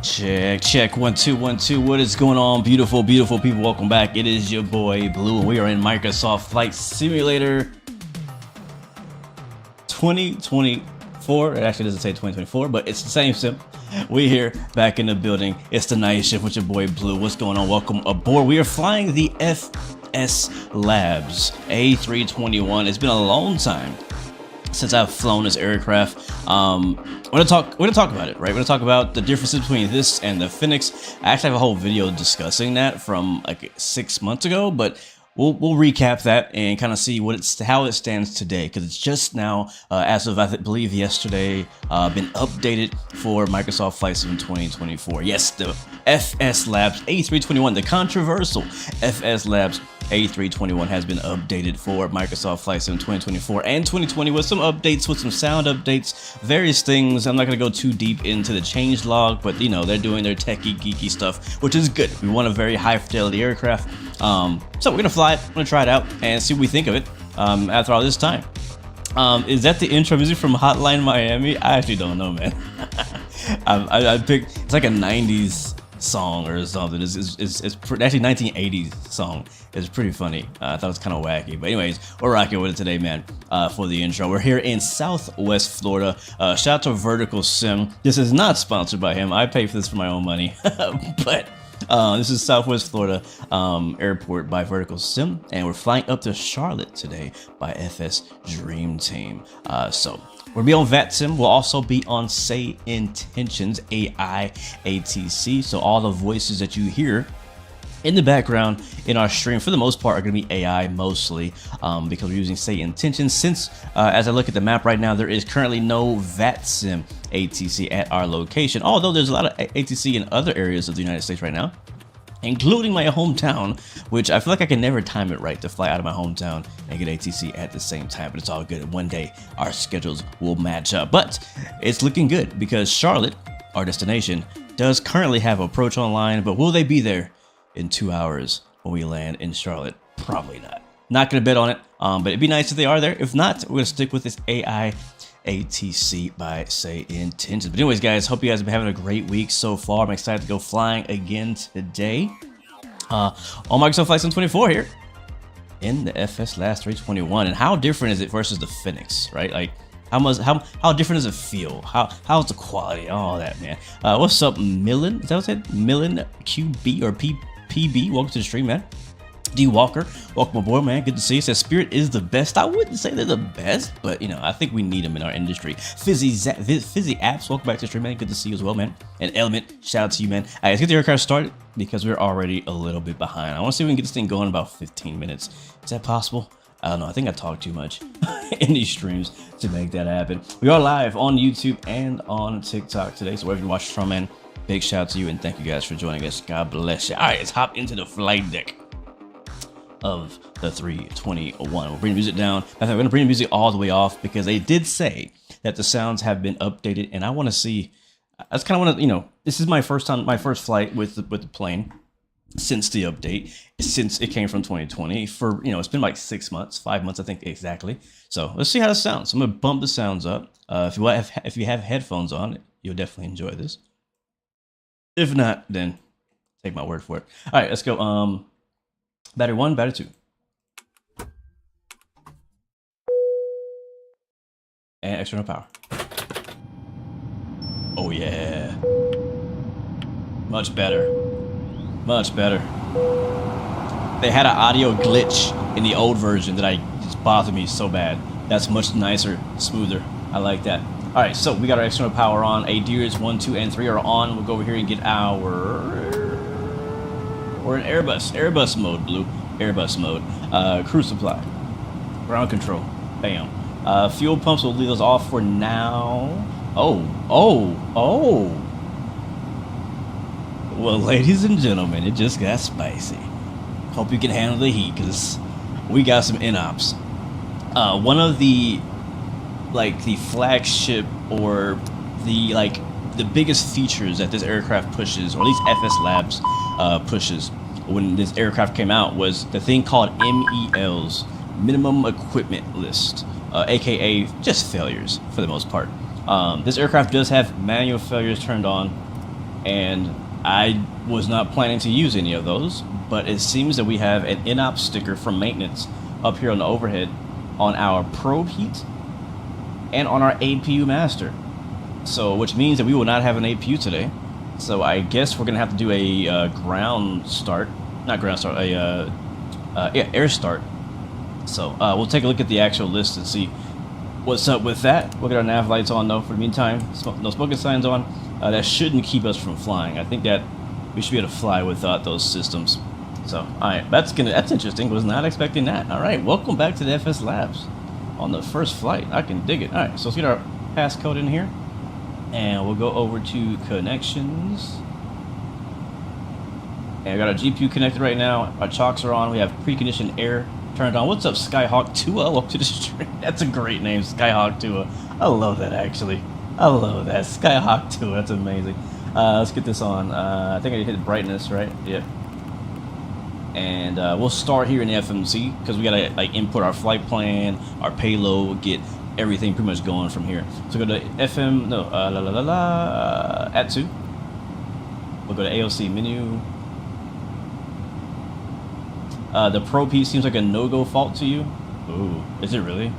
Check, check, 1 2 1 2. What is going on, beautiful people? Welcome back. It is your boy Blue, and we are in Microsoft Flight Simulator 2024. It actually doesn't say 2024, but it's the same sim. We here back in the building. It's the night shift with your boy Blue. What's going on? Welcome aboard. We are flying the FSLabs A321. It's been a long time since I've flown this aircraft. We're gonna talk about it, right? We're gonna talk about the differences between this and the Phoenix. I actually have a whole video discussing that from like 6 months ago, but we'll recap that and kind of see how it stands today, because it's just now, as of I believe yesterday, been updated for Microsoft Flight Sim 2024. Yes, the FSLabs A321, the controversial FSLabs A321 has been updated for Microsoft Flight Sim 2024 and 2020 with some updates, with some sound updates, various things. I'm not going to go too deep into the change log, but you know, they're doing their techie, geeky stuff, which is good. We want a very high fidelity aircraft. So we're going to fly it, we're going to try it out and see what we think of it after all this time. Is that the intro music from Hotline Miami? I actually don't know, man. I picked, it's like a 90s song or something. It's actually 1980s song. It's pretty funny. I thought it was kind of wacky, but anyways, we're rocking with it today, man. For the intro, we're here in Southwest Florida. Shout out to Vertical Sim. This is not sponsored by him. I pay for this for my own money, but this is Southwest Florida Airport by Vertical Sim, and we're flying up to Charlotte today by FS Dream Team. So we'll be on VATSIM. We'll also be on Say Intentions, E-ATX. So all the voices that you hear in the background in our stream, for the most part, are going to be AI mostly, because we're using Say Intentions. Since, as I look at the map right now, there is currently no VATSIM ATC at our location, although there's a lot of ATC in other areas of the United States right now, including my hometown, which I feel like I can never time it right to fly out of my hometown and get ATC at the same time, but it's all good. One day our schedules will match up, but it's looking good because Charlotte, our destination, does currently have approach online, but will they be there in 2 hours when we land in Charlotte? Probably not. Not gonna bet on it, but it'd be nice if they are there. If not, we're gonna stick with this AI ATC by Say Intentions. But anyways, guys, hope you guys have been having a great week so far. I'm excited to go flying again today on Microsoft Flight Sim 24 here in the FSLabs 321. And how different is it versus the Phoenix, right? Like, how different does it feel? How's the quality? All that, man. What's up, Millen? Is that what it said? Millen QB or PB? Welcome to the stream, man. D Walker, welcome aboard, man. Good to see you. Says Spirit is the best. I wouldn't say they're the best, but you know, I think we need them in our industry. Fizzy Apps, welcome back to the stream, man. Good to see you as well, man. And Element, shout out to you, man. All right, let's get the aircraft started because we're already a little bit behind. I want to see if we can get this thing going in about 15 minutes. Is that possible? I don't know. I think I talk too much in these streams to make that happen. We are live on YouTube and on TikTok today, so wherever you watch from, man, big shout out to you and thank you guys for joining us. God bless you. All right, let's hop into the flight deck of the 321. We'll bring the music down. I think we're gonna bring the music all the way off because they did say that the sounds have been updated, and I want to see. I just kind of want to, you know, this is my first flight with the plane since the update, since it came from 2020. For, you know, it's been like 6 months, 5 months, I think exactly. So let's see how it sounds. I'm gonna bump the sounds up. If you have headphones on, you'll definitely enjoy this. If not, then take my word for it. All right, let's go. Battery 1, battery 2. And external power. Oh yeah. Much better. Much better. They had an audio glitch in the old version that just bothered me so bad. That's much nicer, smoother. I like that. All right, so we got our external power on. ADIRS 1, 2, and 3 are on. We'll go over here and get our... We're in Airbus mode, Blue. Airbus mode. Cruise supply. Ground control. Bam. Fuel pumps will leave those off for now. Oh. Well, ladies and gentlemen, it just got spicy. Hope you can handle the heat, because we got some inops. One of the, like, the flagship or the biggest features that this aircraft pushes, or at least FSLabs pushes when this aircraft came out, was the thing called MELs, minimum equipment list, aka just failures for the most part. This aircraft does have manual failures turned on, and I was not planning to use any of those, but it seems that we have an in-op sticker from maintenance up here on the overhead on our probe heat and on our APU master. So, which means that we will not have an APU today. So I guess we're gonna have to do a ground start, not ground start, yeah, air start. So we'll take a look at the actual list and see what's up with that. We'll get our nav lights on though for the meantime. No smoking signs on. That shouldn't keep us from flying. I think that we should be able to fly without those systems. So, alright, that's interesting. Was not expecting that. Alright, welcome back to the FSLabs on the first flight. I can dig it. Alright, so let's get our passcode in here. And we'll go over to connections. And we got our GPU connected right now. Our chocks are on. We have preconditioned air turned on. What's up, Skyhawk 2? Welcome to the stream. That's a great name, Skyhawk 2. I love that, actually. I love that. Skyhawk 2. That's amazing. Let's get this on. I think I hit brightness, right? Yep. And we'll start here in the FMC because we gotta like input our flight plan, our payload, get everything pretty much going from here. So go to FM, no, AT2. We'll go to AOC menu. The Pro P seems like a no-go fault to you. Ooh, is it really?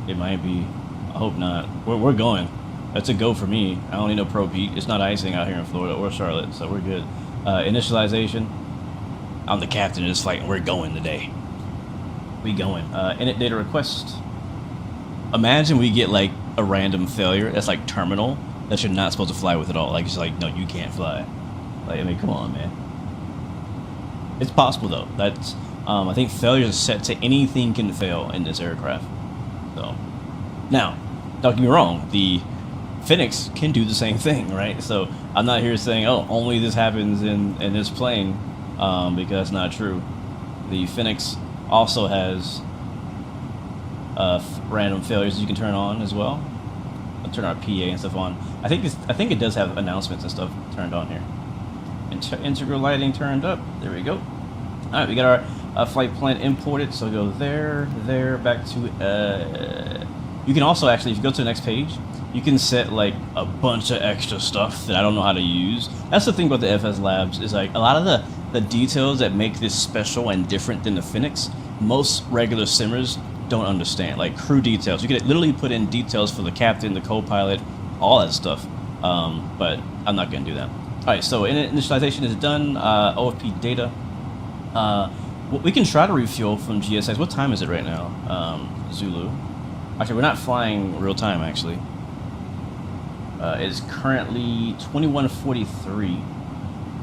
It might be. I hope not. We're going. That's a go for me. I don't need no Pro P. It's not icing out here in Florida or Charlotte, so we're good. Initialization. I'm the captain of this flight, and we're going today. We going. Init data request. Imagine we get like a random failure that's like terminal that you're not supposed to fly with at all. Like it's like, no, you can't fly. Like, I mean, come on, man. It's possible though. That's I think failures are set to anything can fail in this aircraft. So now, don't get me wrong, the Phoenix can do the same thing, right? So I'm not here saying, oh, only this happens in this plane, because that's not true. The Phoenix also has random failures you can turn on as well. I'll turn our PA and stuff on. I think it does have announcements and stuff turned on here. Integral lighting turned up. There we go. All right, we got our flight plan imported. So go there, back to. You can also actually, if you go to the next page, you can set like a bunch of extra stuff that I don't know how to use. That's the thing about the FSLabs is like a lot of the details that make this special and different than the Phoenix. Most regular simmers don't understand, like crew details. You can literally put in details for the captain, the co-pilot, all that stuff. But I'm not going to do that. All right, so initialization is done. OFP data. We can try to refuel from GSX. What time is it right now? Zulu. Actually, we're not flying real time. Actually, it is currently 21:43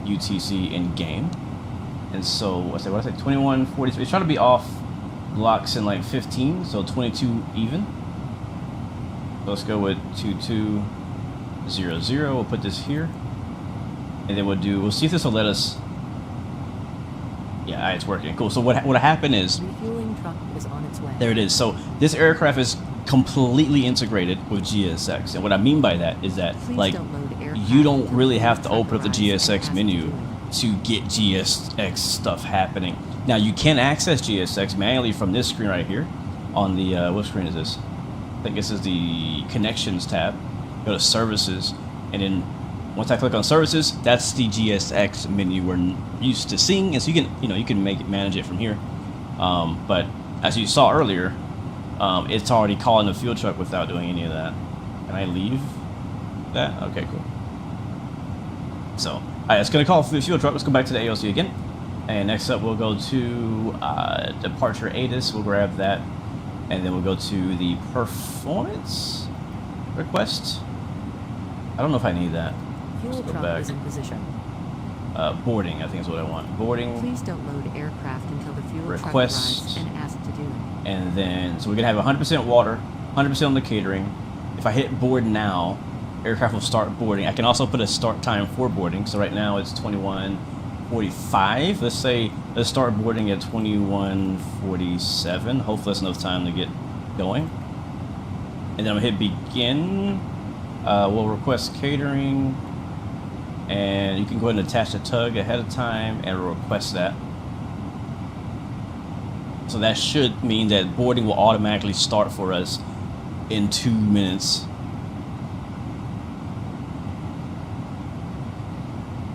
UTC in game, and so what I say 21:43. It's trying to be off blocks in like 15, so 22 even. So let's go with 2200. We'll put this here. And then we'll see if this will let us. Yeah, it's working. Cool. So what happened is, refueling truck is on its way. There it is. So this aircraft is completely integrated with GSX, and what I mean by that is that like you don't really have to open up the GSX menu to get GSX stuff happening. Now you can access GSX manually from this screen right here. On the what screen is this? I think this is the connections tab. Go to services, and then once I click on services, that's the GSX menu we're used to seeing, and so you can manage it from here. But as you saw earlier, it's already calling the fuel truck without doing any of that. Can I leave that? Okay, cool. So, all right, it's gonna call the fuel truck. Let's go back to the AOC again, and next up we'll go to departure ATIS. We'll grab that, and then we'll go to the performance request. I don't know if I need that. Fuel truck is in position. Boarding, I think is what I want. Boarding. Please don't load aircraft until the fuel truck request arrives and asked to do it. And then, so we're gonna have 100% water, 100% on the catering. If I hit board now, aircraft will start boarding. I can also put a start time for boarding. So right now it's 21:45. Let's start boarding at 21:47. Hopefully that's enough time to get going. And then I'm gonna hit begin. We'll request catering, and you can go ahead and attach the tug ahead of time and request that. So that should mean that boarding will automatically start for us in 2 minutes.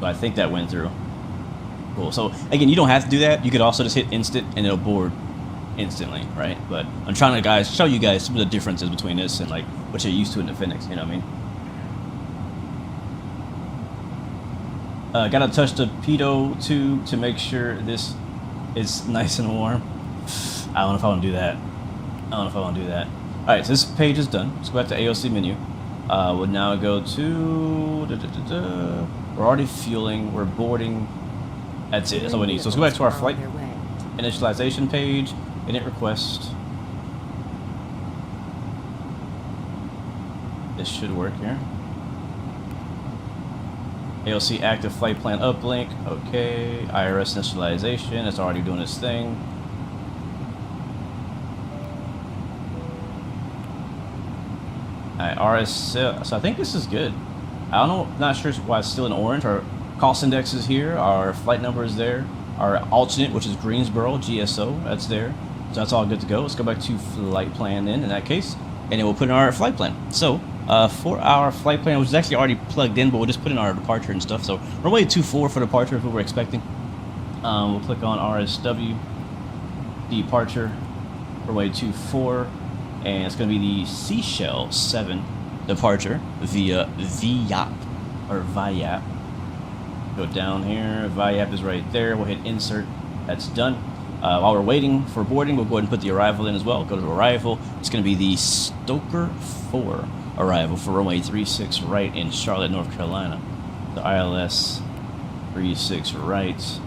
but I think that went through. Cool. So again, you don't have to do that. You could also just hit instant and it'll board instantly, right? But I'm trying to show you guys some of the differences between this and like what you're used to in the Phoenix. You know what I mean? Gotta touch the pitot tube to make sure this is nice and warm. I don't know if I want to do that. All right, so this page is done. Let's go back to AOC menu. We'll now go to. We're already fueling. We're boarding. That's it. That's all we need. So let's go back to our flight initialization page. Init request. This should work here. AOC active flight plan uplink. Okay. IRS initialization. It's already doing its thing. Alright, RS. So I think this is good. I don't know. Not sure why it's still in orange. Our cost index is here. Our flight number is there. Our alternate, which is Greensboro GSO, that's there. So that's all good to go. Let's go back to flight plan in that case, and then we'll put in our flight plan. So for our flight plan, which is actually already plugged in, but we'll just put in our departure and stuff. So runway 24 for departure is what we're expecting. We'll click on RSW, departure, runway 24, and it's going to be the Seashell 7 departure via VYAP or VIAP. Go down here. VIAP is right there. We'll hit insert. That's done. While we're waiting for boarding, we'll go ahead and put the arrival in as well. Go to arrival. It's going to be the Stoker 4 arrival for runway 36 right in Charlotte, North Carolina. The ILS 36 right.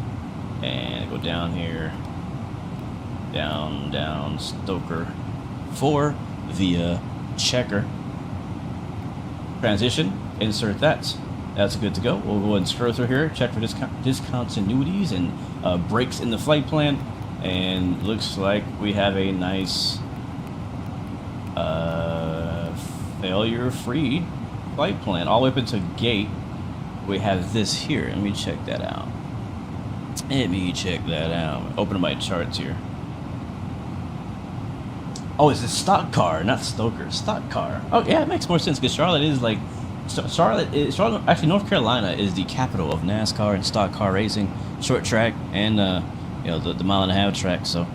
And go down here. Down, Stoker 4 via checker. Transition. Insert that. That's good to go. We'll go ahead and scroll through here, check for discontinuities and breaks in the flight plan. And looks like we have a nice failure-free flight plan. All the way up into gate, we have this here. Let me check that out. Open my charts here. Oh, it's a stock car, not Stoker. Stock car. Oh, yeah, it makes more sense because Charlotte is like... Charlotte, actually, North Carolina is the capital of NASCAR and stock car racing, short track, and you know the mile-and-a-half track. So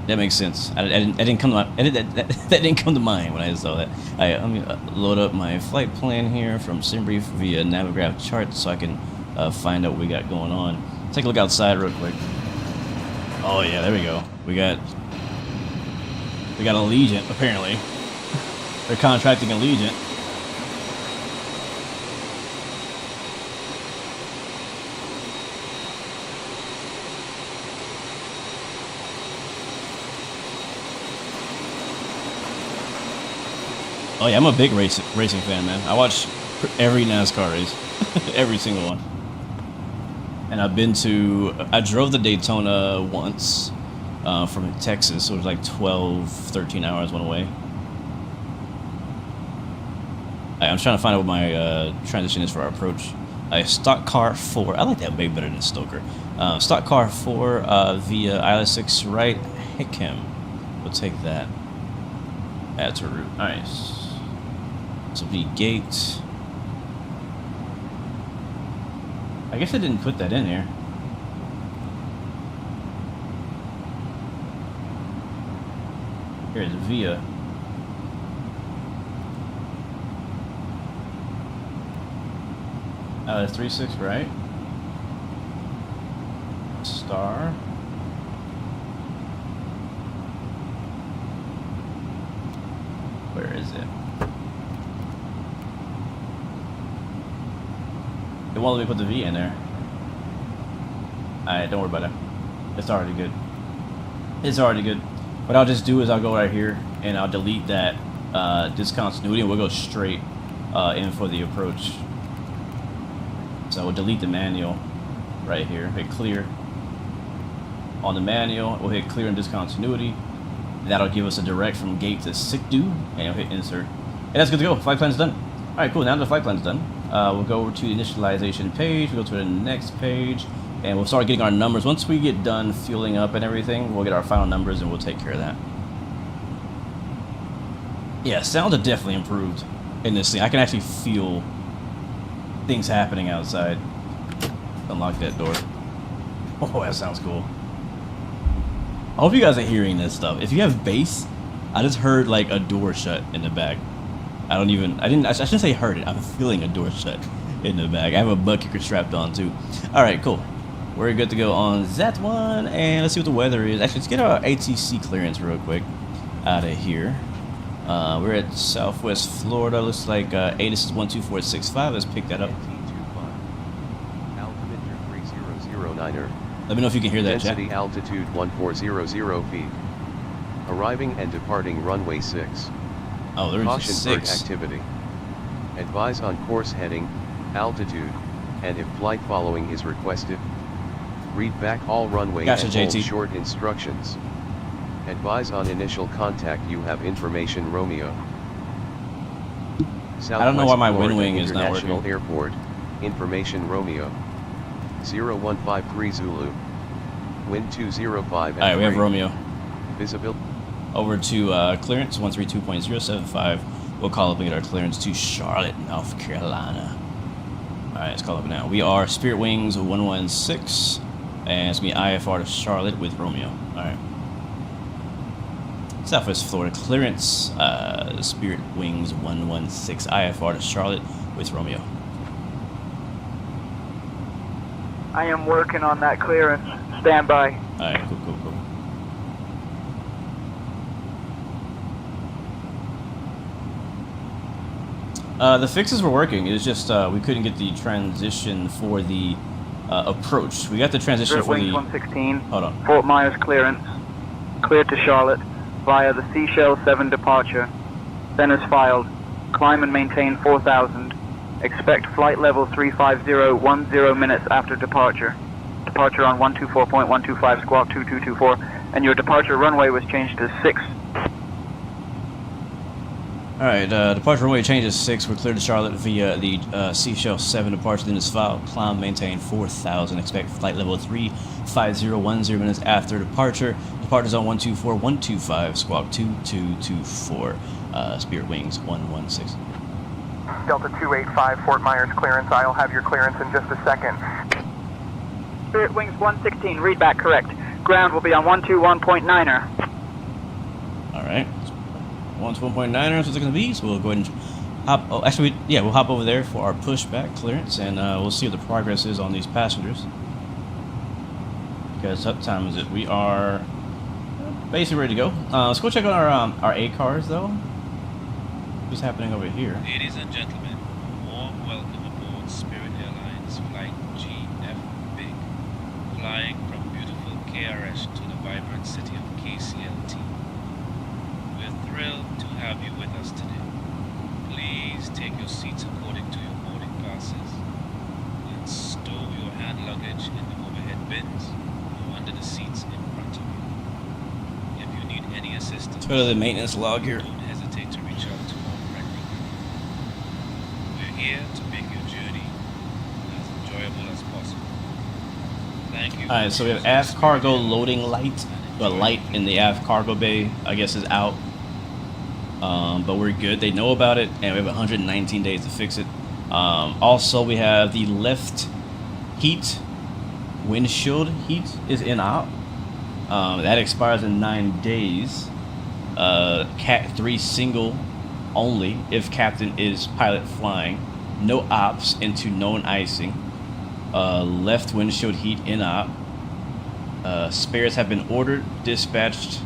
that makes sense. That didn't come to my, that didn't come to mind when I saw that. Let me load up my flight plan here from SimBrief via Navigraph charts so I can find out what we got going on. Take a look outside real quick. Oh yeah, there we go. We got Allegiant apparently. They're contracting Allegiant. Oh yeah, I'm a big racing fan, man. I watch every NASCAR race, every single one. And I drove the Daytona once from Texas, so it was like 12, 13 hours one way. I'm trying to find out what my transition is for our approach. Stock car 4, I like that way better than Stoker. Stock car 4 via ILS 6 right, Hickam. We'll take that. Add to route. Alright. So the gate. I guess I didn't put that in here. Here's via. That's 36, right? Star. Where is it? It won't let me put the V in there. Alright, don't worry about it. It's already good. It's already good. What I'll just do is I'll go right here and I'll delete that discontinuity and we'll go straight in for the approach. So we'll delete the manual right here. Hit clear. On the manual, we'll hit clear and discontinuity. That'll give us a direct from gate to SICDU, and we'll hit insert. And that's good to go. Flight plan's done. All right, cool. Now the flight plan's done. We'll go over to the initialization page. We'll go to the next page, and we'll start getting our numbers. Once we get done fueling up and everything, we'll get our final numbers, and we'll take care of that. Yeah, sounds have definitely improved in this thing. I can actually feel things happening outside. unlock that door. Oh, that sounds cool. I hope you guys are hearing this stuff. If you have bass, I just heard like a door shut in the back. I shouldn't say heard it. I'm feeling a door shut in the back. I have a butt kicker strapped on too. All right, cool. We're good to go on that one, and let's see what the weather is. Actually, let's get our ATC clearance real quick out of here. We're at Southwest Florida. Looks like ATIS is 12465. Let's pick that up. Let me know if you can hear that, Jack. Density altitude 1400 feet. Arriving and departing runway 6. Oh, there's Caution 6. bird activity. Advise on course heading, altitude, and if flight following is requested. Read back all runway Gotcha, and hold JT. short instructions. Advise on initial contact. You have information Romeo. I don't know why my Florida wind wing is not International working. Airport. Information Romeo. 0153 Zulu. Wind 205 and All right, we have 3. Romeo. Visibility. Over to clearance 132.075. We'll call up and get our clearance to Charlotte, North Carolina. All right, let's call up now. We are Spirit Wings 116, and it's gonna be IFR to Charlotte with Romeo. All right. Southwest Florida clearance, Spirit Wings 116, IFR to Charlotte with Romeo. I am working on that clearance. Stand by. All right, cool. The fixes were working. It's just we couldn't get the transition for the approach. We got the transition Spirit for Wings the. 116. Hold on. Fort Myers clearance. Cleared to Charlotte via the Seychelles 7 departure. Centers filed. Climb and maintain 4000. Expect flight level 350 10 minutes after departure. Departure on 124.125 squawk 2224. And your departure runway was changed to 6. Alright, departure runway change is 6. We're cleared to Charlotte via the Seychelles 7 departure. Then is filed. Climb, maintain 4000. Expect flight level 350 10 minutes after departure. Departure's on 124.125 squawk 2224. Spirit Wings 116. Delta 285, Fort Myers clearance. I'll have your clearance in just a second. Spirit Wings 116, read back correct. Ground will be on 121.9er. Alright. 121.9 is what it's going to be, so we'll go ahead and hop. Oh, actually, we'll hop over there for our pushback clearance, and we'll see what the progress is on these passengers. Because what time is it? We are basically ready to go. Let's go check on our A cars, though. What's happening over here? Ladies and gentlemen, warm welcome aboard Spirit Airlines Flight GF Big, flying from beautiful KRS to the vibrant city of KCLT. We're thrilled to have you with us today. Please take your seats according to your boarding passes and stow your hand luggage in the overhead bins or under the seats in front of you. If you need any assistance, Let's go to the maintenance log here. don't hesitate to reach out to our director. We're here to make your journey as enjoyable as possible. Thank you. Alright, so we have aft cargo loading light. The light in the aft cargo bay, I guess, is out. But we're good. They know about it, and we have 119 days to fix it. Also, we have the left heat, windshield heat is in op. That expires in 9 days. Cat 3 single only if captain is pilot flying. No ops into known icing. Left windshield heat in op. Spares have been ordered, dispatched.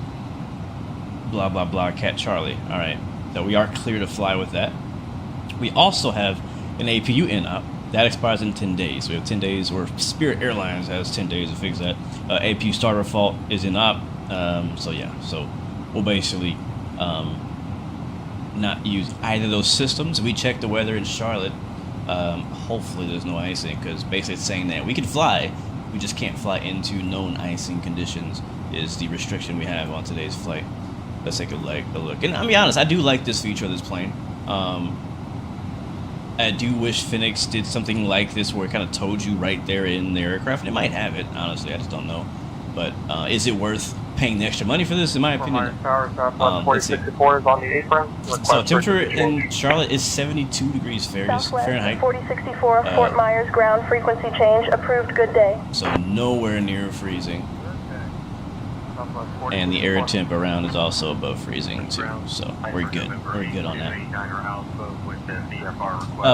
Blah blah blah. Cat Charlie. All right, so we are clear to fly with that. We also have an APU in op that expires in 10 days. We have 10 days, or Spirit Airlines has 10 days to fix that. APU starter fault is in op. So we'll basically not use either of those systems. We checked the weather in Charlotte. Hopefully there's no icing, because basically it's saying that we can fly, we just can't fly into known icing conditions is the restriction we have on today's flight. Let's take a look. And I'll be honest, I do like this feature of this plane. I do wish Phoenix did something like this where it kind of told you right there in the aircraft. And it might have it, honestly, I just don't know. But is it worth paying the extra money for this, in my opinion. Let's see. 4064 is on the apron. So temperature in Charlotte is 72 degrees Fahrenheit. 4064, Fort Myers ground frequency change approved. Good day. So nowhere near freezing. And the air temp around is also above freezing too. So we're good. We're good on that.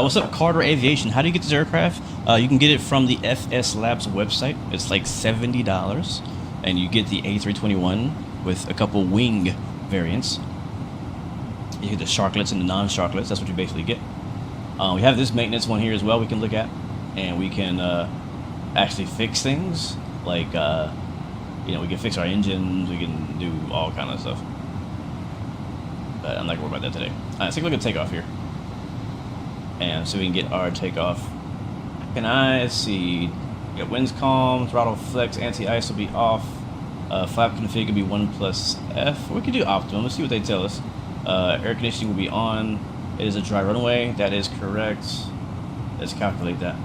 What's up, Carter Aviation? How do you get this aircraft? You can get it from the FSLabs website. It's like $70. And you get the A321 with a couple wing variants. You get the sharklets and the non-sharklets. That's what you basically get. We have this maintenance one here as well we can look at. And we can actually fix things. Like, you know, we can fix our engines. We can do all kind of stuff. But I'm not going to worry about that today. Let's take a look at takeoff here. And so we can get our takeoff. Can I see? We got winds calm, throttle flex, anti-ice will be off. Flap config will be 1+F. We can do optimum. Let's see what they tell us. Air conditioning will be on. It is a dry runway. That is correct. Let's calculate that.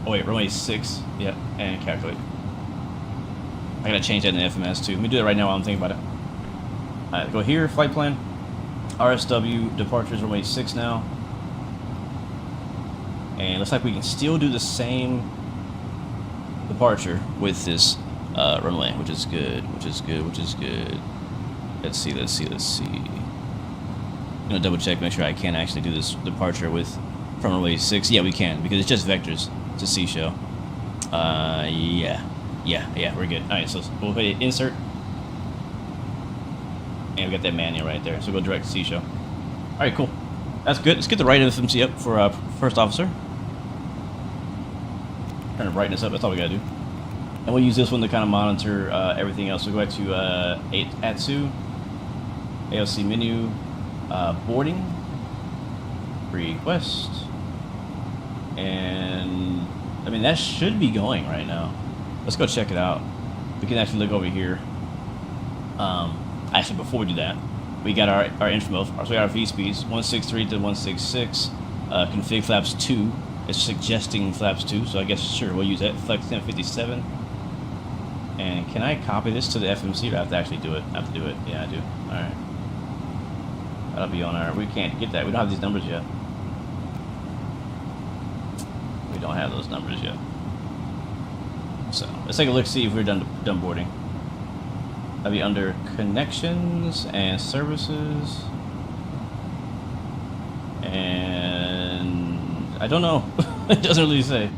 Oh wait, runway 6. Yep, and calculate. I gotta change that in the FMS too. Let me do that right now while I'm thinking about it. Alright, go here, flight plan. RSW, departures runway 6 now. And it looks like we can still do the same departure with this runway, which is good, which is good, which is good. Let's see, let's see, let's see. I'm gonna double check, make sure I can actually do this departure with from runway 6. Yeah, we can, because it's just vectors. It's a seashell. Yeah, we're good. Alright, so we'll hit insert. And we got that manual right there, so we'll go direct to seashell. Alright, cool. That's good. Let's get the right FMC up for first officer. Turn the brightness up, that's all we gotta do. And we'll use this one to kind of monitor everything else. So go back to ATSU, ALC menu, boarding, request, and I mean that should be going right now. Let's go check it out. We can actually look over here. Actually, before we do that, we got our info. So we got our V speeds 163 to 166. Config flaps 2. It's suggesting flaps 2, so I guess sure we'll use that. Flex 1057. And can I copy this to the FMC, or I have to actually do it? I have to do it. Yeah, I do. All right. That'll be on our. We can't get that. We don't have these numbers yet. We don't have those numbers yet. So let's take a look, see if we're done boarding. That'll be under connections and services. And I don't know. It doesn't really say.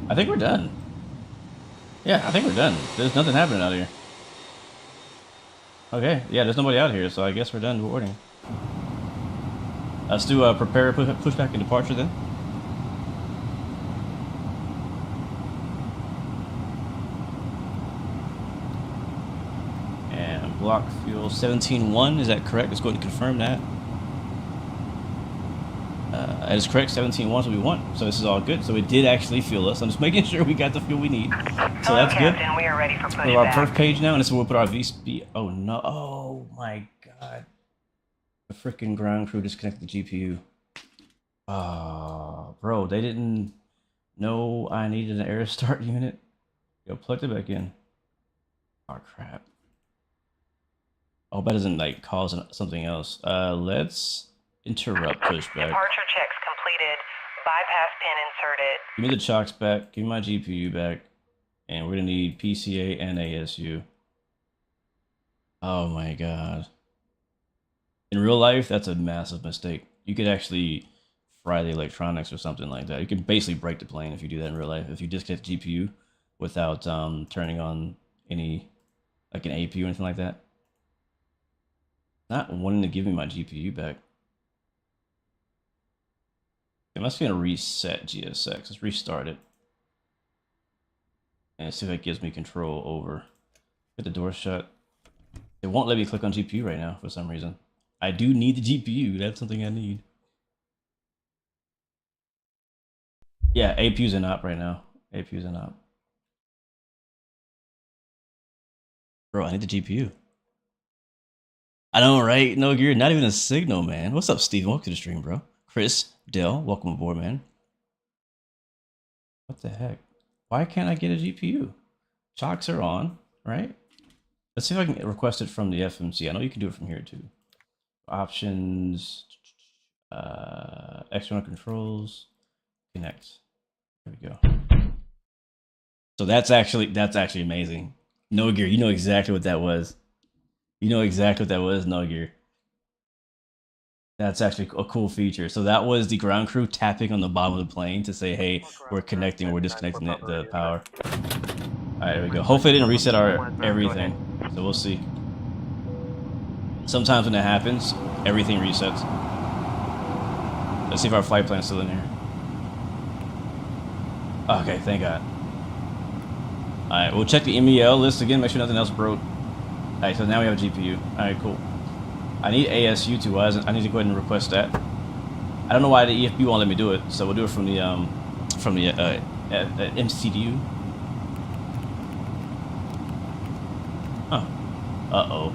I think we're done. Yeah, I think we're done. There's nothing happening out here. Okay, yeah, there's nobody out here, so I guess we're done boarding. Let's do a prepare, pushback, and departure then. And block fuel 17.1, is that correct? Let's go ahead and confirm that. That is correct, 17.1 is what we want. So this is all good. So it did actually fuel us. I'm just making sure we got the fuel we need. So that's good. Captain, we are ready for pushback. Go to our first page now, and this is where we'll put our VSP. Oh no! Oh my god! The freaking ground crew disconnected the GPU. Oh, bro, they didn't know I needed an air start unit. Yo, plugged it back in. Oh crap! Oh, that doesn't like cause something else. Let's interrupt pushback. Departure checks completed. Bypass pin inserted. Give me the chocks back. Give me my GPU back. And we're gonna need PCA and ASU. Oh my god. In real life, that's a massive mistake. You could actually fry the electronics or something like that. You can basically break the plane if you do that in real life. If you disconnect the GPU without turning on any, like an AP or anything like that. Not wanting to give me my GPU back. It must be gonna reset GSX. Let's restart it. And see if that gives me control over. Get the door shut. It won't let me click on GPU right now for some reason. I do need the GPU. That's something I need. Yeah, APU's in op right now. APU's in op. Bro, I need the GPU. I know, right? No, you're not even a signal, man. What's up, Steven? Welcome to the stream, bro. Chris, Dell, welcome aboard, man. What the heck? Why can't I get a GPU? Chocks are on, right? Let's see if I can request it from the FMC. I know you can do it from here too. Options, external controls, connect. There we go. So that's actually amazing. No Gear, you know exactly what that was. You know exactly what that was, No Gear. That's actually a cool feature. So that was the ground crew tapping on the bottom of the plane to say, hey, we're connecting, we're disconnecting the power. All right, there we go. Hopefully it didn't reset our everything. So we'll see. Sometimes when that happens, everything resets. Let's see if our flight plan's still in here. Okay, thank God. Alright, we'll check the MEL list again, make sure nothing else broke. Alright, so now we have a GPU. Alright, cool. I need ASU too. I need to go ahead and request that. I don't know why the EFB won't let me do it, so we'll do it from the MCDU. Huh. Uh-oh.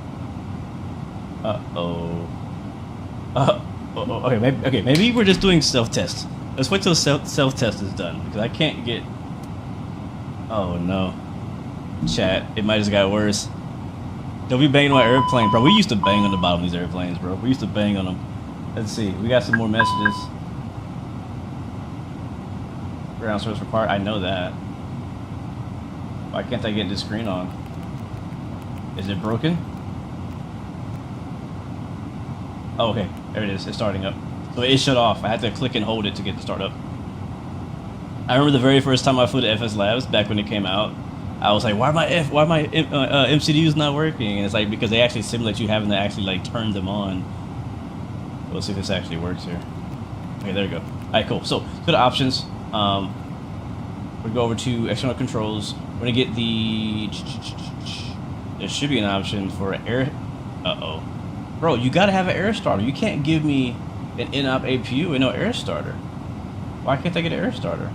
Okay, maybe we're just doing self-test. Let's wait till self-test is done, because I can't get... Oh no. Chat, it might have just got worse. Don't be banging on my airplane, bro. We used to bang on the bottom of these airplanes, bro. We used to bang on them. Let's see, we got some more messages. Ground service required, I know that. Why can't I get this screen on? Is it broken? Oh, okay, there it is, it's starting up. So it shut off, I had to click and hold it to get to start up. I remember the very first time I flew to FSLabs, back when it came out, I was like, why my MCDUs not working? And it's like, because they actually simulate you having to actually like turn them on. We'll see if this actually works here. Okay, there we go. Alright, cool. So, go to options. We'll go over to external controls. We're gonna get the... There should be an option for air... Uh-oh. Bro, you gotta have an air starter. You can't give me an in-op APU and no air starter. Why can't I get an air starter?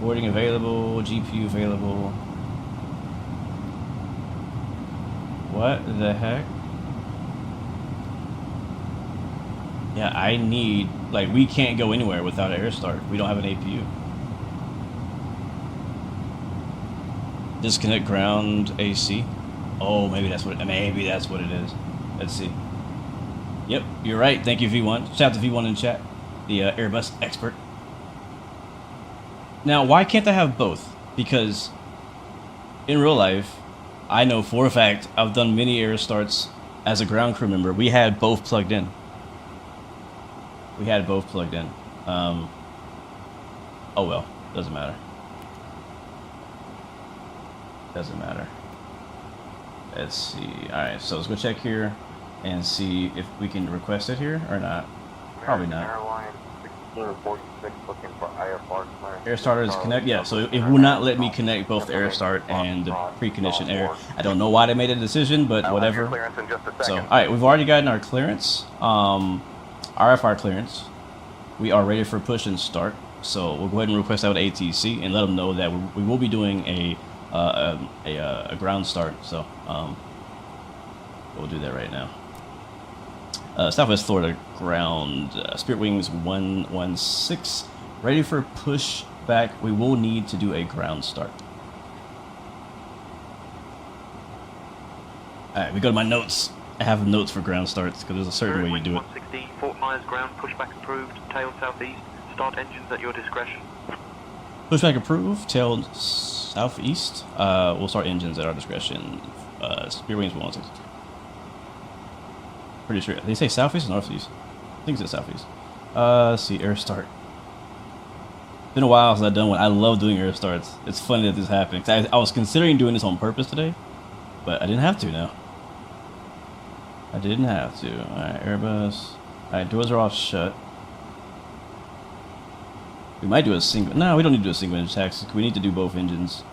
Boarding available, GPU available. What the heck? Yeah, I need, like, we can't go anywhere without an air start. We don't have an APU. Disconnect ground AC. Oh, maybe that's what it is. Let's see. Yep, you're right. Thank you, V1. Shout out to V1 in chat, the Airbus expert. Now, why can't I have both? Because in real life, I know for a fact I've done many air starts as a ground crew member. We had both plugged in. Oh well, doesn't matter. Let's see. Alright, so let's go check here and see if we can request it here or not. Probably not. Air starter is connect. Yeah, so it will not let me connect both the air start and the preconditioned air. I don't know why they made a decision, but whatever. So, alright, we've already gotten our clearance, RFR clearance. We are ready for push and start. So we'll go ahead and request that with ATC and let them know that we will be doing a ground start. So we'll do that right now. Southwest Florida ground, Spirit Wings 116, ready for push back. We will need to do a ground start. Alright, we go to my notes. I have notes for ground starts because there's a certain way you do it. 160, Fort Myers ground, pushback approved, tail southeast, start engines at your discretion. Pushback approved, tail southeast. We'll start engines at our discretion. Spirit Wings 116. Pretty sure. They say southeast or northeast? I think it's southeast. Let's see, air start. Been a while since I've done one. I love doing air starts. It's funny that this happened. I was considering doing this on purpose today, but I didn't have to now. I didn't have to. Alright, Airbus. Alright, doors are off shut. We might do a single. No, we don't need to do a single engine taxi. We need to do both engines.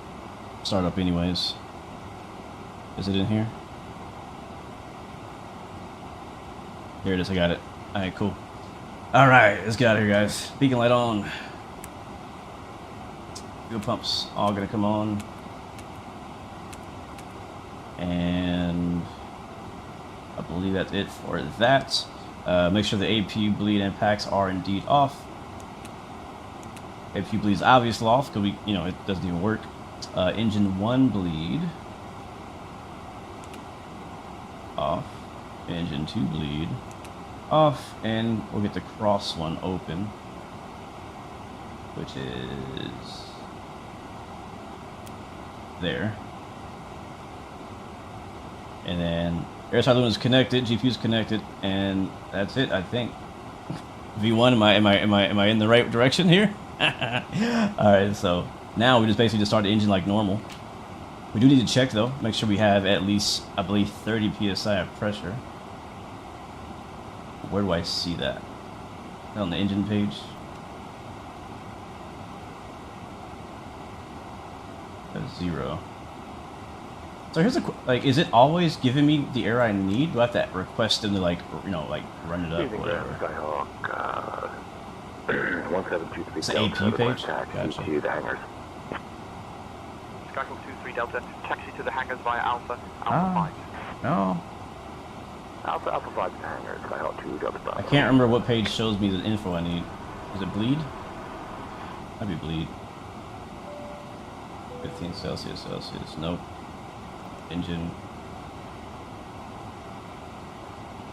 Start up anyways. Is it in here? Here it is, I got it. Alright, cool. Alright, let's get out of here, guys. Beacon light on. Fuel pumps all gonna come on. And I believe that's it for that. Make sure the APU bleed and packs are indeed off. If bleeds obviously off because it doesn't even work. Engine 1 bleed off. Engine 2 bleed off, and we'll get the cross one open, which is there. And then air side lumen is connected, GPU is connected, and that's it, I think. V1, am I in the right direction here? Alright, so now we just basically start the engine like normal. We do need to check though, make sure we have at least, I believe, 30 psi of pressure. Where do I see that? On the engine page? That's 0. So here's is it always giving me the air I need? Do I have to request them to run it up or whatever? Skyhawk, 1723 It's the AP page? Taxi to the hangars. Skyhawk 23 Delta, taxi to the hangars via Alpha 5. No. Alpha 5 to the hangars, Skyhawk 2 Delta Bravo. I can't remember what page shows me the info I need. Is it bleed? Might be bleed. 15 Celsius. Nope. Engine.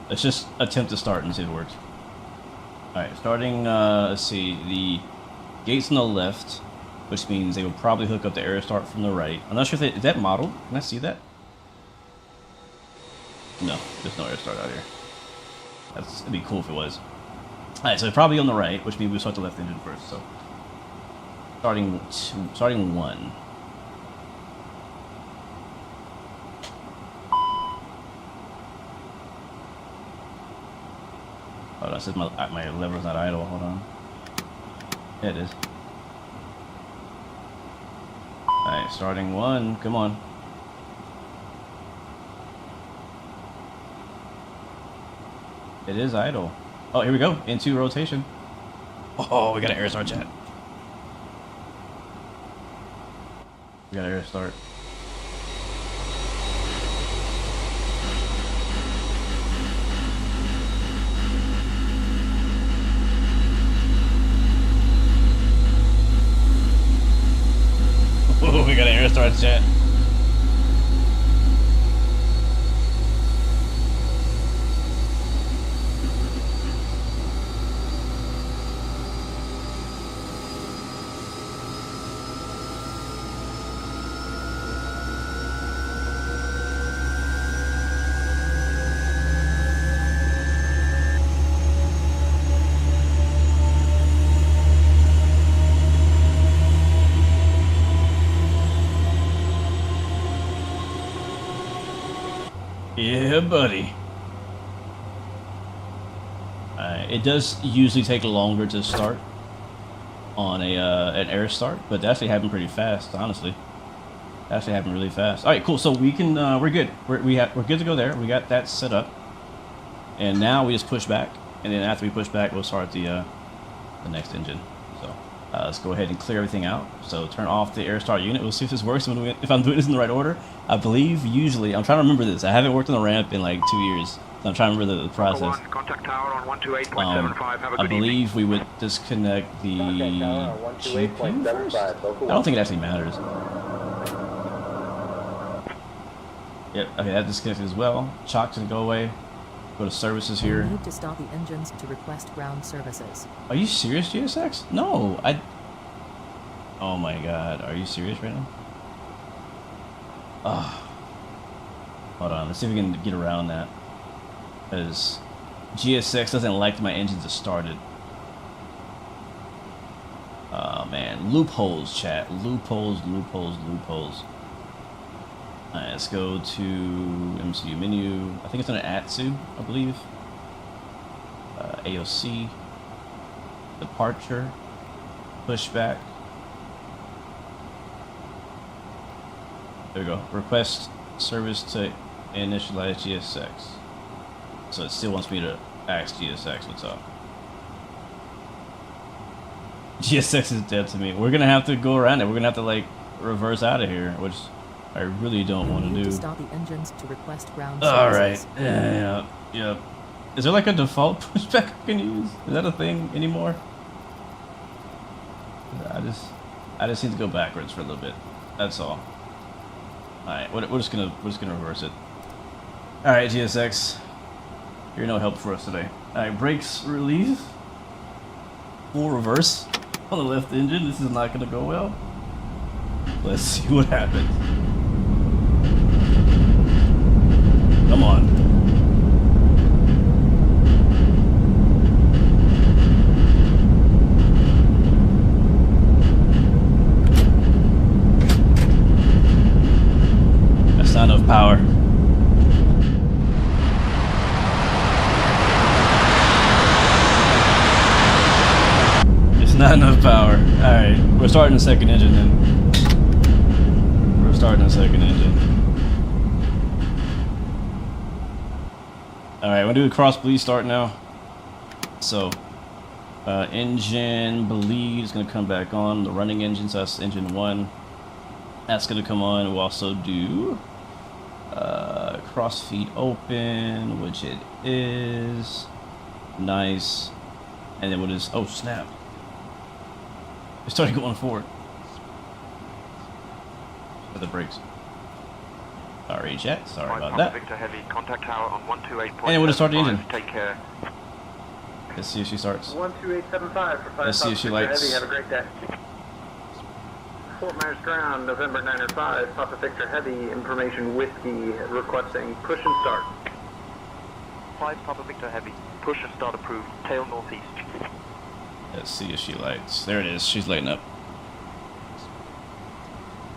Let's just attempt to start and see if it works. Alright, starting, let's see, the gate's on the left, which means they will probably hook up the air start from the right. I'm not sure if is that modeled? Can I see that? No, there's no air start out here. It'd be cool if it was. Alright, so probably on the right, which means we'll start the left engine first, so. Starting 1. Oh, that says my lever's not idle. Hold on. Yeah, it is. Alright, starting 1. Come on. It is idle. Oh, here we go. Into rotation. Oh, we got an air start, chat. We got an air start. We got an air start, chat. Yeah, buddy. It does usually take longer to start on an air start, but that actually happened pretty fast, honestly. That actually happened really fast. All right, cool. So we can, we're good. We're good to go there. We got that set up, and now we just push back, and then after we push back, we'll start the next engine. So let's go ahead and clear everything out. So turn off the air start unit. We'll see if this works. If I'm doing this in the right order. I believe usually, I'm trying to remember this. I haven't worked on the ramp in like 2 years. So I'm trying to remember the process. Contact tower on 128.75. Have a good I believe we would disconnect the GPU first? I don't think it actually matters. Yep, okay, that disconnected as well. Chalk can go away. Go to services here. We need to stop the engines to request ground services. Are you serious, GSX? No, oh my god, are you serious right now? Hold on, let's see if we can get around that. Because GSX doesn't like my engine to start it. Oh man, loopholes, chat. Loopholes. Alright, let's go to MCU menu. I think it's on an ATSU, I believe. AOC. Departure. Pushback. There we go. Request service to initialize GSX. So it still wants me to ask GSX what's up. GSX is dead to me. We're gonna have to go around it. We're gonna have to like reverse out of here, which I really don't want to do. To stop the engines to request ground All services. right. Yeah. Is there like a default pushback I can use? Is that a thing anymore? I I just need to go backwards for a little bit. That's all. Alright, we're just gonna reverse it. Alright, GSX. You're no help for us today. Alright, brakes release. Full reverse on the left engine. This is not gonna go well. Let's see what happens. Come on. That's not enough power. It's not enough power. Alright, we're starting the second engine then. We're starting the second engine. Alright, we'll do a cross bleed start now. So, engine bleed is going to come back on. The running engine, so that's engine 1. That's going to come on. We'll also do cross feed open, which it is. Nice. And then we'll just, oh snap. It started going forward. With the brakes. Sorry, chat. Sorry about that. Victor Heavy, contact tower on 128. And then we'll just start the engine. Take care. Let's see if she starts. 12875 for 5. Let's see if she likes. Heavy, have a great day. Fort Myers ground, November 905, Papa Victor Heavy, information whiskey requesting push and start. 5 Papa Victor Heavy, push and start approved, tail northeast. Let's see if she lights. There it is. She's lighting up.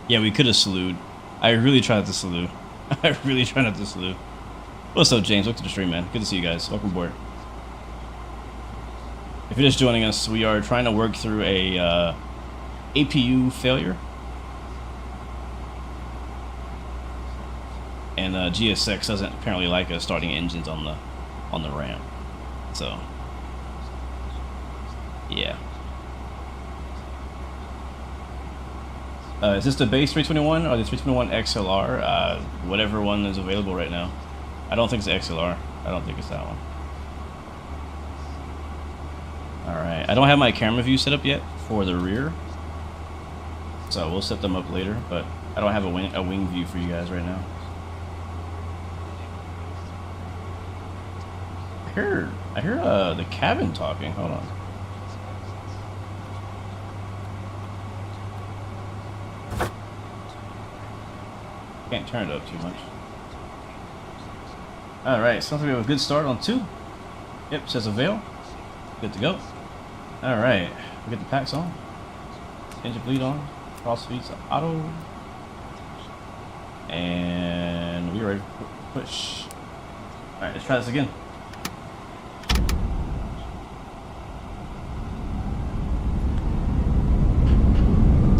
Yeah, we could have slewed. I really tried to slew. I really tried not to slew. What's up, James? Welcome to the stream, man. Good to see you guys. Welcome aboard. If you're just joining us, we are trying to work through a APU failure. And GSX doesn't apparently like us starting engines on the RAM. So yeah. Is this the base 321 or the 321 XLR? Whatever one is available right now. I don't think it's the XLR. I don't think it's that one. Alright, I don't have my camera view set up yet for the rear. So we'll set them up later, but I don't have a wing view for you guys right now. I hear the cabin talking. Hold on. Can't turn it up too much. Alright, sounds like we have a good start on 2. Yep, says avail. Good to go. Alright, we'll get the packs on. Engine bleed on. Cross feeds auto. And we're ready to push. Alright, let's try this again.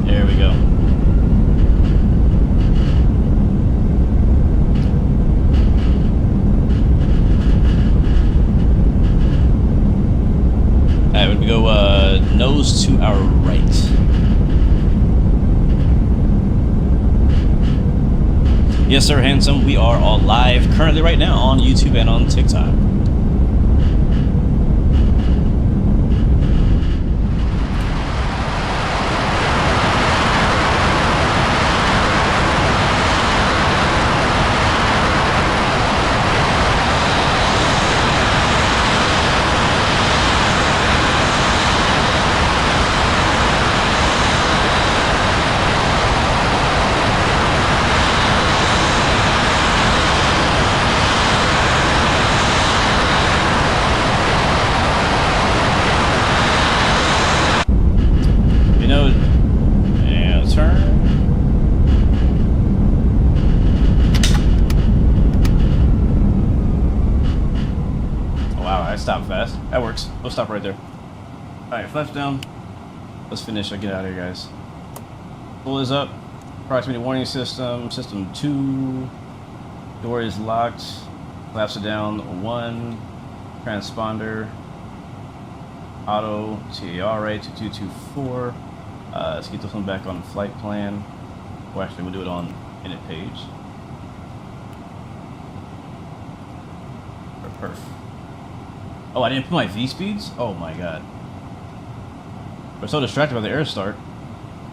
There we go. Alright, we go nose to our right. Yes, sir, handsome. We are all live currently right now on YouTube and on TikTok. That works. We'll stop right there. Alright, flaps down. Let's finish. I'll get out of here, guys. Pull is up. Proximity warning system. System 2. Door is locked. Flaps are down. 1. Transponder. Auto. TARA 2224. Let's get this one back on flight plan. Well, actually, we'll do it on init page. Perf. Oh, I didn't put my V speeds? Oh my god. We're so distracted by the air start.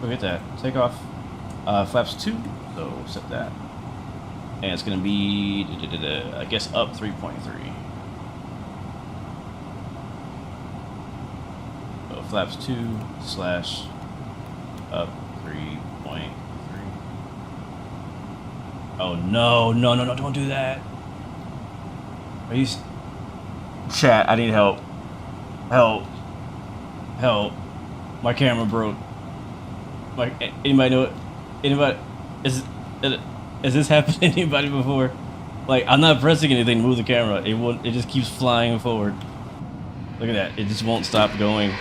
Look at that. Take off. Flaps 2. So set that. And it's gonna be, I guess, up 3.3. So flaps 2 / up 3.3. Oh no, no, don't do that. Are you... Chat, I need help. Help. My camera broke. Anybody know it? Anybody? Has this happened to anybody before? Like, I'm not pressing anything to move the camera. It just keeps flying forward. Look at that. It just won't stop going.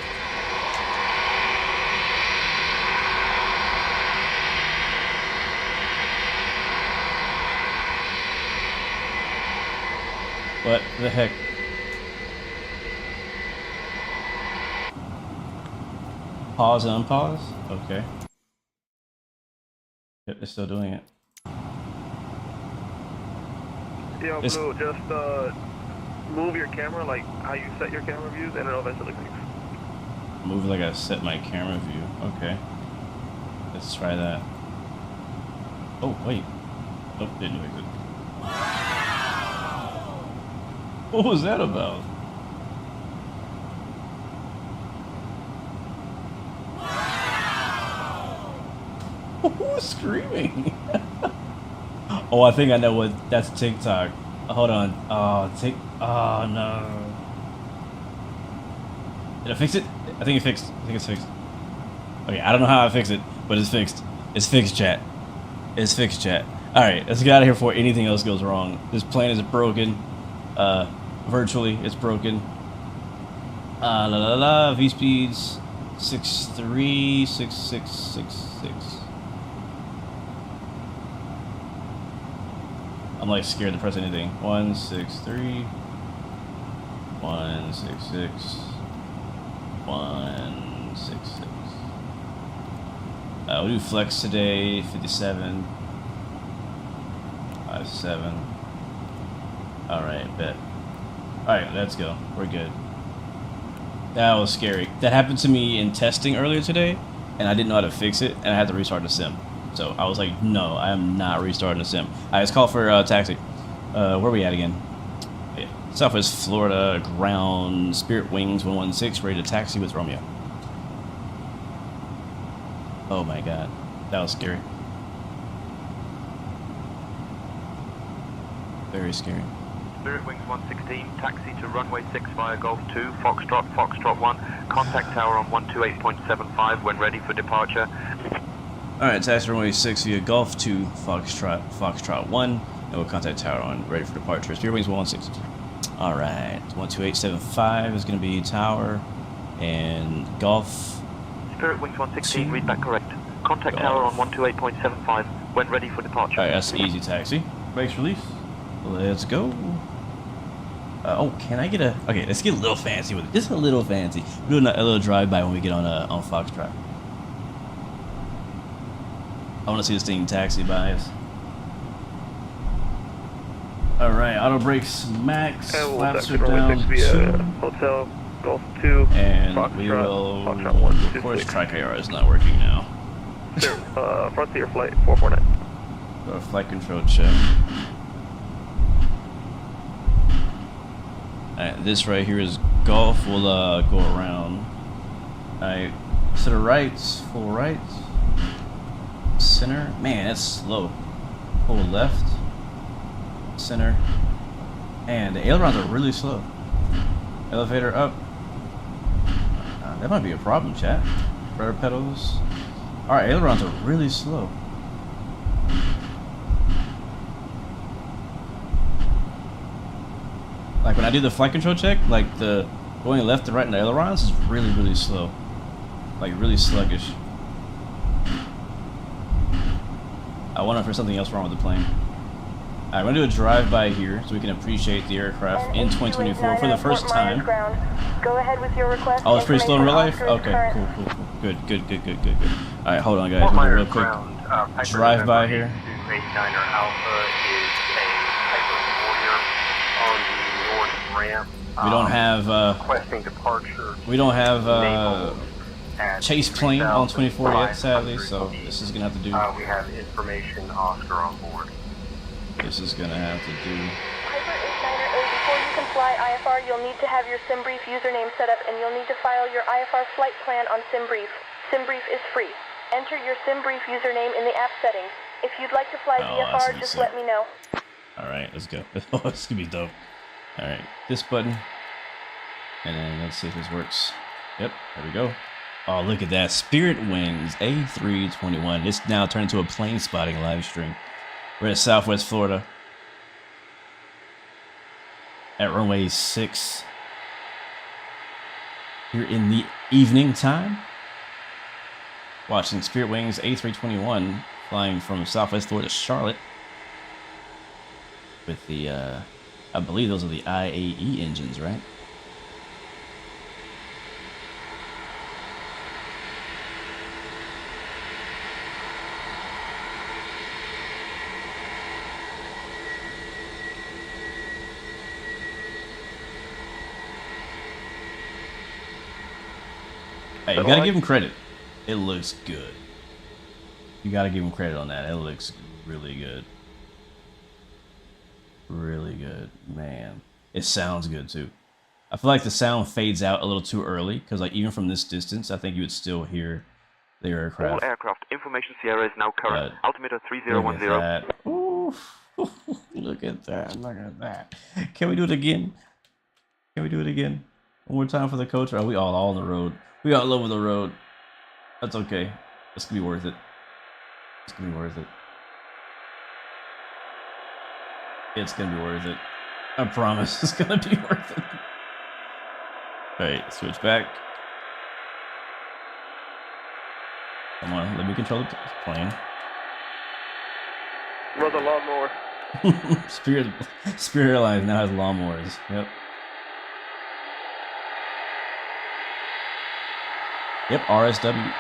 What the heck? Pause and unpause? Okay. Yep, it's still doing it. Yeah, Blue, just move your camera like how you set your camera views, and it'll eventually fix. Move like I set my camera view. Okay. Let's try that. Oh, wait. Oh, didn't fix it. What was that about? Who was screaming? Oh, I think I know what. That's TikTok. Hold on. Oh, oh no. Did I fix it? I think it fixed. I think it's fixed. Okay, I don't know how I fixed it, but it's fixed. It's fixed, chat. It's fixed, chat. All right, let's get out of here before anything else goes wrong. This plane is broken. Virtually, it's broken. V speeds 636666. I'm like scared to press anything. 163 166 166. We'll do flex today. 57 57. All right, bet. All right, let's go. We're good. That was scary. That happened to me in testing earlier today, and I didn't know how to fix it, and I had to restart the sim. So I was like, no, I am not restarting the sim. All right, let's call for taxi. Where are we at again? Yeah. Southwest Florida, ground, Spirit Wings 116, ready to taxi with Romeo. Oh my God, that was scary. Very scary. Spirit Wings 116, taxi to runway 6 via Golf 2, Foxtrot 1, contact tower on 128.75 when ready for departure. Alright, taxi runway 6 via Golf 2, Foxtrot 1, and we'll contact tower on ready for departure. Spirit Wings 116. Alright, 128.75 is going to be tower, and Golf. Spirit Wings 116, read that correct. Contact tower on 128.75 when ready for departure. Alright, that's easy taxi. Brakes release. Let's go. Oh, can I get a... Okay, let's get a little fancy with it. Just a little fancy. We're doing a little drive-by when we get on Foxtrot. I want to see this thing taxi by us. Alright, auto brakes max. Flaps are down 2. Hotel, Golf 2, and Foxtrot, we will... Foxtrot 1, of course, TriKR is not working now. Frontier flight 449. Go flight control check. Alright, this right here is Golf. We'll go around. Alright, to the right, full right. Center. Man, that's slow. Pull left. Center. And the ailerons are really slow. Elevator up. That might be a problem, chat. Rudder pedals. Alright, ailerons are really slow. Like when I do the flight control check, like the going left to right in the ailerons is really, really slow. Like really sluggish. I wonder if there's something else wrong with the plane. Alright, I'm gonna do a drive-by here so we can appreciate the aircraft in 2024 for the first time. Go ahead with your request. Oh, it's pretty slow in real life? Okay, cool. Good. Alright, hold on guys, we'll do a real quick drive-by here. 289er Alpha is a Hyper Warrior on the north ramp. We don't have requesting departure. we don't have at chase plane on 24 yet, 3500 sadly, so feet. this is gonna have to do. We have information Oscar on board. This is gonna have to do. Piper 89er A, before you can fly IFR, you'll need to have your SimBrief username set up, and you'll need to file your IFR flight plan on SimBrief. SimBrief is free. Enter your SimBrief username in the app settings. If you'd like to fly VFR, just let me know. Alright, let's go. Oh, this could be dope. Alright, this button. And then let's see if this works. Yep, there we go. Oh, look at that. Spirit Wings A321. It's now turned into a plane spotting live stream. We're at Southwest Florida. At runway 6. Here in the evening time. Watching Spirit Wings A321 flying from Southwest Florida to Charlotte. With the, I believe those are the IAE engines, right? Hey, you gotta give him credit. It looks good. You gotta give him credit on that. It looks really good. Really good, man. It sounds good too. I feel like the sound fades out a little too early because, like, even from this distance, I think you would still hear the aircraft. All aircraft, information Sierra is now current. Altimeter 3010. Look at that. Oof. Look at that. Look at that. Can we do it again? Can we do it again? One more time for the coach? Or are we all on the road? We all over the road. That's okay. It's gonna be worth it. It's gonna be worth it. It's gonna be worth it. I promise it's gonna be worth it. Alright, switch back. Come on, let me control the plane. Run the lawnmower. Spirit Airlines now has lawnmowers. Yep. Yep, RSW.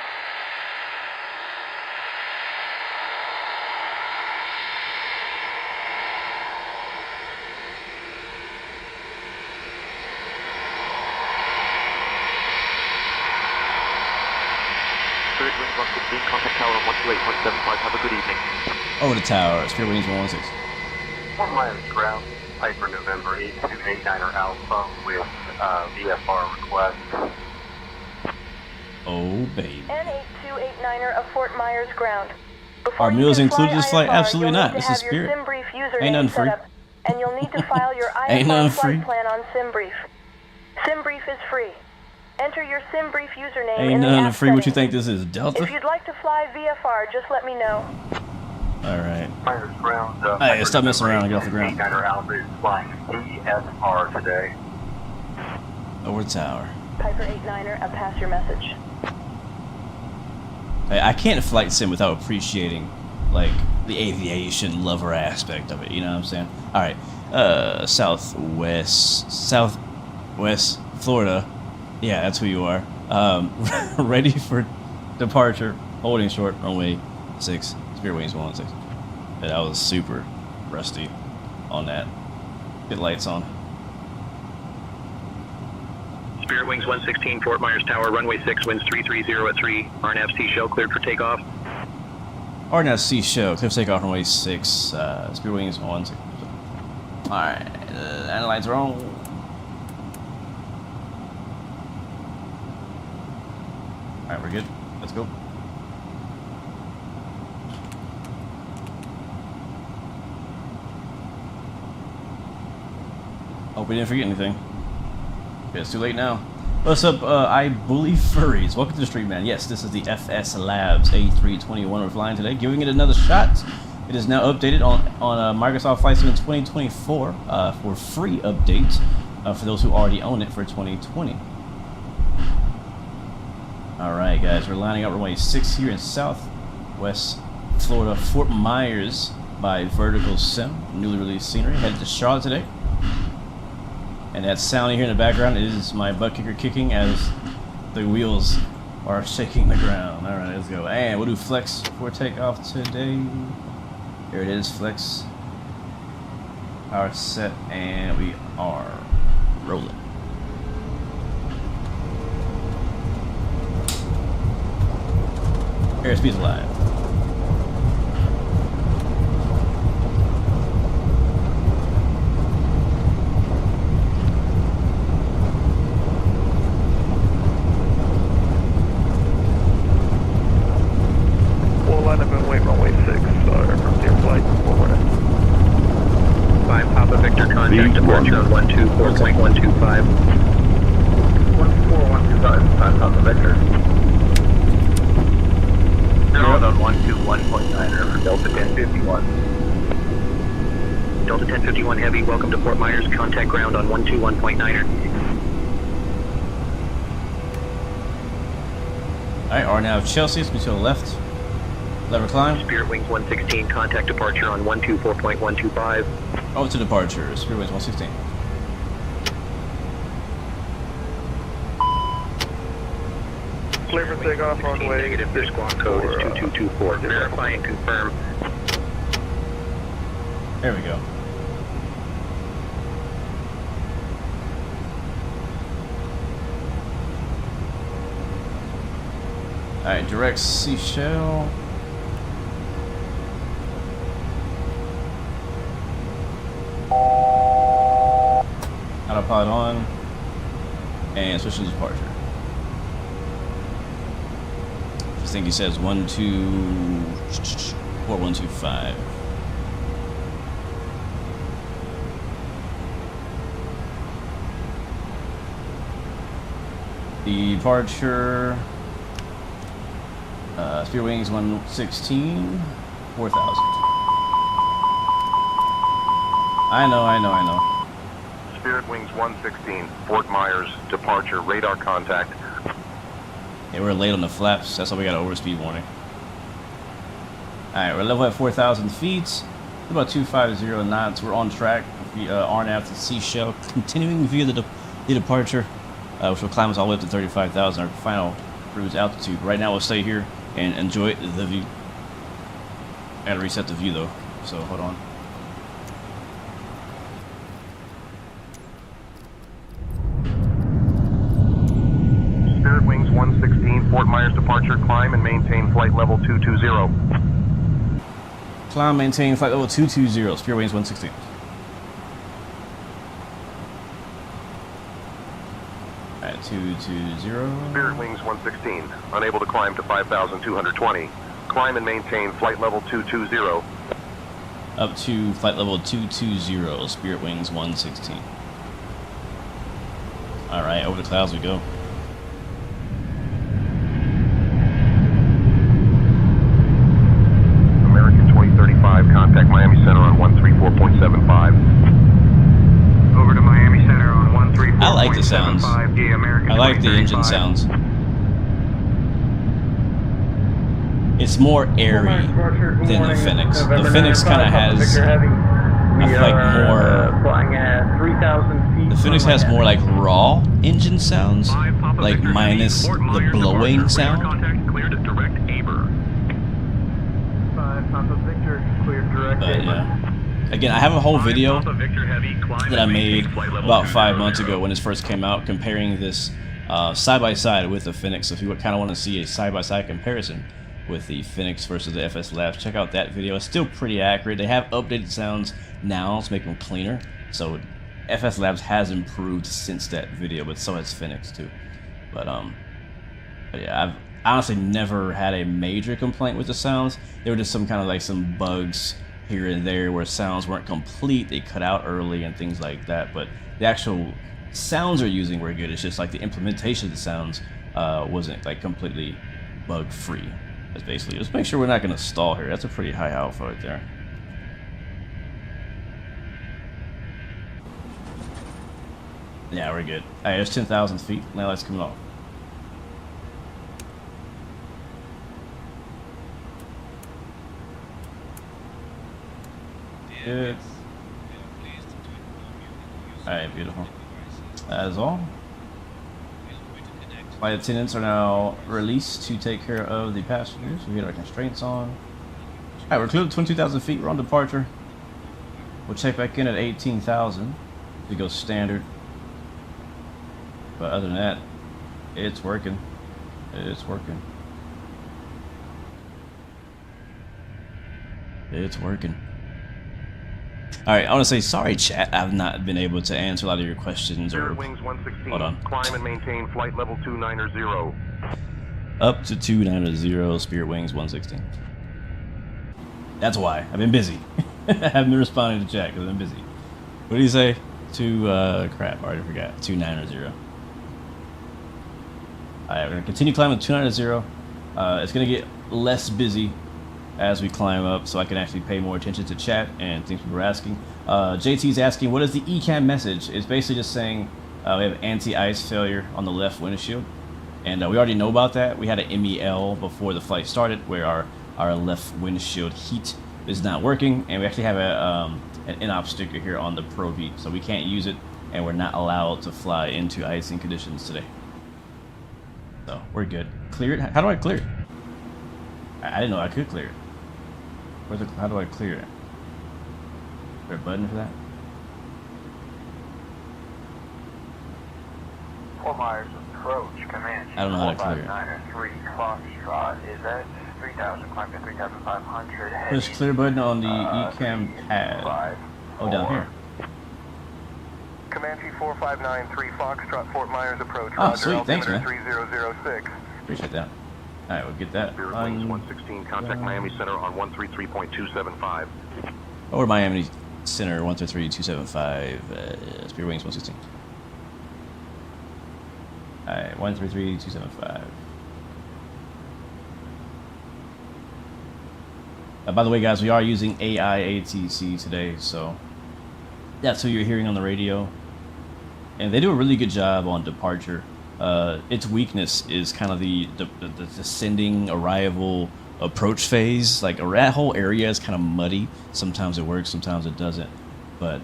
Spirit Wings 116, contact tower on 128.75. Have a good evening. Over the tower, Spirit Wings 116. 1 miles ground, Piper November 8289er Alpha with VFR request. Oh, baby. N8289er of Fort Myers ground. Are meals included this flight? Absolutely not. This is Spirit. Spirit. Ain't nothing free. And you'll need to file your Ain't IFR nothing flight free. plan on SimBrief. SimBrief is free. Enter your SimBrief username Ain't in the nothing app free. What you settings. think this is, If Delta? you'd like to fly VFR, just let me know. Alright. Myers ground. Hey, stop messing around and get off the ground. 89er Alpha is flying ESR today. Over the tower. Piper 89er, I'll pass your message. Hey, I can't flight sim without appreciating, like, the aviation lover aspect of it. You know what I'm saying? Alright. Southwest Florida. Yeah, that's who you are. Ready for departure. Holding short, runway 6. Spirit Wings 116. Yeah, that was super rusty on that. Get lights on. Spirit Wings 116, Fort Myers Tower, runway 6, winds 330 at 3. RNAV Seashell cleared for takeoff. RNAV Seashell, clear for takeoff runway 6. Spirit Wings 116. Alright, and lights are on. Alright, we're good. Let's go. Hope we didn't forget anything. Okay, it's too late now. What's up, I Bully Furries? Welcome to the stream, man. Yes, this is the FSLabs A321 we're flying today. Giving it another shot. It is now updated on Microsoft Flight Sim 2024 for free update for those who already own it for 2020. Alright, guys, we're lining up runway 6 here in Southwest Florida, Fort Myers by Vertical Sim. Newly released scenery. Headed to Charlotte today. And that sound you hear in the background is my butt kicker kicking as the wheels are shaking the ground. Alright, let's go. And we'll do flex for takeoff today. Here it is, flex. Power set, and we are rolling. Airspeed's live. Line up and wait runway 6, from dear flight, forward. 5 Papa Victor, contact departure on 124.125. 14125, 5 Papa Victor. Ground on 121.9 for Delta 1051. Delta 1051 Heavy, welcome to Fort Myers, contact ground on 121.9er. Alright, R now Chelsea, it's to the left. Lever climb. Spirit Wings 116, contact departure on 124.125. Over to departure, Spirit Wings 116. Clear for takeoff on the way. Negative, their squawk code is 2224. Verify and confirm. There we go. Alright, direct seashell. Autopilot on. And switch to departure. I think he says 124.125. Departure. Spirit Wings 116, 4,000. I know. Spirit Wings 116, Fort Myers, departure, radar contact. Yeah, we're late on the flaps. That's why we got an overspeed warning. Alright, we're level at 4,000 feet. About 250 knots. We're on track. RNAV to Seashell, continuing via the departure, which will climb us all the way up to 35,000, our final cruise altitude. Right now, we'll stay here and enjoy the view. I gotta reset the view though, so hold on. Spirit Wings 116, Fort Myers departure, climb and maintain flight level 220. Climb, maintain flight level 220, Spirit Wings 116. Alright, 220. Spirit Wings 116, unable to climb to 5,220. Climb and maintain flight level 220. Up to flight level 220, Spirit Wings 116. Alright, over the clouds we go. American 2035, contact Miami Center on 134.75. Over to Miami Center on 134.75. I like the sounds. I like the engine sounds. It's more airy than the Phoenix. The Phoenix kind of has, I feel like more, the Phoenix has more like raw engine sounds, like minus the blowing sound. But yeah. Again, I have a whole video that I made about 5 months ago when this first came out, comparing this side by side with the Phoenix. So if you kind of want to see a side by side comparison with the Phoenix versus the FSLabs, check out that video. It's still pretty accurate. They have updated sounds now to make them cleaner. So FSLabs has improved since that video, but so has Phoenix too. But yeah, I've honestly never had a major complaint with the sounds. There were just some kind of like some bugs here and there where sounds weren't complete, they cut out early and things like that, but the actual sounds they're using were good. It's just like the implementation of the sounds wasn't like completely bug free. That's basically, just make sure we're not going to stall here. That's a pretty high alpha right there. Yeah, we're good. Alright, there's 10,000 feet. Now let's come off. Good. Alright, beautiful. That is all. Flight attendants are now released to take care of the passengers. We get our constraints on. Alright, we're clear to 22,000 feet. We're on departure. We'll check back in at 18,000. We go standard. But other than that, it's working. It's working. It's working. Alright, I want to say sorry, chat. I've not been able to answer a lot of your questions. Spirit Wings 116. Hold on. Climb and maintain flight level 290. Up to 290, Spirit Wings 116. That's why. I've been busy. I haven't been responding to chat because I've been busy. What do you say? Crap, I already forgot. 290. Alright, we're going to continue climbing 290. It's going to get less busy as we climb up, so I can actually pay more attention to chat and things people are asking. JT's asking, what is the ECAM message? It's basically just saying we have anti-ice failure on the left windshield. And we already know about that. We had an MEL before the flight started where our left windshield heat is not working. And we actually have an in-op sticker here on the Pro V. So we can't use it, and we're not allowed to fly into icing conditions today. So we're good. Clear it? How do I clear it? I didn't know I could clear it. How do I clear it? Is there a button for that? Fort Myers approach, Comanche. I don't know how to clear it. 459 Foxtrot is at 3,000, climb to 3,500. Push clear button on the ECAM pad. Oh, down here. Comanche 4593 Foxtrot, Fort Myers approach. Oh, sweet. Thanks, man. 3006. Appreciate that. Alright, we'll get that. Spirit Wings 116, contact Miami Center on 133.275. Over Miami Center, 133.275, Spirit Wings 116. Alright, 133.275. By the way, guys, we are using AIATC today, so that's who you're hearing on the radio. And they do a really good job on departure. Its weakness is kind of the descending arrival approach phase. Like that whole area is kind of muddy. Sometimes it works, sometimes it doesn't. But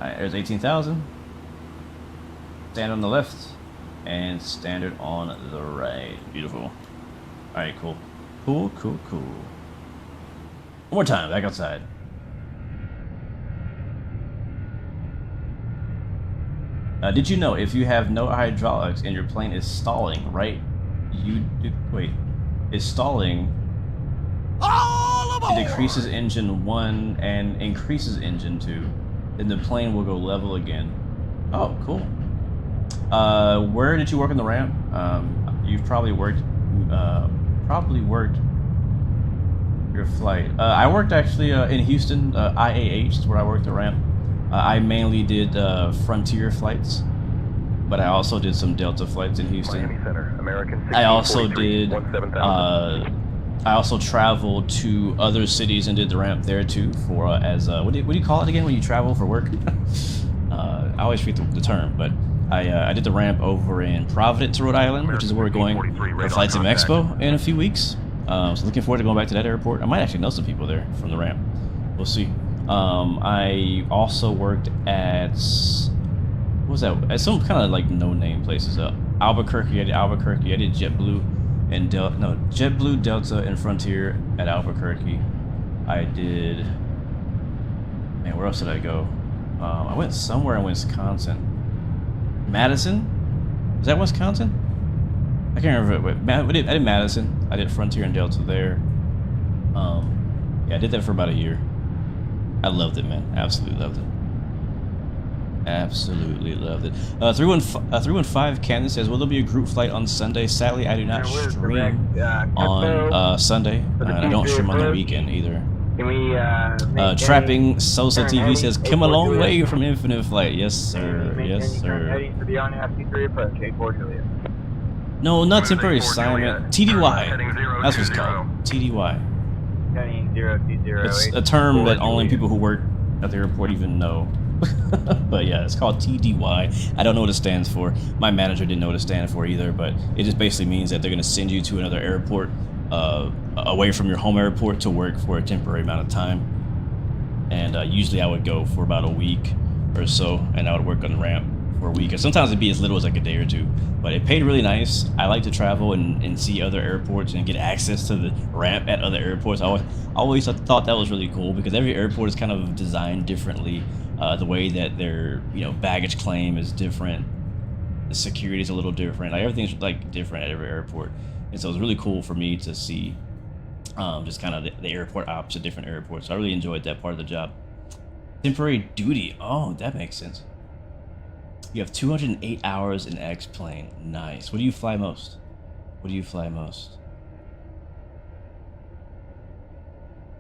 alright, there's 18,000. Standard on the left and standard on the right. Beautiful. Alright, cool. Cool. One more time, back outside. Did you know if you have no hydraulics and your plane is stalling, right? Is stalling. It decreases engine 1 and increases engine 2. Then the plane will go level again. Oh, cool. Where did you work on the ramp? You've probably worked your flight. I worked actually in Houston. IAH is where I worked the ramp. I mainly did Frontier flights, but I also did some Delta flights in Houston. Miami Center, American I also did. 17,000. I also traveled to other cities and did the ramp there too. For as what do you call it again when you travel for work? I always forget the term, but I did the ramp over in Providence, Rhode Island, which is where we're going for Flight Sim Expo in a few weeks. So looking forward to going back to that airport. I might actually know some people there from the ramp. We'll see. I also worked at, what was that? At some kind of like no-name places. Albuquerque. I did Albuquerque. I did JetBlue and JetBlue, Delta, and Frontier at Albuquerque. I did. Man, where else did I go? I went somewhere in Wisconsin. Madison? Is that Wisconsin? I can't remember. I did Madison. I did Frontier and Delta there. Yeah, I did that for about a year. I loved it, man. Absolutely loved it. Absolutely loved it. 315 Cannon says, will there be a group flight on Sunday? Sadly, I do not stream on Sunday. I don't stream on the weekend either. Can we, Trapping Sosa TV says, come a long way from Infinite Flight. Yes, sir. Yes, sir. Heading for the RC3 approach, 84 Juliet. No, not temporary assignment. TDY. That's what it's called. TDY. It's a term that only people who work at the airport even know. But yeah, it's called TDY. I don't know what it stands for. My manager didn't know what it stands for either, but it just basically means that they're going to send you to another airport away from your home airport to work for a temporary amount of time. And usually I would go for about a week or so, and I would work on the ramp for a week. And sometimes it'd be as little as like a day or two, but it paid really nice. I like to travel and see other airports and get access to the ramp at other airports. I always thought that was really cool because every airport is kind of designed differently. The way that their baggage claim is different, the security is a little different. Like everything's like different at every airport, and so it's really cool for me to see Just kind of the airport ops at different airports. So I really enjoyed that part of the job. Temporary duty. Oh, that makes sense. You have 208 hours in X-plane. Nice. What do you fly most? What do you fly most?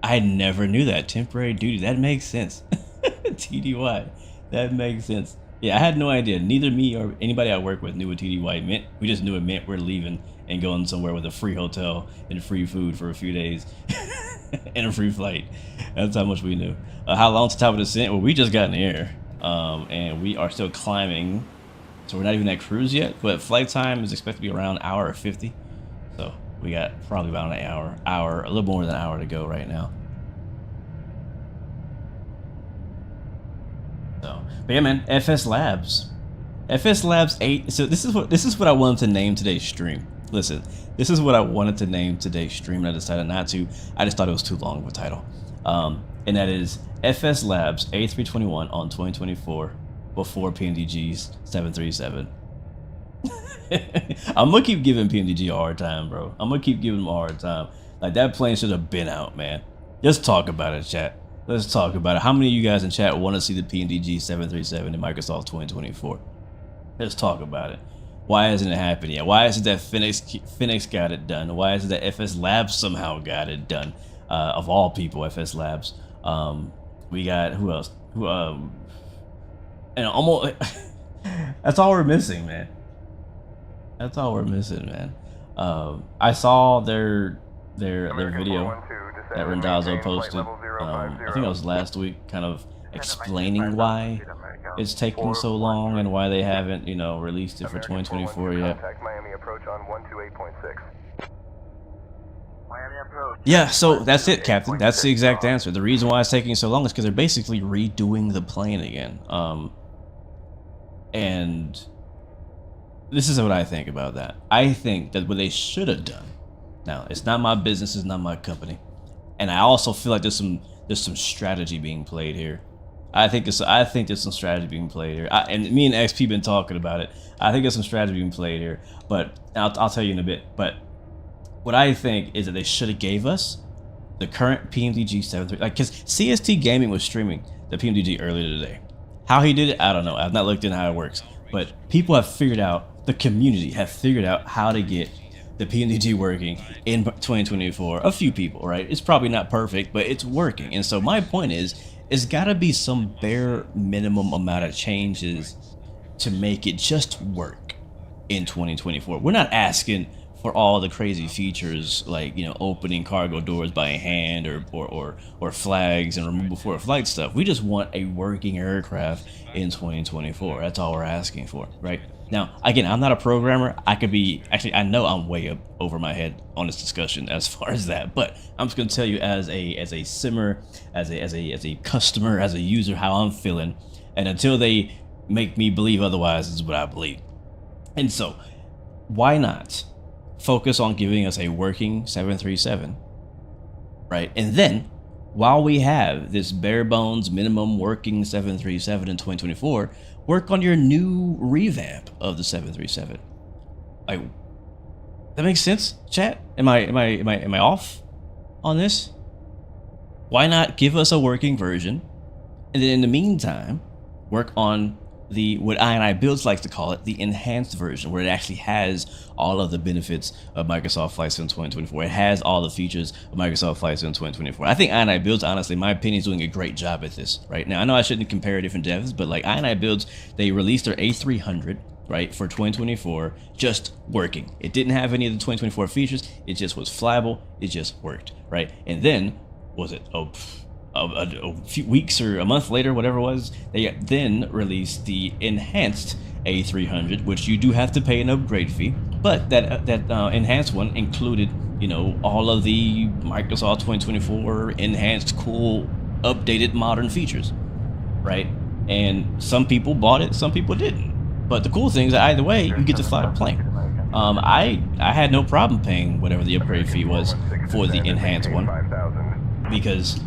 I never knew that. Temporary duty. That makes sense. TDY. That makes sense. Yeah, I had no idea. Neither me or anybody I work with knew what TDY meant. We just knew it meant we're leaving and going somewhere with a free hotel and free food for a few days and a free flight. That's how much we knew. How long's the top of the descent? Well, we just got in the air, and we are still climbing, so we're not even at cruise yet. But flight time is expected to be around 1:50, so we got probably about an hour, a little more than an hour to go right now. So, but yeah, man, FSLabs 8. So this is what I wanted to name today's stream. Listen, this is what I wanted to name today's stream, and I decided not to. I just thought it was too long of a title. And that is FSLabs A321 on 2024 before PMDG's 737. I'm gonna keep giving PMDG a hard time, bro. I'm gonna keep giving them a hard time. Like, that plane should have been out, man. Let's talk about it, chat. Let's talk about it. How many of you guys in chat want to see the PMDG 737 in Microsoft 2024? Let's talk about it. Why hasn't it happened yet? Why isn't that Phoenix got it done? Why isn't that FSLabs somehow got it done? Of all people, FSLabs. We got who else? And almost that's all we're missing, man. That's all we're missing, man. I saw their video that Rendazzo posted. I think it was last week, kind of explaining why it's taking so long and why they haven't, you know, released it for 2024 yet. Yeah, so that's it, Captain. That's the exact answer. The reason why it's taking so long is because they're basically redoing the plane again. And this is what I think about that. I think that what they should have done. Now, it's not my business, it's not my company, and I also feel like there's some strategy being played here. I think there's some strategy being played here. And me and XP been talking about it. I think there's some strategy being played here, but I'll tell you in a bit. But what I think is that they should have gave us the current PMDG 737, like, because CST Gaming was streaming the PMDG earlier today. How he did it, I don't know. I've not looked into how it works, but people have figured out, the community have figured out how to get the PMDG working in 2024. A few people, right? It's probably not perfect, but it's working. And so my point is, it's got to be some bare minimum amount of changes to make it just work in 2024. We're not asking for all the crazy features like, you know, opening cargo doors by hand or flags and remove before flight stuff. We just want a working aircraft in 2024. That's all we're asking for, right? Now, again, I'm not a programmer. I could be, actually, I know I'm way up over my head on this discussion as far as that, but I'm just gonna tell you as a simmer, as a customer, as a user, how I'm feeling, and until they make me believe otherwise, this is what I believe. And so, why not focus on giving us a working 737, right? And then, while we have this bare bones minimum working 737 in 2024, work on your new revamp of the 737. Like, that makes sense, chat? Am I off on this? Why not give us a working version, and then in the meantime, work on the, what I Builds likes to call it, the enhanced version, where it actually has all of the benefits of Microsoft Flight Sim 2024. It has all the features of Microsoft Flight Sim 2024. I think I Builds, honestly, in my opinion, is doing a great job at this right now. I know I shouldn't compare different devs, but like I Builds, they released their A300, right, for 2024, just working. It didn't have any of the 2024 features. It just was flyable. It just worked, right? And then, was it a few weeks or a month later, whatever it was, they then released the enhanced A300, which you do have to pay an upgrade fee, but that enhanced one included, you know, all of the Microsoft 2024 enhanced, cool, updated, modern features, right? And some people bought it, some people didn't. But the cool thing is that either way, you get to fly the plane. I had no problem paying whatever the upgrade fee was for the enhanced one, because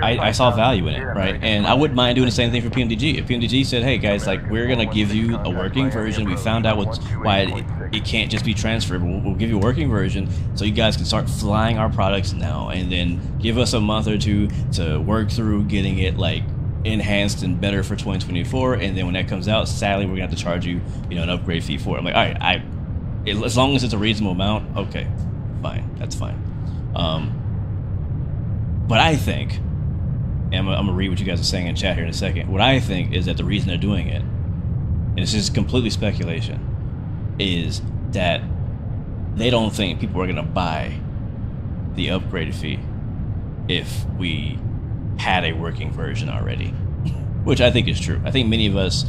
I saw value in it, right? And I wouldn't mind doing the same thing for PMDG. If PMDG said, hey guys, like, we're gonna give you a working version, we found out why it can't just be transferred, we'll give you a working version so you guys can start flying our products now, and then give us a month or two to work through getting it like enhanced and better for 2024, and then when that comes out, sadly we're gonna have to charge you, you know, an upgrade fee for it. I'm like, all right, as long as it's a reasonable amount, okay, fine, that's fine. But I think, and I'm gonna read what you guys are saying in chat here in a second. What I think is that the reason they're doing it, and it's just completely speculation, is that they don't think people are gonna buy the upgrade fee if we had a working version already, which I think is true. I think many of us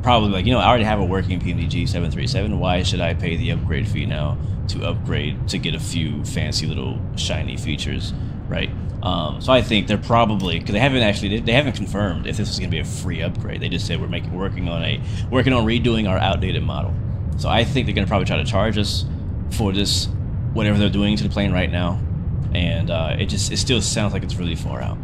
probably like, you know, I already have a working PMDG 737. Why should I pay the upgrade fee now to upgrade to get a few fancy little shiny features, right? So I think they're probably, because they haven't confirmed if this is going to be a free upgrade. They just said we're working on redoing our outdated model. So I think they're going to probably try to charge us for this, whatever they're doing to the plane right now, and it still sounds like it's really far out.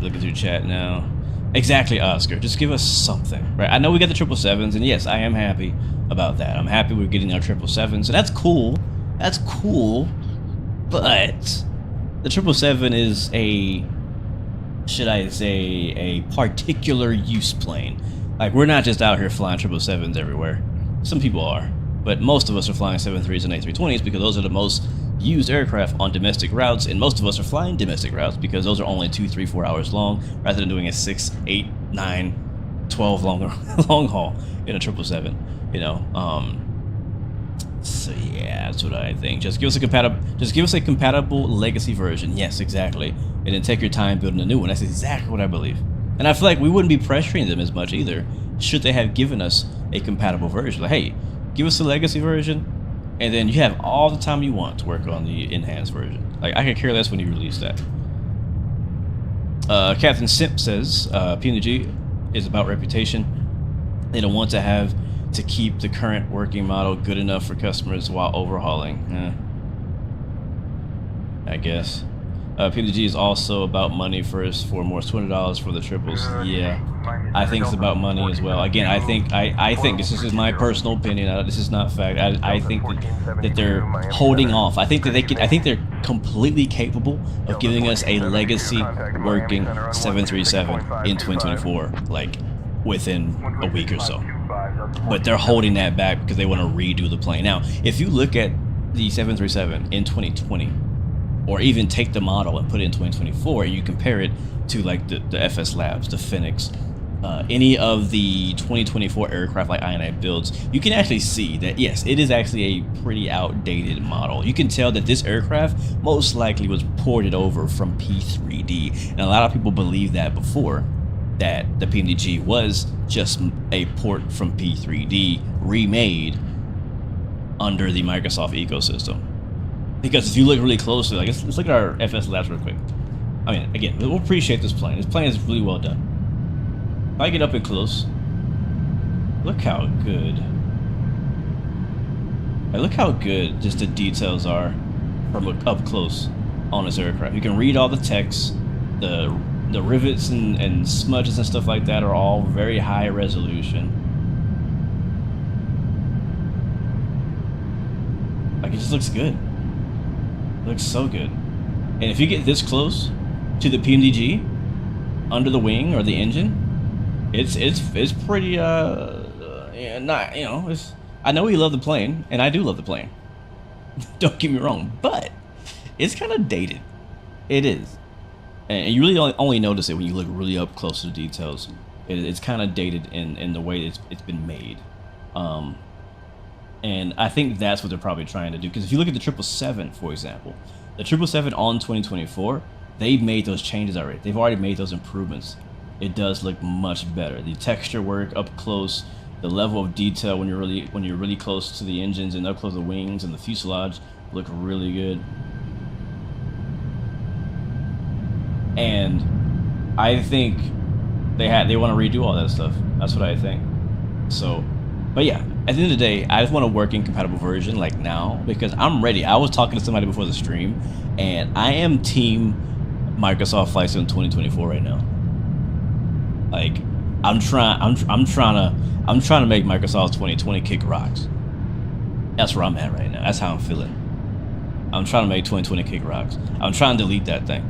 Looking through chat now. Exactly, Oscar. Just give us something, right? I know we got the 777s, and yes, I am happy about that. I'm happy we're getting our 777s, so that's cool. That's cool. But the 777 is a, should I say, a particular use plane. Like, we're not just out here flying 777s everywhere. Some people are, but most of us are flying 73s and A320s because those are the most used aircraft on domestic routes, and most of us are flying domestic routes because those are only 2, 3, 4 hours long rather than doing a 6, 8, 9, 12 long haul in a 777, you know. So yeah, that's what I think. Just give us a compatible legacy version. Yes, exactly. And then take your time building a new one. That's exactly what I believe. And I feel like we wouldn't be pressuring them as much either should they have given us a compatible version. Like, hey, give us a legacy version, and then you have all the time you want to work on the enhanced version. Like, I could care less when you release that. Captain Simp says, PNG is about reputation. They don't want to have to keep the current working model good enough for customers while overhauling. I guess. PNG is also about money first for more $200 for the triples. Yeah, I think it's about money as well. Again, I think this is my personal opinion. This is not fact. I think that they're holding off. I think that I think they're completely capable of giving us a legacy working 737 in 2024, like within a week or so. But they're holding that back because they want to redo the plane. Now, if you look at the 737 in 2020, or even take the model and put it in 2024, and you compare it to like the FSLabs, the Phoenix, any of the 2024 aircraft like INI builds, you can actually see that yes, it is actually a pretty outdated model. You can tell that this aircraft most likely was ported over from P3D, and a lot of people believe that before, that the PMDG was just a port from P3D remade under the Microsoft ecosystem. Because if you look really closely, like let's look at our FSLabs real quick. I mean, again, we'll appreciate this plane. This plane is really well done. If I get up and close, look how good. Like, look how good just the details are from up close on this aircraft. You can read all the text, the rivets and smudges and stuff like that are all very high resolution. Like, it just looks good. It looks so good. And if you get this close to the PMDG under the wing or the engine, it's pretty yeah, not, you know, it's, I know you love the plane, and I do love the plane. Don't get me wrong, but it's kind of dated. It is. And you really only notice it when you look really up close to the details. It's kind of dated in the way it's been made. And I think that's what they're probably trying to do. Because if you look at the 777, for example, the 777 on 2024, they've made those changes already. They've already made those improvements. It does look much better. The texture work up close, the level of detail when you're really close to the engines and up close to the wings and the fuselage look really good. And I think they want to redo all that stuff. That's what I think. So, but yeah. at the end of the day, I just want a working compatible version like now because I'm ready. I was talking to somebody before the stream, and I am team Microsoft Flight Sim 2024 right now. Like, I'm trying to make Microsoft 2020 kick rocks. That's where I'm at right now. That's how I'm feeling. I'm trying to make 2020 kick rocks. I'm trying to delete that thing.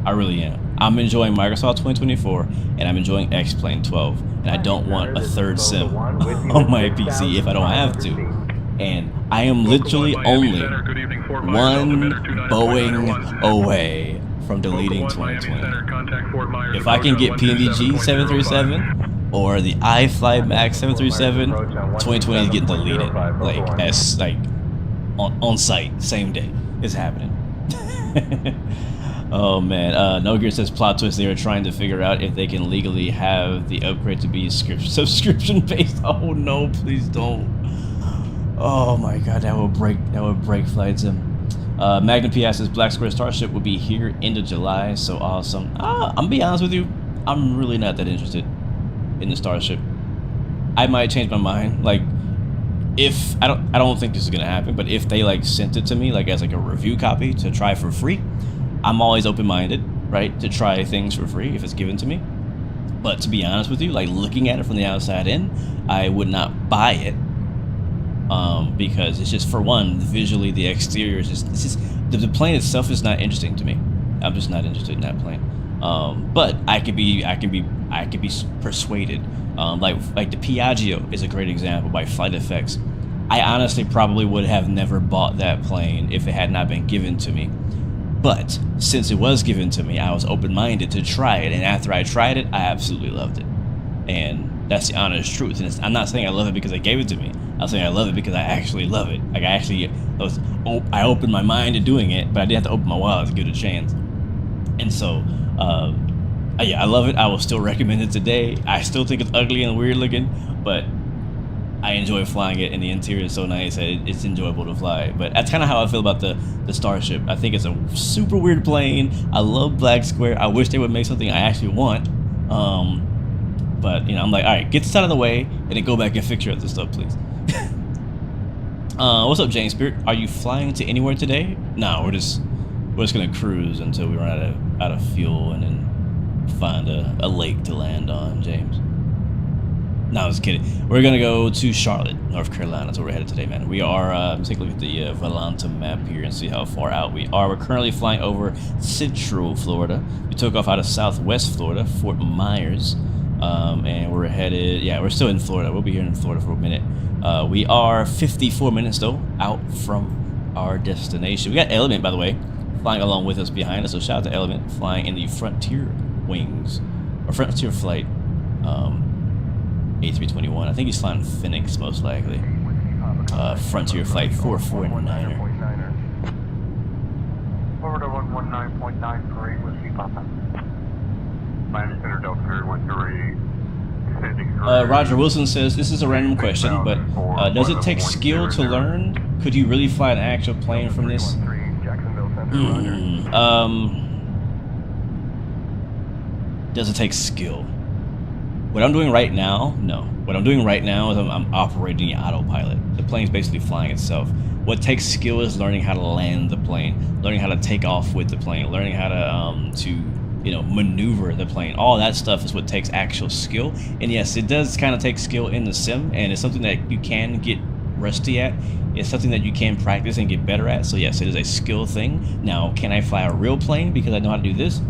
I really am. I'm enjoying Microsoft 2024, and I'm enjoying X-Plane 12, and I don't want a third sim on my PC if I don't have to. And I am literally only one Boeing away from deleting 2020. If I can get PNVG 737 or the iFly Max 737, 2020 is getting deleted. Like, as like on site, same day. It's happening. Oh man, No Gear says plot twist. They are trying to figure out if they can legally have the upgrade to be subscription based. Oh no, please don't. Oh my god, that would break Flight Sim. Magnum P says Black Square Starship will be here end of July. So awesome. I'm gonna be honest with you, I'm really not that interested in the Starship. I might change my mind. Like, if I don't think this is gonna happen, but if they like sent it to me like as like a review copy to try for free, I'm always open-minded, right, to try things for free if it's given to me. But to be honest with you, like looking at it from the outside in, I would not buy it, because it's just, for one, visually the exterior is just the plane itself is not interesting to me. I'm just not interested in that plane. But I could be persuaded. Like the Piaggio is a great example by Flight Effects. I honestly probably would have never bought that plane if it had not been given to me. But since it was given to me, I was open-minded to try it, and after I tried it, I absolutely loved it. And that's the honest truth. And I'm not saying I love it because they gave it to me. I'm saying I love it because I actually love it. Like, I opened my mind to doing it, but I didn't have to open my wallet to give it a chance. And so, yeah, I love it. I will still recommend it today. I still think it's ugly and weird looking, but I enjoy flying it, and the interior is so nice that it's enjoyable to fly. But that's kind of how I feel about the Starship. I think it's a super weird plane. I love Black Square. I wish they would make something I actually want. But, you know, I'm like, all right, get this out of the way, and then go back and fix your other stuff, please. What's up, Jane Spirit? Are you flying to anywhere today? No, we're just gonna cruise until we run out of fuel, and then find a lake to land on, James. No, I was kidding. We're gonna go to Charlotte, North Carolina. That's where we're headed today, man. We are, take a look at the Volanta map here and see how far out we are. We're currently flying over Central Florida. We took off out of Southwest Florida, Fort Myers, and we're headed, yeah, we're still in Florida. We'll be here in Florida for a minute. We are 54 minutes, though, out from our destination. We got Element, by the way, flying along with us behind us. So shout out to Element, flying in the Frontier Wings, or Frontier Flight, A321. I think he's flying Phoenix, most likely. Frontier Flight 449er. Florida 119.9 parade with Papa. Minus Center Delta 313. Roger Wilson says, this is a random question, but does it take skill to learn? Could you really fly an actual plane from this? Does it take skill? What I'm doing right now, no. What I'm doing right now is I'm operating the autopilot. The plane's basically flying itself. What takes skill is learning how to land the plane, learning how to take off with the plane, learning how to you know, maneuver the plane. All that stuff is what takes actual skill. And yes, it does kind of take skill in the sim, and it's something that you can get rusty at. It's something that you can practice and get better at. So yes, it is a skill thing. Now, can I fly a real plane because I know how to do this?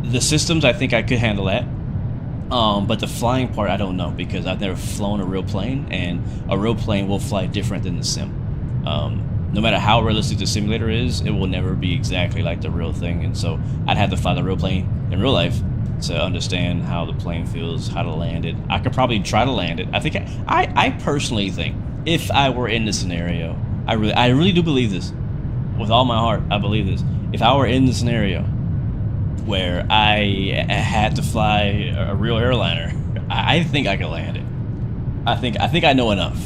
The systems, I think I could handle that. But the flying part, I don't know, because I've never flown a real plane, and a real plane will fly different than the sim. No matter how realistic the simulator is, it will never be exactly like the real thing, and so I'd have to fly the real plane in real life to understand how the plane feels, how to land it. I could probably try to land it. I think I personally think if I were in this scenario, I really do believe this with all my heart. I believe this. If I were in the scenario where I had to fly a real airliner, I think I could land it. I think I know enough.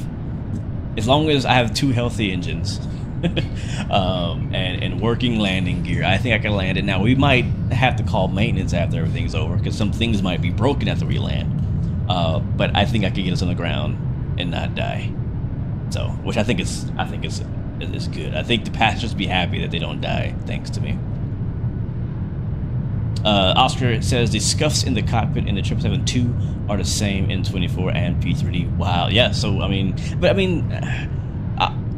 As long as I have 2 healthy engines and working landing gear, I think I can land it. Now, we might have to call maintenance after everything's over because some things might be broken after we land. But I think I could get us on the ground and not die. So, which I think is good. I think the passengers be happy that they don't die, thanks to me. Oscar says the scuffs in the cockpit in the 777-2 are the same in 24 and P3D. Wow, yeah. So I mean,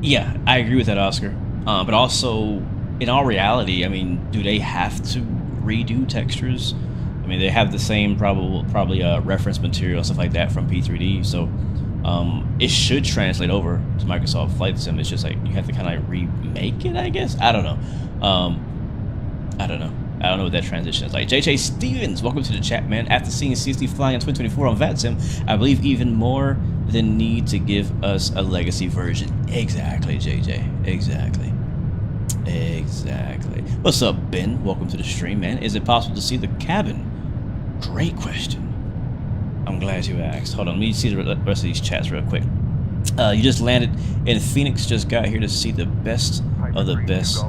yeah, I agree with that, Oscar. But also, in all reality, I mean, do they have to redo textures? I mean, they have the same probably reference material, stuff like that from P3D. So it should translate over to Microsoft Flight Sim. It's just like you have to kind of remake it, I guess. I don't know. I don't know. I don't know what that transition is like. JJ Stevens, welcome to the chat, man. After seeing CST flying in 2024 on VATSIM, I believe even more than need to give us a legacy version. Exactly, JJ. Exactly. What's up, Ben? Welcome to the stream, man. Is it possible to see the cabin? Great question. I'm glad you asked. Hold on, let me see the rest of these chats real quick. You just landed in Phoenix, just got here to see the best of the best.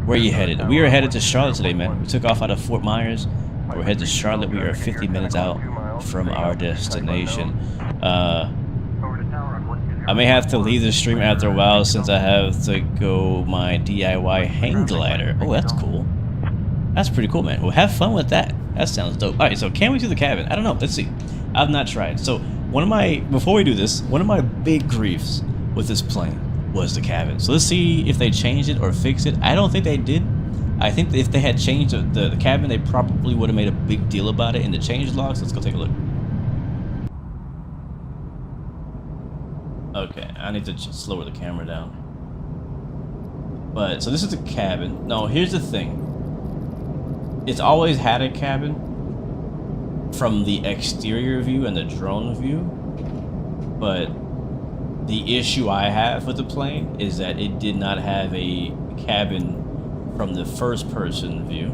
Where are you headed? We are headed to Charlotte today, man. We took off out of Fort Myers. We're headed to Charlotte. We are 50 minutes out from our destination. I may have to leave the stream after a while since I have to go my DIY hang glider. Oh, that's cool. That's pretty cool, man. Well, have fun with that. That sounds dope. All right, so can we do the cabin? I don't know. Let's see. I've not tried. So before we do this, one of my big griefs with this plane was the cabin. So let's see if they changed it or fixed it. I don't think they did. I think that if they had changed the cabin, they probably would have made a big deal about it in the change logs. Let's go take a look. Okay, I need to just slower the camera down. But, so this is the cabin. No, here's the thing. It's always had a cabin from the exterior view and the drone view. But the issue I have with the plane is that it did not have a cabin from the first person view,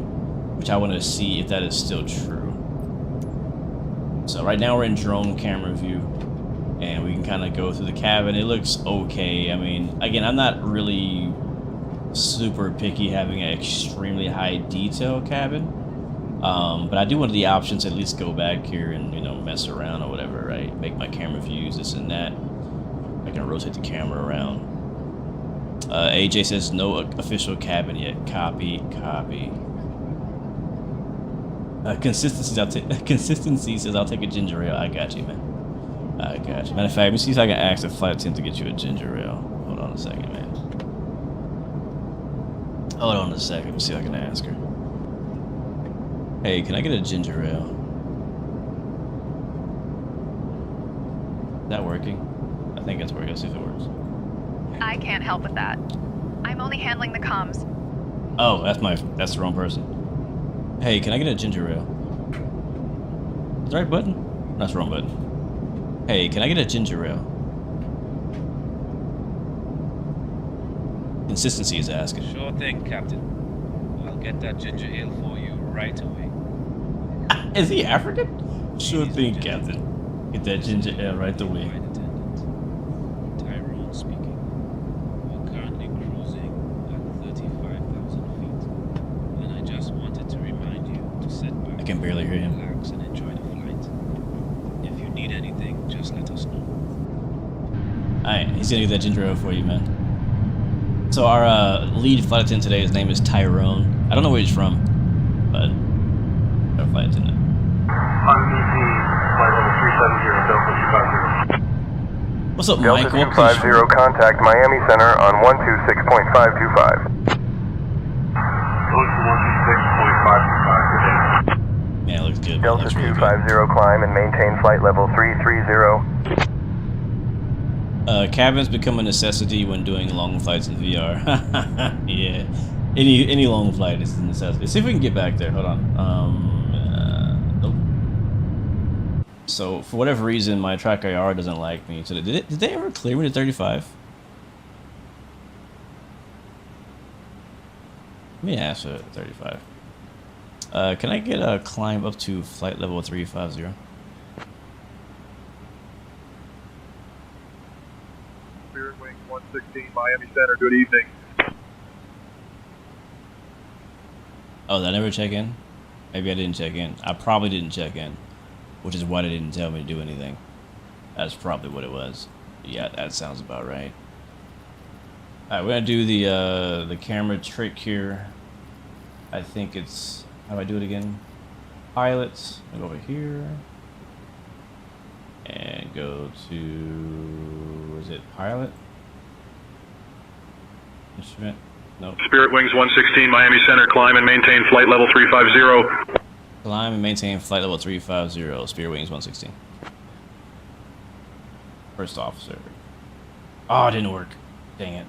which I want to see if that is still true. So right now we're in drone camera view, and we can kind of go through the cabin. It looks okay. I mean, again, I'm not really super picky having an extremely high detail cabin, but I do want the option to at least go back here and, you know, mess around or whatever, right? Make my camera views, this and that. I can rotate the camera around. AJ says no official cabin yet. Copy. Consistency says I'll take a ginger ale. I got you, man. I got you. Matter of fact, let me see if I can ask the flight attendant to get you a ginger ale. Hold on a second, man. Hold on a second. Let me see if I can ask her. Hey, can I get a ginger ale? Is that working? I think it's working. Let's see if it works. I can't help with that. I'm only handling the comms. Oh, that's the wrong person. Hey, can I get a ginger ale? Is the right button? That's the wrong button. Hey, can I get a ginger ale? Consistency is asking. Sure thing, Captain. I'll get that ginger ale for you right away. Is he African? Sure thing, Captain. Get that ginger ale right away. Tyrone speaking. We're currently cruising at 35,000 feet, and I just wanted to remind you to sit back. I can barely hear him. Relax and enjoy the flight. If you need anything, just let us know. Alright, he's gonna get that ginger ale for you, man. So our lead flight attendant today, his name is Tyrone. I don't know where he's from, but our flight attendant. Flight level 370, Delta 250. What's up, Delta Mike? 250, contact Miami Center on 126.525. Close to 126.525 today. Yeah, it looks good. Delta Looks really 250, climb and maintain flight level 330. Cabins become a necessity when doing long flights in VR. Yeah, any long flight is a necessity. Let's see if we can get back there. Hold on. Nope. So for whatever reason, my track IR doesn't like me. So did they ever clear me to 35? Let me ask for 35. Can I get a climb up to flight level 350? Spirit Wing 116, Miami Center, good evening. Oh, did I never check in? Maybe I didn't check in. I probably didn't check in, which is why they didn't tell me to do anything. That's probably what it was. Yeah, that sounds about right. Alright, we're gonna do the camera trick here. I think it's, how do I do it again? Pilots, I go over here. And go to, is it pilot? Instrument? Nope. Spirit Wings 116, Miami Center, climb and maintain flight level 350. Climb and maintain flight level 350, Spirit Wings 116. First officer. Oh, it didn't work. Dang it.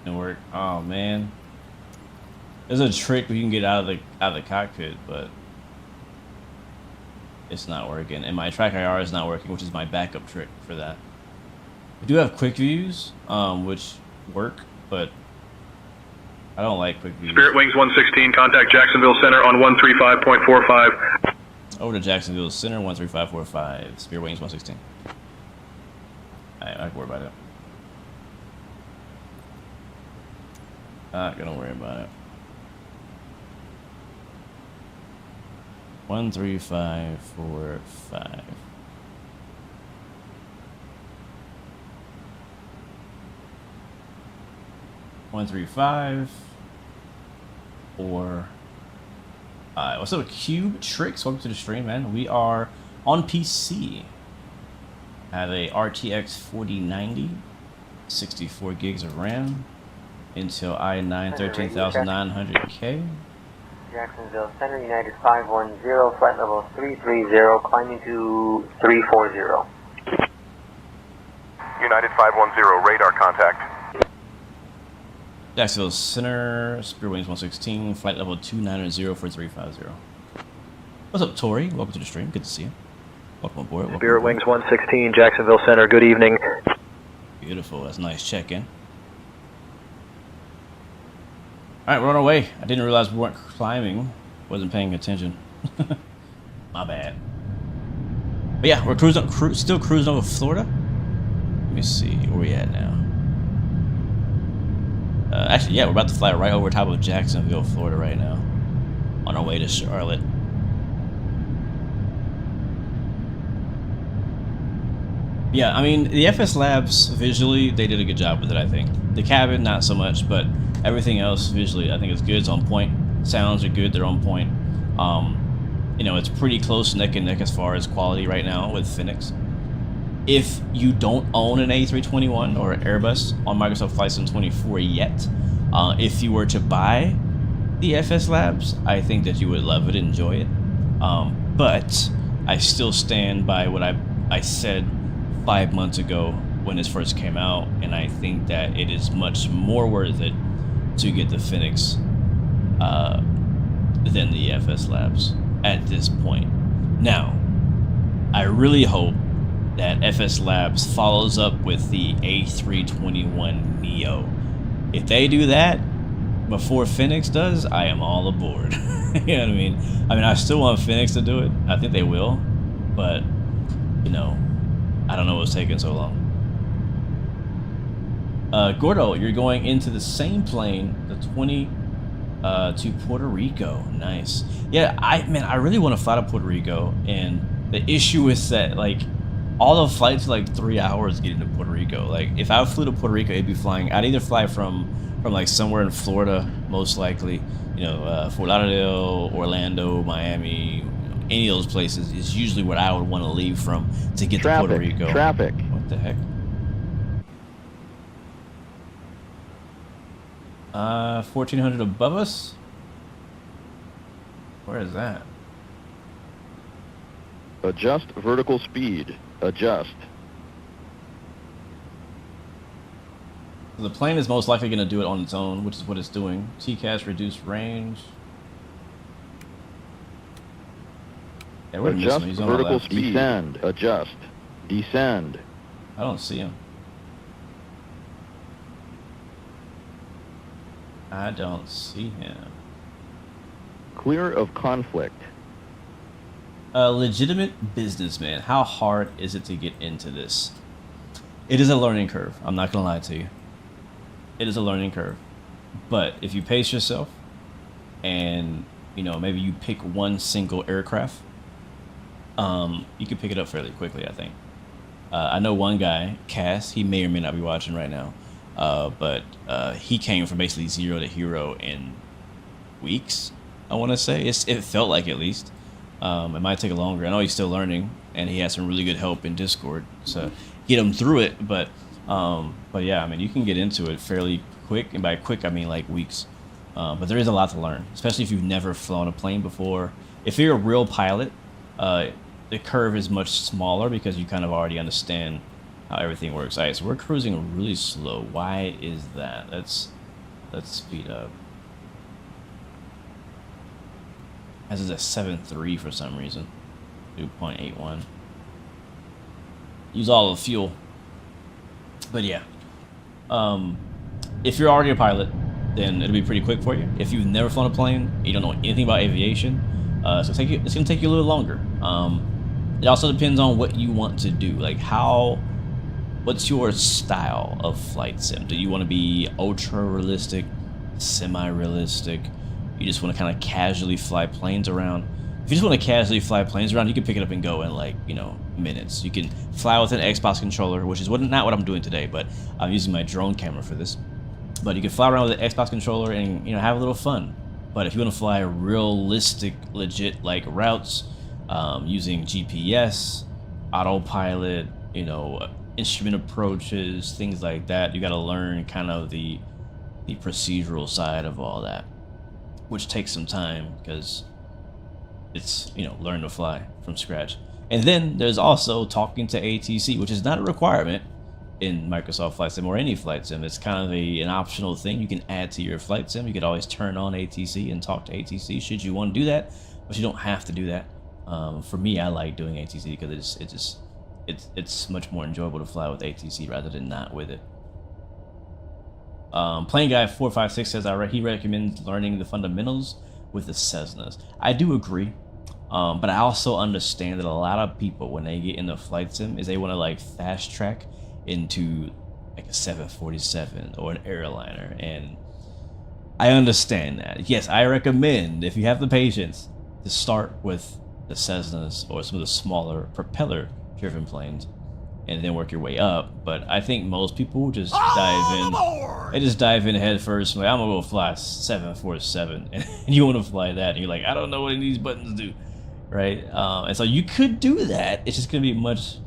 Didn't work. Oh man. There's a trick where you can get out of the cockpit, but it's not working. And my track IR is not working, which is my backup trick for that. We do have quick views, which work, but I don't like quick views. Spirit Wings 116, contact Jacksonville Center on 135.45. Over to Jacksonville Center, 13545. Spirit Wings 116. Alright, I can worry about it. Not gonna worry about it. 13545. One, 3, 5, 4. What's up, Cube Tricks? Welcome to the stream, man. We are on PC. I have a RTX 4090, 64 gigs of RAM, Intel i9 13900K. Jacksonville Center, United 510, flight level 330, climbing to 340. United 510, radar contact. Jacksonville Center, Spirit Wings 116, flight level 290 for 350. What's up, Tori? Welcome to the stream. Good to see you. Welcome aboard. Welcome Spirit aboard. Wings 116, Jacksonville Center, good evening. Beautiful. That's a nice check-in. Alright, we're on our way. I didn't realize we weren't climbing. Wasn't paying attention. My bad. But yeah, we're still cruising over Florida. Let me see where we at now. Actually, yeah, we're about to fly right over top of Jacksonville, Florida right now. On our way to Charlotte. Yeah, I mean, the FSLabs, visually, they did a good job with it, I think. The cabin, not so much, but everything else, visually, I think it's good. It's on point. Sounds are good. They're on point. You know, it's pretty close neck and neck as far as quality right now with Phoenix. If you don't own an A321 or an Airbus on Microsoft Flight Sim 24 yet, if you were to buy the FSLabs, I think that you would love it and enjoy it. But I still stand by what I said 5 months ago when this first came out, and I think that it is much more worth it to get the Phoenix than the FSLabs at this point. Now, I really hope that FSLabs follows up with the A321 Neo. If they do that before Phoenix does, I am all aboard. You know what I mean? I still want Phoenix to do it. I think they will, but you know, I don't know what's taking so long. Gordo, you're going into the same plane, the 20 to Puerto Rico. Nice. Yeah, I really want to fly to Puerto Rico, and the issue is that like all the flights are like 3 hours getting to Puerto Rico. Like if I flew to Puerto Rico, I'd either fly from like somewhere in Florida, most likely, you know, Fort Lauderdale, Orlando, Miami, any of those places is usually where I would want to leave from to get to Puerto Rico. Traffic. What the heck? 1400 above us? Where is that? Adjust vertical speed. Adjust. The plane is most likely going to do it on its own, which is what it's doing. TCAS reduced range. Yeah, we're adjust he's on vertical speed. Descend. Adjust. Descend. I don't see him. I don't see him. Clear of conflict. A legitimate businessman. How hard is it to get into this? It is a learning curve. I'm not gonna lie to you. it is a learning curve. But if you pace yourself and, you know, maybe you pick one single aircraft, you can pick it up fairly quickly, I think. I know one guy, Cass, he may or may not be watching right now, but he came from basically 0 to hero in weeks, I want to say. It felt like, at least. It might take longer. I know he's still learning, and he has some really good help in Discord to get him through it. But yeah, I mean, you can get into it fairly quick, and by quick I mean like weeks. But there is a lot to learn, especially if you've never flown a plane before. If you're a real pilot, the curve is much smaller because you kind of already understand how everything works. All right, so we're cruising really slow. Why is that? Let's speed up. This is a 7.3 for some reason. 2.81. Use all the fuel. But yeah, if you're already a pilot, then it'll be pretty quick for you. If you've never flown a plane, you don't know anything about aviation, it's gonna take you a little longer. It also depends on what you want to do. Like what's your style of flight sim? Do you want to be ultra realistic, semi-realistic? You just want to kind of casually fly planes around? If you just want to casually fly planes around, you can pick it up and go in like, you know, minutes. You can fly with an Xbox controller, which is not what I'm doing today, but I'm using my drone camera for this. But you can fly around with an Xbox controller and, you know, have a little fun. But if you want to fly realistic, legit like routes, using GPS, autopilot, you know, instrument approaches, things like that, you got to learn kind of the procedural side of all that, which takes some time because it's, you know, learn to fly from scratch. And then there's also talking to ATC, which is not a requirement in Microsoft Flight Sim or any flight sim. It's kind of an optional thing you can add to your flight sim. You could always turn on ATC and talk to ATC should you want to do that, but you don't have to do that. For me, I like doing ATC because it's much more enjoyable to fly with ATC rather than not with it. Plane Guy 456 says he recommends learning the fundamentals with the Cessnas. I do agree, but I also understand that a lot of people, when they get into flight sim, is they want to like fast track into like a 747 or an airliner, and I understand that. Yes, I recommend, if you have the patience, to start with the Cessnas or some of the smaller propeller driven planes and then work your way up. But I think most people just dive in. They just dive in head first and like, I'm gonna go fly 747, and you want to fly that and you're like, I don't know what any of these buttons do, right? And so you could do that. It's just gonna be much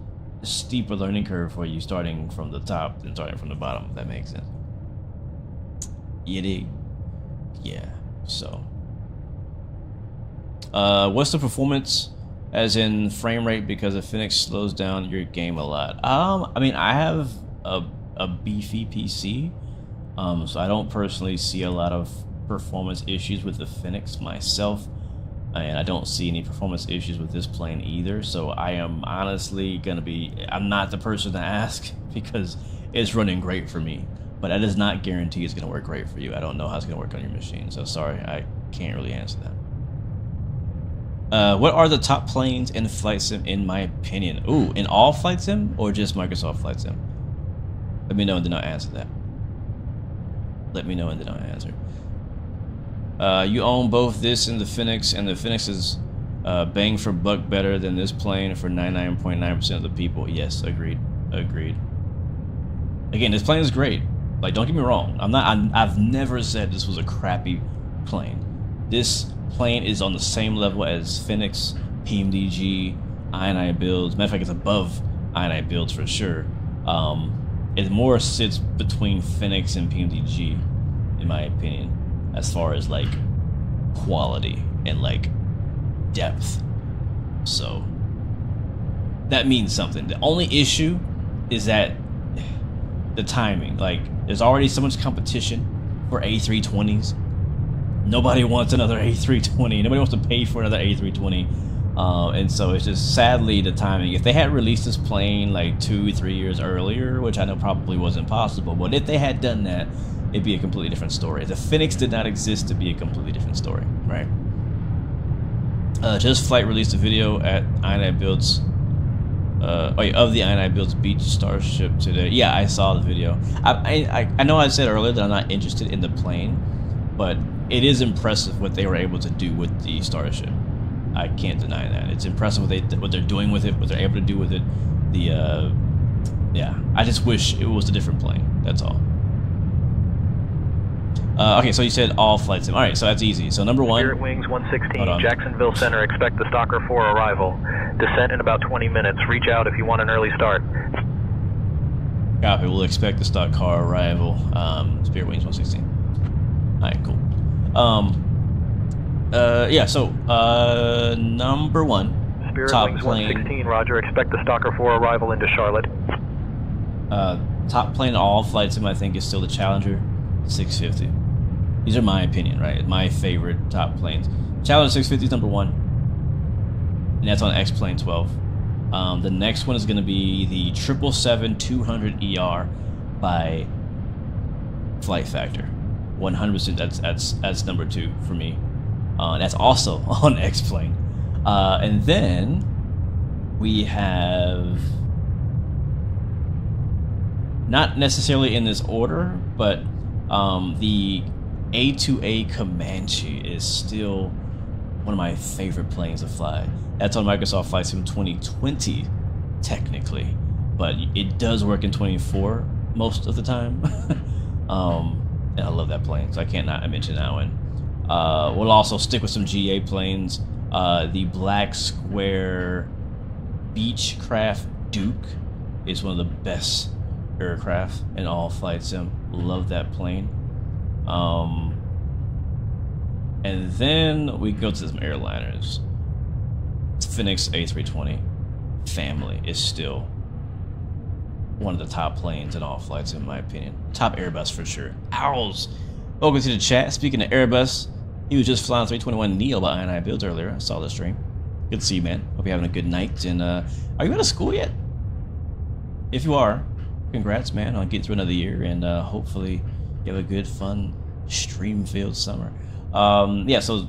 steeper learning curve for you starting from the top than starting from the bottom, if that makes sense. You dig? Yeah. So what's the performance as in frame rate, because the Phoenix slows down your game a lot? I mean, I have a beefy PC, so I don't personally see a lot of performance issues with the Phoenix myself, and I don't see any performance issues with this plane either. So I am honestly I'm not the person to ask because it's running great for me, but that does not guarantee it's gonna work great for you. I don't know how it's gonna work on your machine, so sorry, I can't really answer that. What are the top planes in Flight Sim in my opinion? Ooh, in all Flight Sim or just Microsoft Flight Sim? Let me know and then I'll answer that. Let me know and then I'll answer. You own both this and the Phoenix is bang for buck better than this plane for 99.9% of the people. Yes, agreed. Agreed. Again, this plane is great. Like, don't get me wrong. I've never said this was a crappy plane. This plane is on the same level as Phoenix, PMDG, INI builds. Matter of fact, it's above INI builds for sure. It more sits between Phoenix and PMDG, in my opinion, as far as like quality and like depth. So that means something. The only issue is that the timing. Like, there's already so much competition for A320s. Nobody wants another A320. Nobody wants to pay for another A320. And so it's just sadly the timing. If they had released this plane like 2-3 years earlier, which I know probably wasn't possible, but if they had done that, it'd be a completely different story. If the Phoenix did not exist, it'd be a completely different story, right? Just Flight released a video at INET Builds of the INI builds Beach Starship today. Yeah, I saw the video. I know I said earlier that I'm not interested in the plane, but it is impressive what they were able to do with the Starship. I can't deny that. It's impressive what they're doing with it, what they're able to do with it. Yeah, I just wish it was a different plane. That's all. Okay, so you said all flight sim. All right, so that's easy. So number one. Spirit Wings 116, Jacksonville Center. Expect the Stalker 4 arrival. Descent in about 20 minutes. Reach out if you want an early start. Copy. We'll expect the stock car arrival. Spirit Wings 116. All right, cool. Yeah. So number one. Spirit top Wings plane. 116, Roger. Expect the Stalker 4 arrival into Charlotte. Top plane all flight sim, I think, is still the Challenger 650. These are my opinion, right? My favorite top planes. Challenger 650 is number one, and that's on X-Plane 12. The next one is going to be the 777-200ER by Flight Factor. 100%. That's number two for me. That's also on X-Plane. And then we have, not necessarily in this order, but the A2A Comanche is still one of my favorite planes to fly. That's on Microsoft Flight Sim 2020, technically, but it does work in 24 most of the time. And I love that plane, so I can't not mention that one. We'll also stick with some GA planes. The Black Square Beechcraft Duke is one of the best aircraft in all flight sim. Love that plane. And then we go to some airliners. Phoenix A320 family is still one of the top planes in all flights, in my opinion. Top Airbus for sure. Owls! Welcome to the chat. Speaking of Airbus, he was just flying 321 Neo by INI Builds earlier. I saw the stream. Good to see you, man. Hope you're having a good night. And are you out of school yet? If you are, congrats, man, on getting through another year. And hopefully you have a good, fun, stream-filled summer. Yeah, so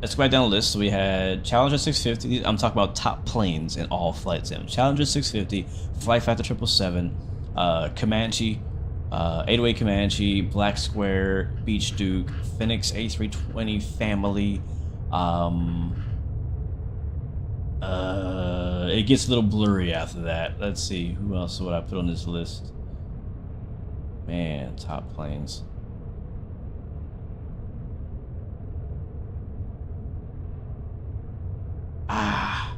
let's go back down the list. So we had Challenger 650. I'm talking about top planes in all flight sim. Challenger 650, Flight Factor 777, Comanche, 808 Comanche, Black Square, Beech Duke, Phoenix A320 family. It gets a little blurry after that. Let's see, who else would I put on this list? Man, top planes. I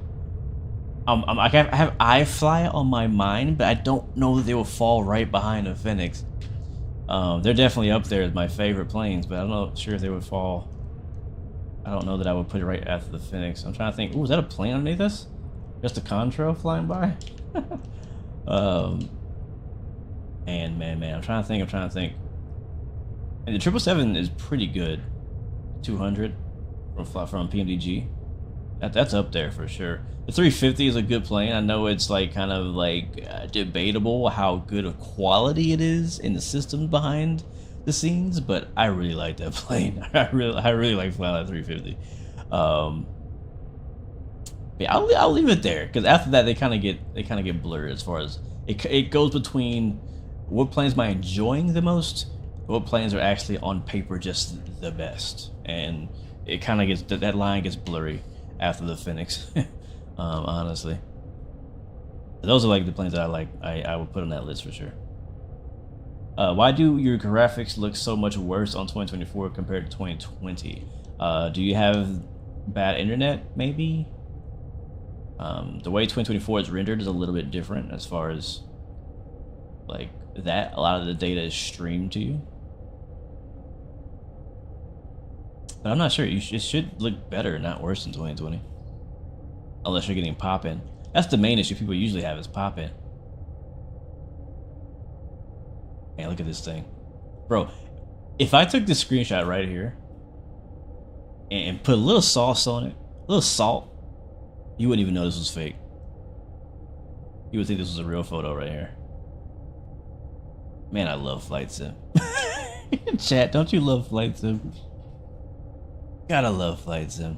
have iFly on my mind, but I don't know that they will fall right behind the Phoenix. They're definitely up there as my favorite planes, but I'm not sure if they would fall. I don't know that I would put it right after the Phoenix. I'm trying to think. Ooh, is that a plane underneath us? Just a contrail flying by? Man, I'm trying to think. And the 777 is pretty good. 200 from PMDG. That's up there for sure. The 350 is a good plane. I know it's like kind of like debatable how good of quality it is in the systems behind the scenes, but I really like that plane. I really like flying that 350. Yeah, I'll leave it there because after that they kind of get blurred as far as it goes between what planes am I enjoying the most, what planes are actually on paper just the best, and it kind of gets that line gets blurry after the Phoenix. Honestly, those are like the planes that I like. I would put on that list for sure. Why do your graphics look so much worse on 2024 compared to 2020? Do you have bad internet, maybe? The way 2024 is rendered is a little bit different as far as like that. A lot of the data is streamed to you. But I'm not sure. It should look better, not worse than 2020. Unless you're getting pop-in. That's the main issue people usually have is pop-in. Man, look at this thing. Bro, if I took this screenshot right here and put a little sauce on it, a little salt, you wouldn't even know this was fake. You would think this was a real photo right here. Man, I love Flight Sim. Chat, don't you love Flight Sim? Gotta love Flight Sim.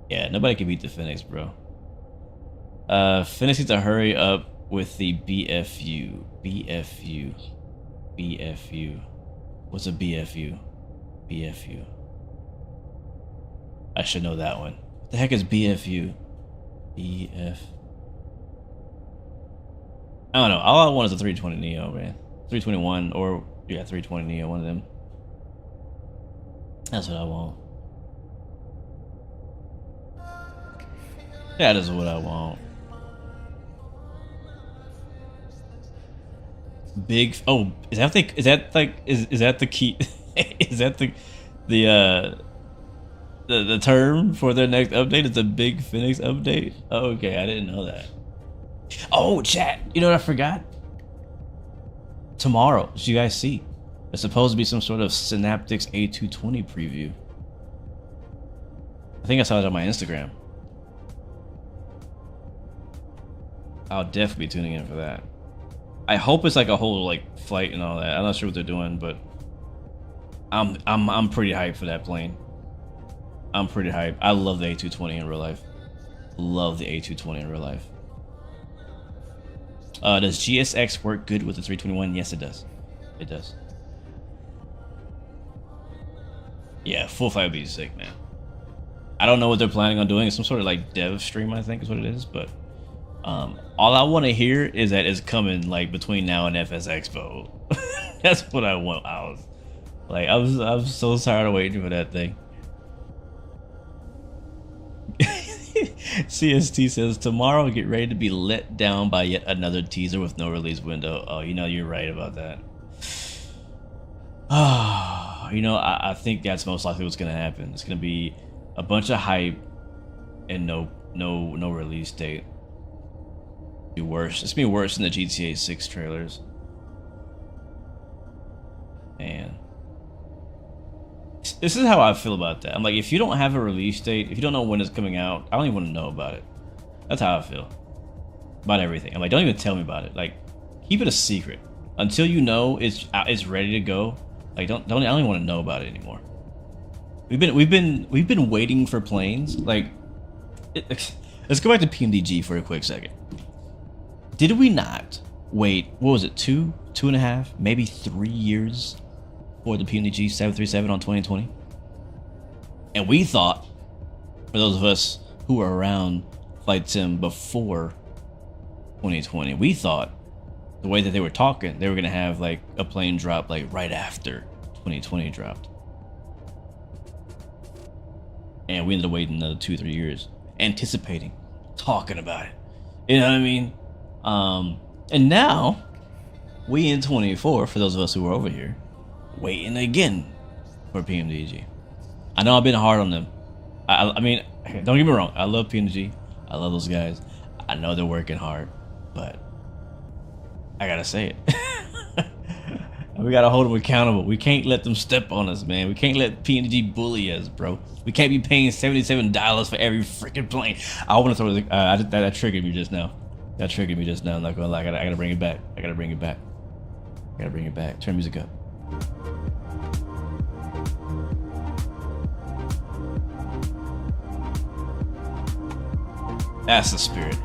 Yeah, nobody can beat the Phoenix, bro. Phoenix needs to hurry up with the BFU. BFU. What's a BFU? BFU. I should know that one. What the heck is BFU? BF. I don't know. All I want is a 320 Neo, man. 321 or yeah, 320 Neo, one of them. That's what I want. That is what I want. Big. Oh, is that the? Is that like? Is that the key? Is that the term for their next update? It's a big Phoenix update. Oh, okay, I didn't know that. Oh, chat. You know what I forgot? Tomorrow, as you guys see, there's supposed to be some sort of Synaptics A220 preview. I think I saw it on my Instagram. I'll definitely be tuning in for that. I hope it's like a whole like flight and all that. I'm not sure what they're doing, but I'm pretty hyped for that plane. I'm pretty hyped. I love the A220 in real life. Love the A220 in real life. Does GSX work good with the 321? Yes, it does. It does. Yeah, full flight would be sick, man. I don't know what they're planning on doing. It's some sort of like dev stream, I think is what it is, but all I want to hear is that it's coming like between now and FS Expo. That's what I want. I'm so tired of waiting for that thing. CST says tomorrow get ready to be let down by yet another teaser with no release window. Oh, you know, you're right about that. You know, I think that's most likely what's gonna happen. It's gonna be a bunch of hype and no release date. Be worse. It's gonna be worse than the GTA 6 trailers. Man. This is how I feel about that. I'm like, if you don't have a release date, if you don't know when it's coming out, I don't even want to know about it. That's how I feel about everything. I'm like, don't even tell me about it. Like, keep it a secret until you know it's ready to go. Like, I don't even want to know about it anymore. We've been waiting for planes. Like, let's go back to PMDG for a quick second. Did we not wait? What was it? 2.5, maybe 3 years for the PMDG 737 on 2020? And we thought, for those of us who were around Flight Sim before 2020, we thought the way that they were talking, they were gonna have like a plane drop like right after 2020 dropped. And we ended up waiting another 2-3 years, anticipating, talking about it. You know what I mean? And now we in 24, for those of us who were over here, waiting again for PMDG. I know I've been hard on them. I mean, don't get me wrong. I love PMDG. I love those guys. I know they're working hard, but I gotta say it. We gotta hold them accountable. We can't let them step on us, man. We can't let PMDG bully us, bro. We can't be paying $77 for every freaking plane. I want to throw that triggered me just now. That triggered me just now. I'm not gonna lie. I gotta bring it back. I gotta bring it back. I gotta bring it back. Turn music up. That's the spirit.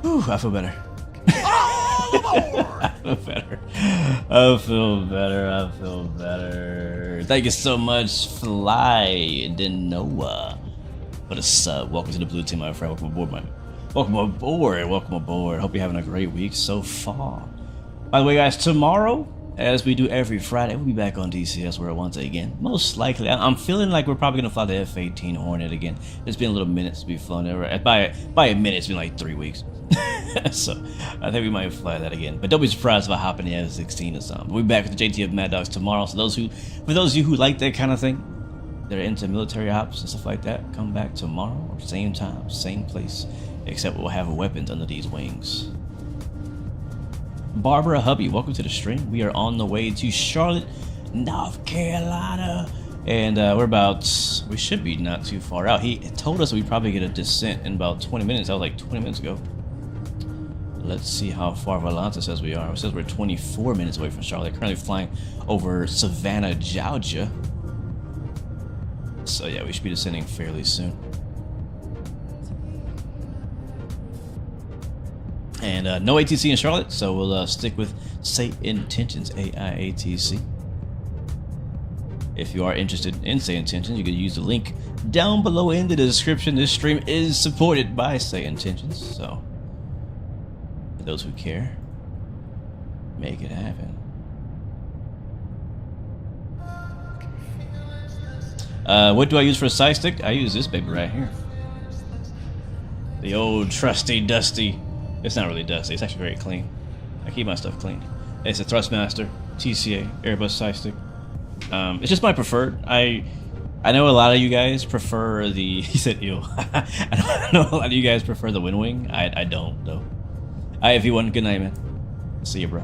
Whew, I feel better. I feel better. I feel better. I feel better. Thank you so much, Fly Denoa, for the sub. Welcome to the blue team, my friend. Welcome aboard, man. Welcome aboard. Welcome aboard. Hope you're having a great week so far. By the way, guys, tomorrow, as we do every Friday, we'll be back on DCS World once again. Most likely, I'm feeling like we're probably gonna fly the F-18 Hornet again. It's been a little minute since we've flown it. By a minute, it's been like 3 weeks. So I think we might fly that again. But don't be surprised if I hop in the F-16 or something. We'll be back with the JTF Mad Dogs tomorrow. So for those of you who like that kind of thing, that are into military ops and stuff like that, come back tomorrow, same time, same place, except we'll have weapons under these wings. Barbara Hubby, welcome to the stream. We are on the way to Charlotte, North Carolina, And we should be not too far out. He told us we'd probably get a descent in about 20 minutes. That was like 20 minutes ago. Let's see how far Valanta says we are. It says we're 24 minutes away from Charlotte. Currently flying over Savannah, Georgia. So yeah, we should be descending fairly soon. And no ATC in Charlotte, so we'll stick with Say Intentions, AIATC. If you are interested in Say Intentions, you can use the link down below in the description. This stream is supported by Say Intentions, so for those who care, make it happen. What do I use for a side stick? I use this baby right here. The old trusty, dusty. It's not really dusty. It's actually very clean. I keep my stuff clean. It's a Thrustmaster TCA Airbus side stick. It's just my preferred. I know a lot of you guys prefer the. He said, "Ew." I know a lot of you guys prefer the Wind Wing. I don't though. If you want, good night, man. See you, bro.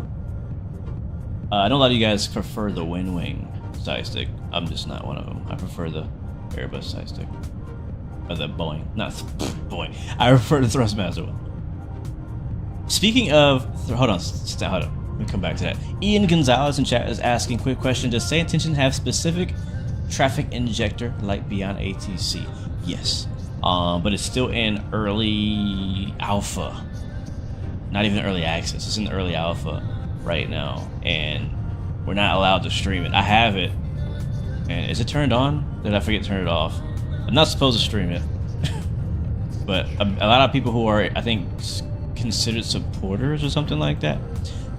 I know a lot of you guys prefer the Wind Wing side stick. I'm just not one of them. I prefer the Airbus side stick. Or the Boeing, not Boeing. I prefer the Thrustmaster one. Speaking of, hold on. Let me come back to that. Ian Gonzalez in chat is asking, quick question: does Say Intention have specific traffic injector like beyond ATC? Yes, but it's still in early alpha. Not even early access. It's in early alpha right now, and we're not allowed to stream it. I have it, and is it turned on? Did I forget to turn it off? I'm not supposed to stream it, but a lot of people who are, I think, considered supporters or something like that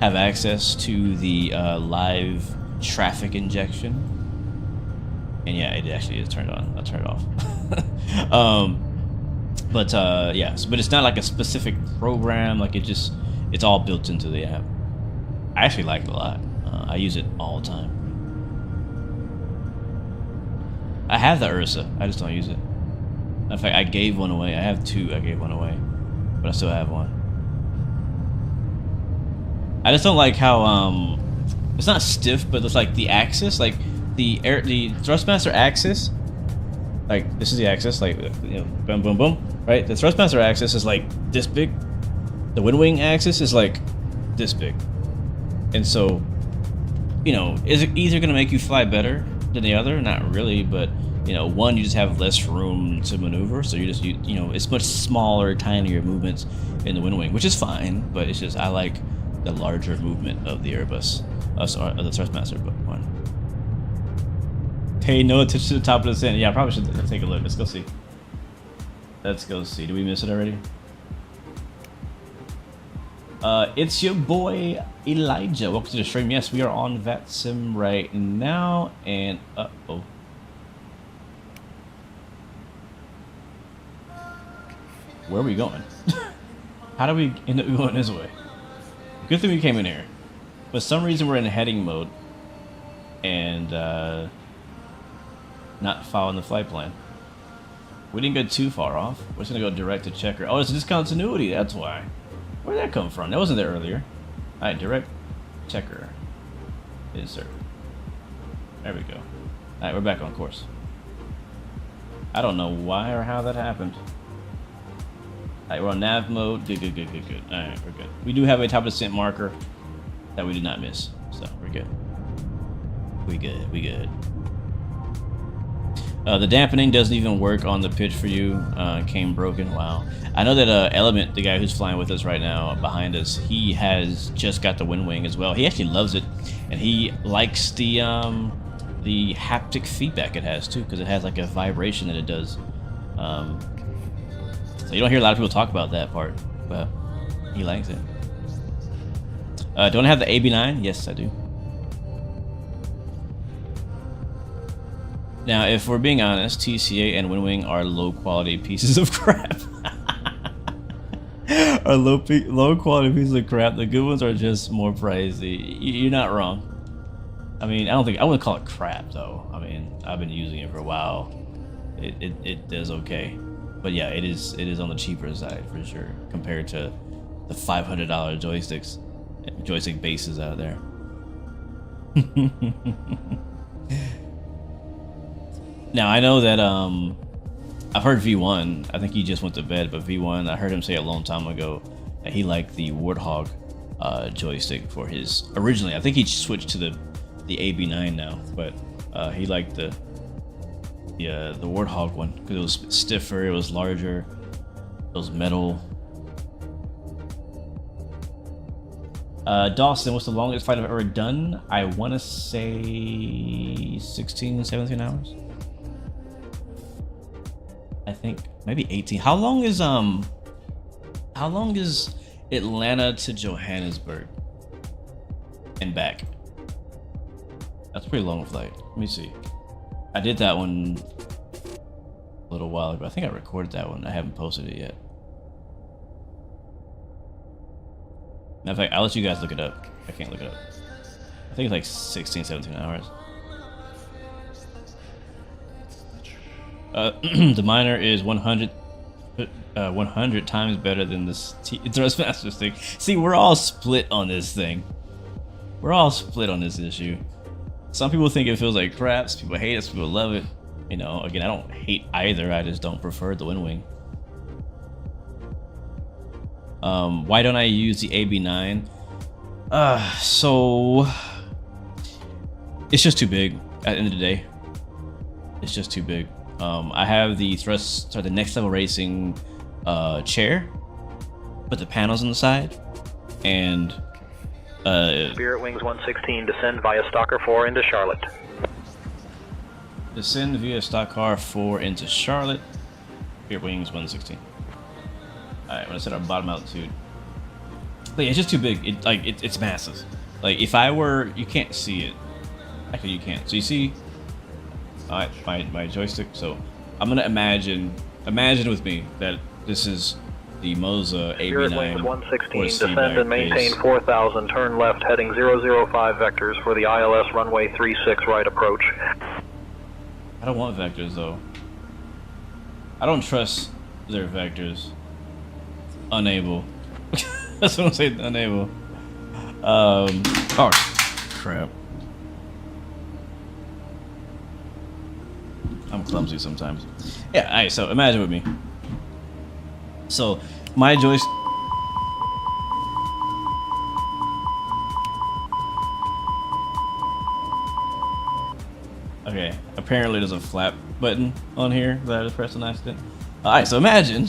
have access to the live traffic injection. And yeah, it actually is turned on. I'll turn it off. But it's not like a specific program. Like it's all built into the app. I actually like it a lot. I use it all the time. I have the Ursa. I just don't use it. In fact, I gave one away. I have two. I gave one away, but I still have one. I just don't like how it's not stiff, but it's like the axis, like the Thrustmaster axis. Like this is the axis, like boom, boom, boom, right? The Thrustmaster axis is like this big. The Wind Wing axis is like this big, and so is it either gonna make you fly better than the other? Not really, but one, you just have less room to maneuver, so it's much smaller, tinier movements in the Wind Wing, which is fine, but it's just I like the larger movement of the Airbus, of the Thrustmaster one. Pay no attention to the top of the descent. Yeah, I probably should take a look. Let's go see. Let's go see. Did we miss it already? It's your boy Elijah. Welcome to the stream. Yes, we are on VATSIM right now, and uh-oh. Where are we going? How do we end up going this way? Good thing we came in here. For some reason we're in heading mode and not following the flight plan. We didn't go too far off. We're just gonna go direct to checker. Oh, it's discontinuity, that's why. Where'd that come from? That wasn't there earlier. Alright, direct checker. Insert. There we go. Alright, we're back on course. I don't know why or how that happened. Alright, we're on nav mode. Good. Alright, we're good. We do have a top descent marker that we did not miss. So we're good. We good. The dampening doesn't even work on the pitch for you. Came broken. Wow. I know that Element, the guy who's flying with us right now behind us, he has just got the Wind Wing as well. He actually loves it, and he likes the haptic feedback it has too, because it has like a vibration that it does. So you don't hear a lot of people talk about that part, but he likes it. Don't I have the AB9? Yes, I do. Now, if we're being honest, TCA and Wind Wing are low-quality pieces of crap. Are low-quality pieces of crap. The good ones are just more pricey. You're not wrong. I mean, I wouldn't call it crap though. I mean, I've been using it for a while. It does okay. But yeah, it is on the cheaper side for sure compared to the $500 joystick bases out there. Now I know that I've heard V1. I think he just went to bed, but V1, I heard him say a long time ago that he liked the Warthog joystick for his. Originally, I think he switched to the AB9 now, but he liked the Warthog one because it was stiffer, it was larger, it was metal. Dawson, what's the longest flight I've ever done? I want to say 16, 17 hours. I think maybe 18. How long is Atlanta to Johannesburg and back? That's a pretty long flight. Let me see. I did that one a little while ago. I think I recorded that one. I haven't posted it yet. Matter of fact, I'll let you guys look it up. I can't look it up. I think it's like 16, 17 hours. The miner is 100 times better than this Thrustmaster stick. See, we're all split on this thing. We're all split on this issue. Some people think it feels like crap. Some people hate it. Some people love it. You know, again, I don't hate either. I just don't prefer the Wind Wing. Why don't I use the AB9? So it's just too big at the end of the day. It's just too big. I have the the Next Level Racing chair, but the panels on the side, and Spirit Wings 116, descend via Stalker 4 into Charlotte. Descend via Stalker 4 into Charlotte. Spirit Wings 116. Alright, I'm gonna set our bottom altitude. But yeah, it's just too big. It's massive. Like if I were, you can't see it. Actually, you can't. So you see, my joystick. So I'm gonna imagine with me that this is the Moza AB9. Spirit Wings 116, descend and maintain 4,000. Turn left, heading 005 vectors for the ILS runway 36 right approach. I don't want vectors though. I don't trust their vectors. Unable. That's what I'm saying. Unable. Oh crap. I'm clumsy sometimes. Yeah. Alright. So imagine with me. So my joystick. Okay. Apparently there's a flap button on here that I just pressed on accident. Alright. So imagine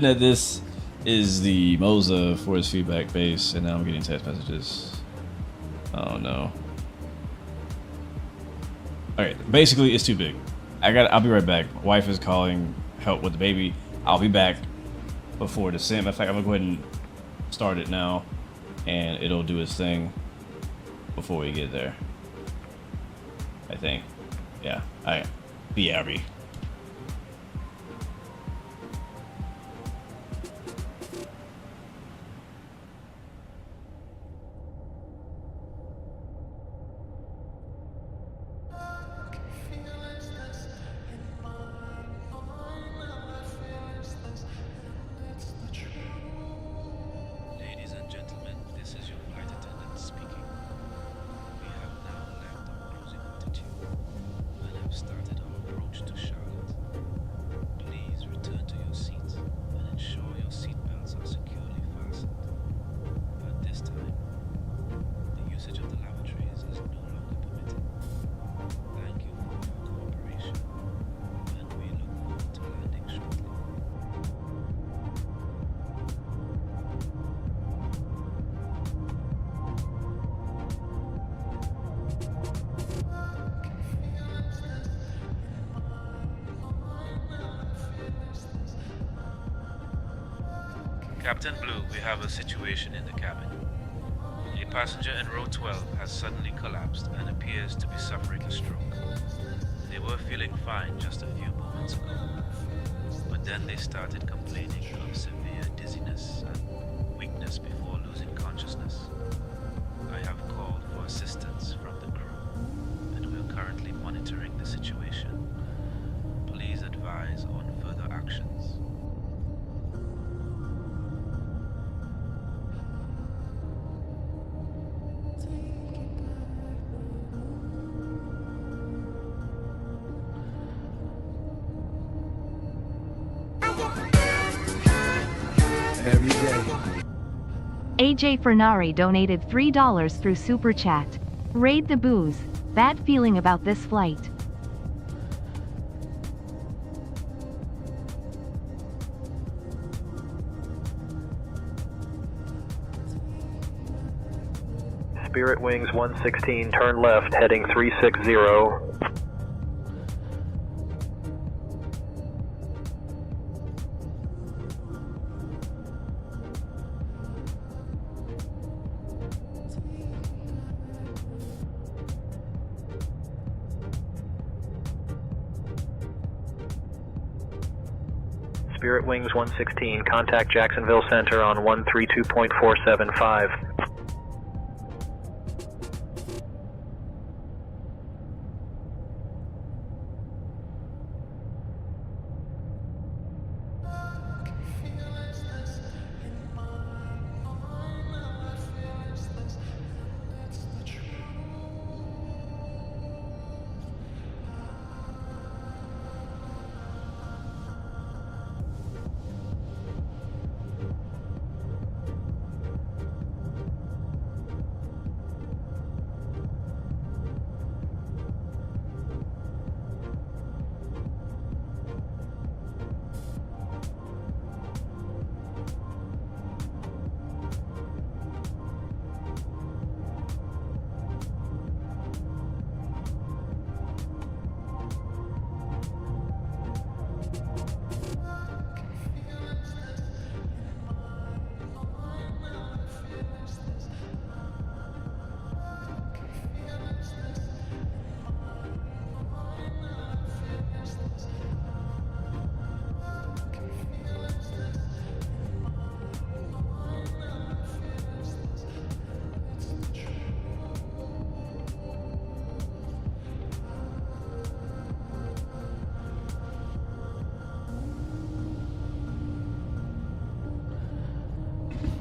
that this is the Moza force feedback base, and now I'm getting text messages. Oh no. Okay, basically it's too big. I'll be right back. My wife is calling help with the baby. I'll be back before the sim. In fact, I'm gonna go ahead and start it now, and it'll do its thing before we get there. I think. Yeah. Alright. BRB. Captain Blue, we have a situation in the cabin. A passenger in row 12 has suddenly collapsed and appears to be suffering a stroke. They were feeling fine just a few moments ago, but then they started complaining of severe dizziness and weakness before losing consciousness. I have called for assistance from the crew, and we are currently monitoring the situation. Please advise on further actions. AJ Fernari donated $3 through Super Chat. Raid the booze. Bad feeling about this flight. Spirit Wings 116, turn left, heading 360. Spirit Wings 116, contact Jacksonville Center on 132.475.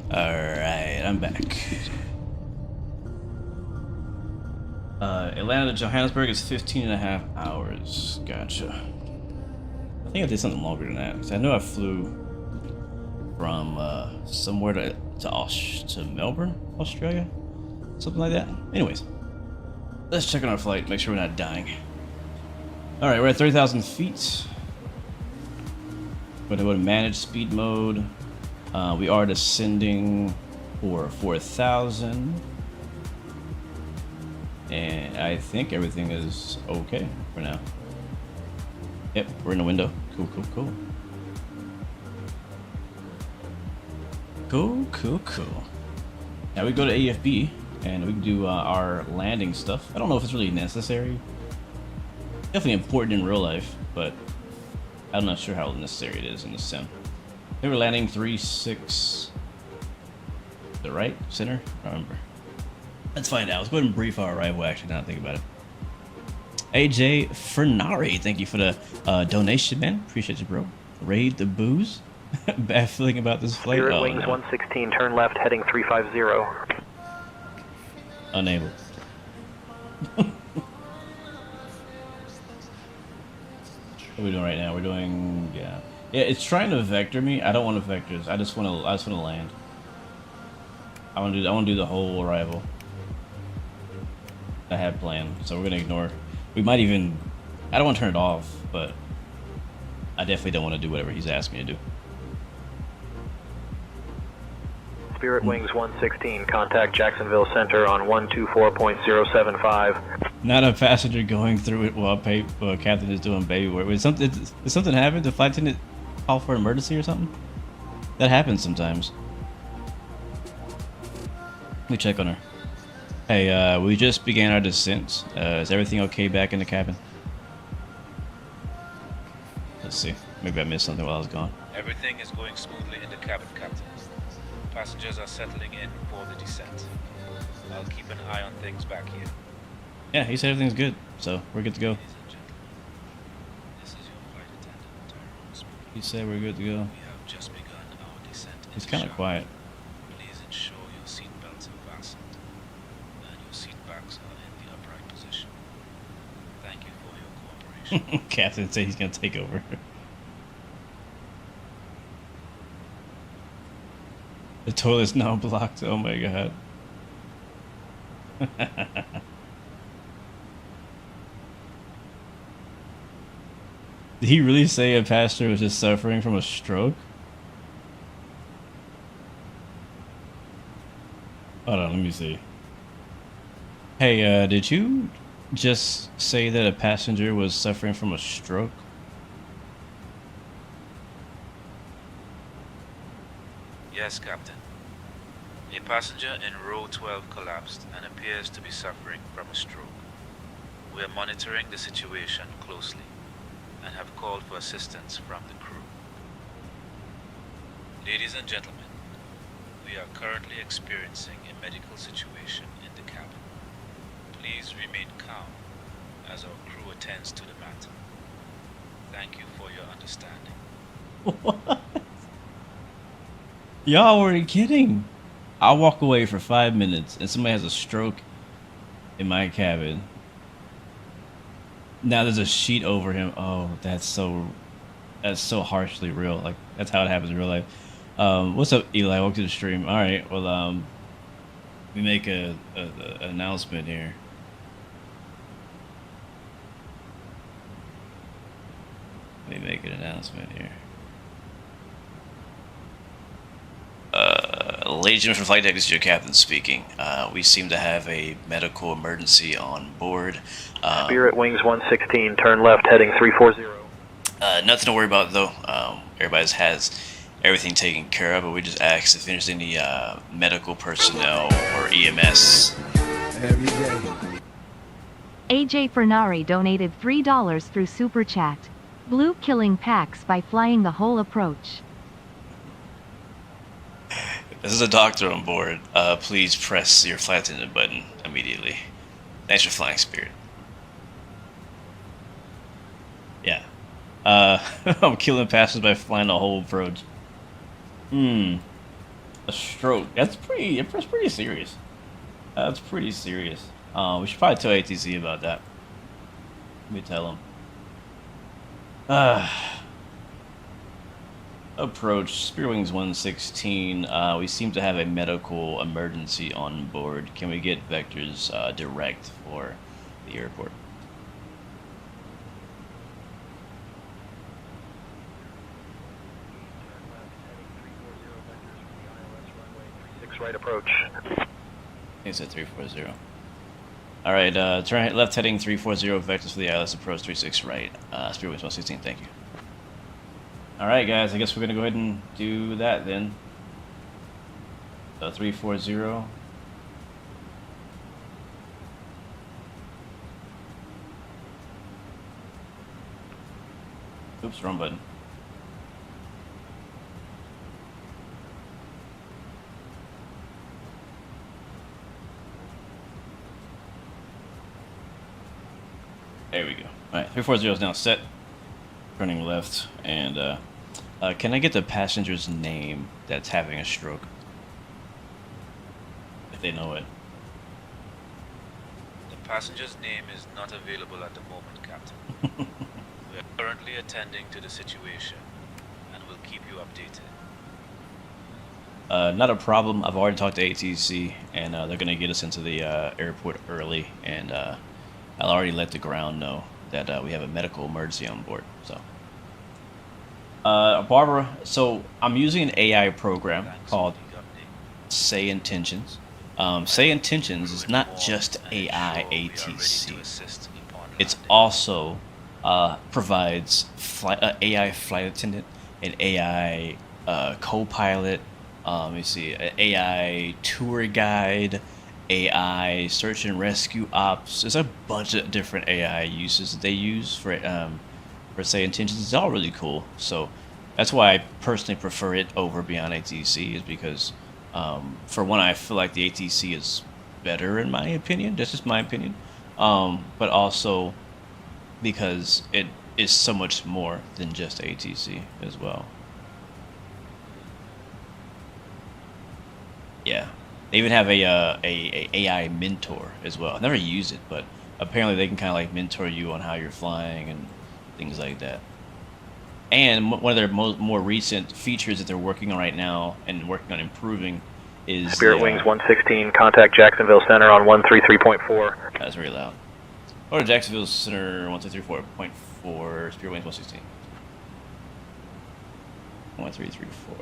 Alright, I'm back. Atlanta to Johannesburg is 15.5 hours. Gotcha. I think I did something longer than that, because I know I flew from somewhere to Melbourne, Australia. Something like that. Anyways, let's check on our flight, make sure we're not dying. Alright, we're at 30,000 feet. We're going to go to manage speed mode. We are descending for 4,000. And I think everything is okay for now. Yep, we're in the window. Cool, cool, cool. Cool, cool, cool. Now we go to AFB and we can do our landing stuff. I don't know if it's really necessary. Definitely important in real life, but I'm not sure how necessary it is in the sim. They were landing 3-6. The right? Center? I don't remember. Let's find out. Let's go ahead and brief our arrival, actually, now that I think about it. AJ Fernari, thank you for the donation, man. Appreciate you, bro. Raid the booze. Bad feeling about this flight. Spirit Wings 116, turn left, heading 350. Unable. What are we doing right now? We're doing, yeah, it's trying to vector me. I don't want to vectors. I just want to land. I want to do the whole arrival. I had planned, so we're gonna ignore. We might even. I don't want to turn it off, but I definitely don't want to do whatever he's asking me to do. Spirit Wings 116, contact Jacksonville Center on 124.075. Not a passenger going through it while captain is doing baby work. Did something happen? The flight attendant call for an emergency or something? That happens sometimes. Let me check on her. Hey, we just began our descent. Is everything okay back in the cabin? Let's see. Maybe I missed something while I was gone. Everything is going smoothly in the cabin, Captain. Passengers are settling in for the descent. I'll keep an eye on things back here. Yeah, he said everything's good, so we're good to go. This is your flight attendant, Tyrone speaking. He said we're good to go. We have just begun our descent. He's kind of quiet. Please ensure your seat belts are fastened and your seat backs are in the upright position. Thank you for your cooperation. Captain said he's gonna take over. The toilet's now blocked. Oh my god. Did he really say a passenger was just suffering from a stroke? Hold on, let me see. Hey, did you just say that a passenger was suffering from a stroke? Yes, Captain. A passenger in row 12 collapsed and appears to be suffering from a stroke. We are monitoring the situation closely and have called for assistance from the crew. Ladies and gentlemen, we are currently experiencing a medical situation in the cabin. Please remain calm as our crew attends to the matter. Thank you for your understanding. What? Y'all weren't kidding. I'll walk away for 5 minutes and somebody has a stroke in my cabin. Now there's a sheet over him. Oh, that's so harshly real. Like, that's how it happens in real life. What's up, Eli? Welcome to the stream. All right, well, we make an announcement here. Let me make an announcement here. Ladies and gentlemen, flight deck, this is your captain speaking. We seem to have a medical emergency on board. Spirit Wings 116, turn left, heading 340. Nothing to worry about though. Everybody has everything taken care of, but we just asked if there's any medical personnel or EMS. Every day. AJ Fernari donated $3 through Super Chat. Blue killing packs by flying the whole approach. This is a doctor on board. Please press your flight attendant button immediately. Thanks for flying, Spirit. Yeah. I'm killing passengers by flying the whole approach. A stroke. That's pretty serious. That's pretty serious. We should probably tell ATC about that. Let me tell them. Approach Spirit Wings 116. We seem to have a medical emergency on board. Can we get vectors direct for the airport? Right approach. It's at 340. All right, turn left heading 340 vectors for the ILS approach 36 right. Spirit Wings 116. Thank you. All right, guys. I guess we're gonna go ahead and do that then. 340. Oops, wrong button. There we go. All right, 340 is now set. Turning left, and can I get the passenger's name that's having a stroke? If they know it. The passenger's name is not available at the moment, Captain. We are currently attending to the situation and will keep you updated. Not a problem. I've already talked to ATC, and they're going to get us into the airport early, and I'll already let the ground know that we have a medical emergency on board. So, Barbara, so I'm using an AI program called Say Intentions. Say Intentions is not just AI ATC. It's also provides AI flight attendant, an AI co-pilot, let me see, an AI tour guide, AI search and rescue ops. There's a bunch of different AI uses that they use for Say Intentions. It's all really cool. So that's why I personally prefer it over Beyond ATC, is because for one, I feel like the ATC is better in my opinion. That's just my opinion. But also because it is so much more than just ATC as well. Yeah. They even have a AI mentor as well. I've never used it, but apparently they can kind of like mentor you on how you're flying and things like that. And one of their more recent features that they're working on right now and working on improving is Spirit Wings 116, contact Jacksonville Center on 133.4. That's very loud. Or Jacksonville Center 133.4, Spirit Wings 116. 1334.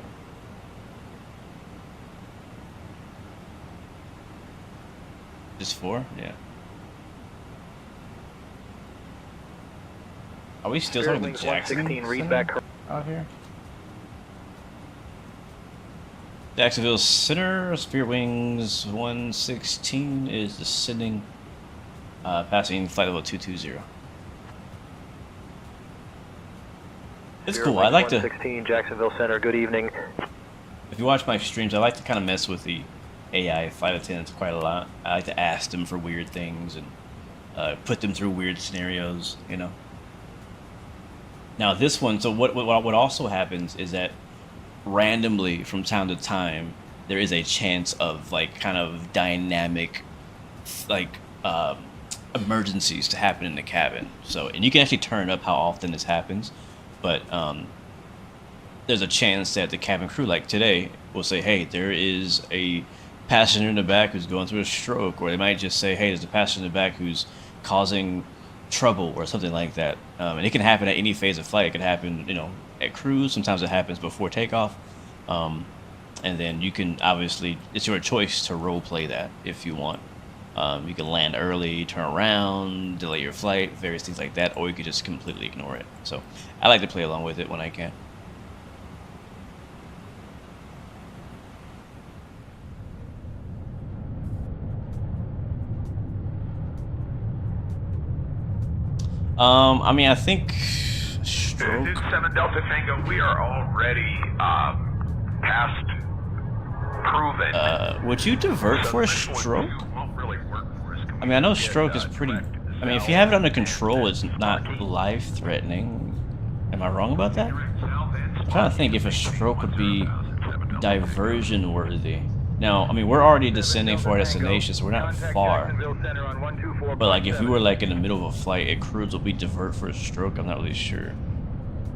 Just 4? Yeah. Are we still talking to Jacksonville read back out here? Jacksonville Center, Spirit Wings 116 is descending, passing flight level 220. It's cool. I like to. 116 Jacksonville Center. Good evening. If you watch my streams, I like to kind of mess with the AI flight attendants quite a lot. I like to ask them for weird things and put them through weird scenarios. You know. Now this one. So what also happens is that randomly from time to time there is a chance of like kind of dynamic like emergencies to happen in the cabin. So and you can actually turn up how often this happens. But there's a chance that the cabin crew, like today, will say, hey, there is a passenger in the back who's going through a stroke. Or they might just say, hey, there's a passenger in the back who's causing trouble or something like that. And it can happen at any phase of flight. It can happen, you know, at cruise. Sometimes it happens before takeoff. And then you can, obviously, it's your choice to role play that if you want. You can land early, turn around, delay your flight, various things like that, or you could just completely ignore it. So I like to play along with it when I can. I mean, I think stroke. This is 7 Delta Tango. We are already past proven. Would you divert for a stroke? I mean, I know stroke is pretty. I mean, if you have it under control, it's not life-threatening. Am I wrong about that? I'm trying to think if a stroke would be diversion-worthy. Now, I mean, we're already descending for our destination, so we're not far. But like, if we were like in the middle of a flight, at cruise, will we divert for a stroke? I'm not really sure.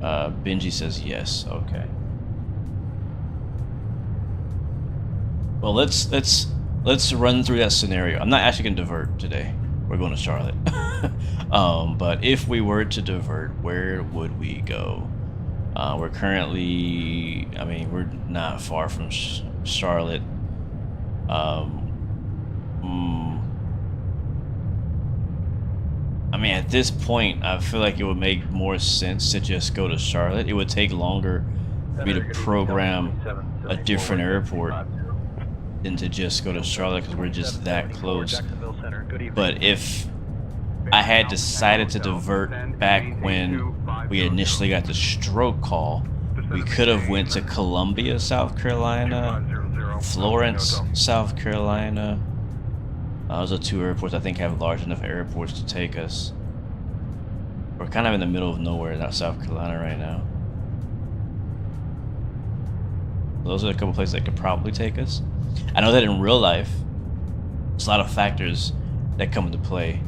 Benji says yes. Okay. Well, let's run through that scenario. I'm not actually going to divert today. We're going to Charlotte. But if we were to divert, where would we go? We're currently, I mean, we're not far from Charlotte. I mean, at this point, I feel like it would make more sense to just go to Charlotte. It would take longer for me to program a different airport than to just go to Charlotte because we're just that close. But if I had decided to divert back when we initially got the stroke call, we could have went to Columbia, South Carolina, Florence, South Carolina. Those are two airports I think have large enough airports to take us. We're kind of in the middle of nowhere in South Carolina right now. Those are a couple places that could probably take us. I know that in real life, there's a lot of factors that come into play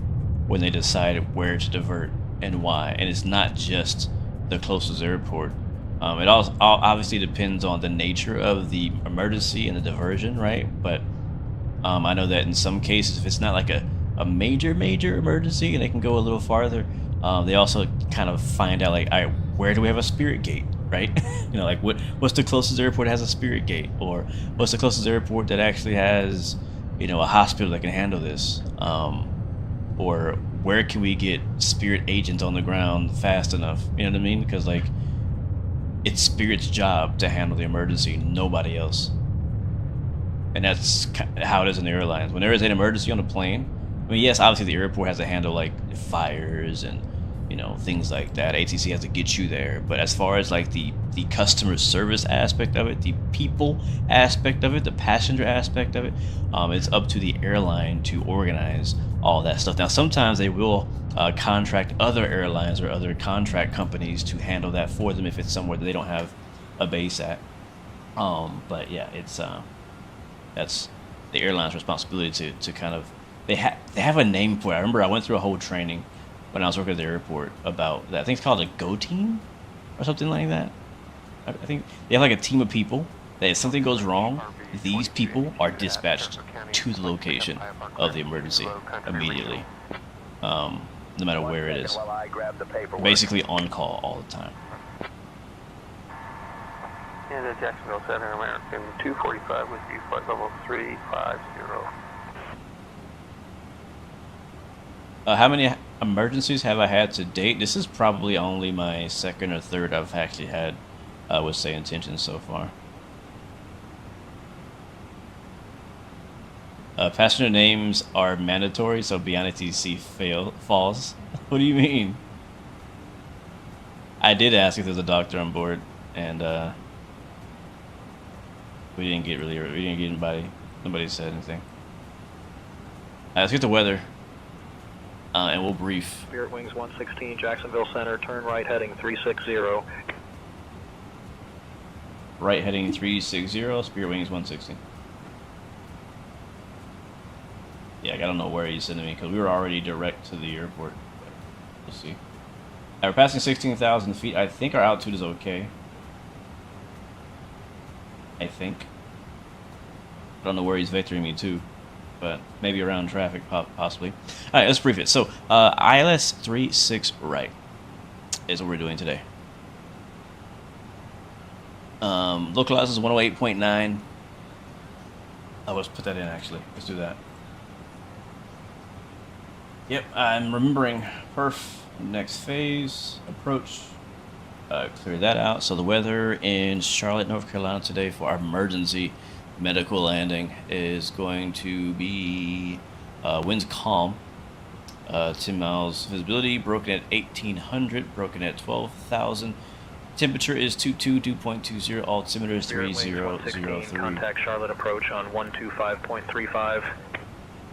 when they decide where to divert and why. And it's not just the closest airport. It also obviously depends on the nature of the emergency and the diversion, right? But I know that in some cases, if it's not like a major emergency and they can go a little farther, they also kind of find out like, all right, where do we have a Spirit gate, right? You know, like what's the closest airport that has a Spirit gate, or what's the closest airport that actually has, you know, a hospital that can handle this, or where can we get Spirit agents on the ground fast enough? You know what I mean? Because like, it's Spirit's job to handle the emergency, nobody else. And that's how it is in the airlines. When there is an emergency on a plane, I mean, yes, obviously the airport has to handle like fires and, you know, things like that. ATC has to get you there. But as far as like the customer service aspect of it, the people aspect of it, the passenger aspect of it, it's up to the airline to organize all that stuff. Now, sometimes they will contract other airlines or other contract companies to handle that for them if it's somewhere that they don't have a base at. But yeah, it's that's the airline's responsibility to kind of, they have a name for it. I remember I went through a whole training when I was working at the airport about that. I think it's called a go team. or something like that. I think they have like a team of people that if something goes wrong, these people are dispatched to the location of the emergency immediately, no matter where it is. Basically on call all the time. And the Jacksonville Center, American 245 with you, flight level 350. How many emergencies have I had to date? This is probably only my second or third I've actually had with Say Intention so far. Passenger names are mandatory, so beyond ATC falls. What do you mean? I did ask if there's a doctor on board, and we didn't get anybody. Nobody said anything. Let's get the weather, and we'll brief. Spirit Wings 116, Jacksonville Center, turn right heading 360. Right heading 360, Spirit Wings 116. Yeah, I don't know where he's sending me because we were already direct to the airport. We'll see. We're passing 16,000 feet. I think our altitude is okay. I think. I don't know where he's vectoring me to, but maybe around traffic, possibly. All right, let's brief it. So, ILS 36 right is what we're doing today. Localize is 108.9. Let's put that in actually. Let's do that. Yep, I'm remembering perf, next phase, approach, clear that out. So the weather in Charlotte, North Carolina today for our emergency medical landing is going to be winds calm, 10 miles visibility, broken at 1800, broken at 12,000. Temperature is 2.20, altimeter is 3003. Contact Charlotte approach on 125.35.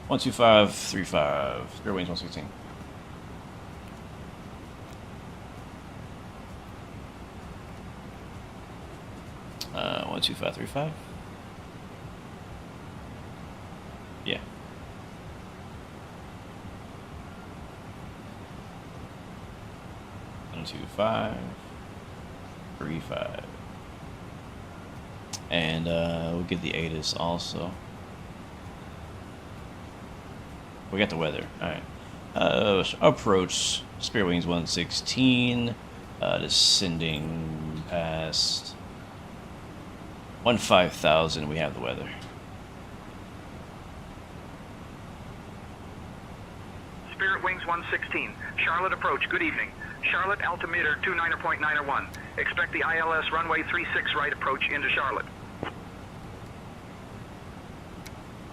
12535, Spirit Wings 116. Uh, 12535. Yeah. One, 2, 5, 3, 5. And we'll get the ATIS also. We got the weather. Alright. Approach Spirit Wings 116. Descending past 15,000. We have the weather. Spirit Wings 116. Charlotte approach. Good evening. Charlotte altimeter 29.901. Expect the ILS runway 36 right approach into Charlotte.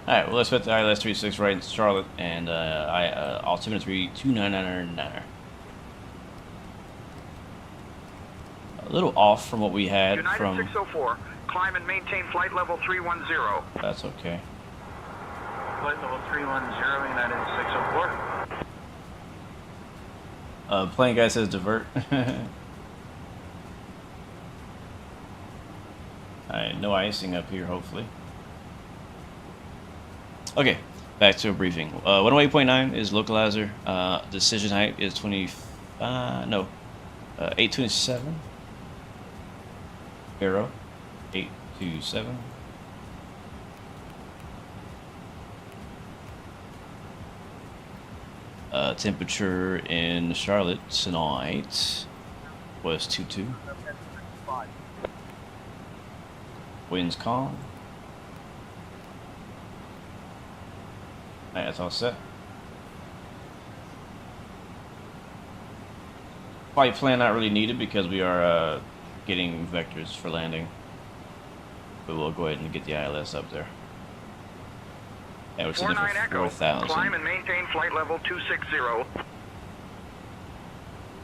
Alright, well, let's put the ILS 36 right in Charlotte and altimeter 29999. A little off from what we had United from... 604, climb and maintain flight level 310. That's okay. Flight level 310, United 604. Plane guy says divert. Alright, no icing up here, hopefully. Okay, back to a briefing. 108.9 is localizer. Decision height is 827. Arrow, 827. Temperature in Charlotte tonight was 22. Winds calm. Alright, that's all set. Flight plan not really needed because we are getting vectors for landing. But we'll go ahead and get the ILS up there. And we're sitting for 4,000. Climb and maintain flight level 260.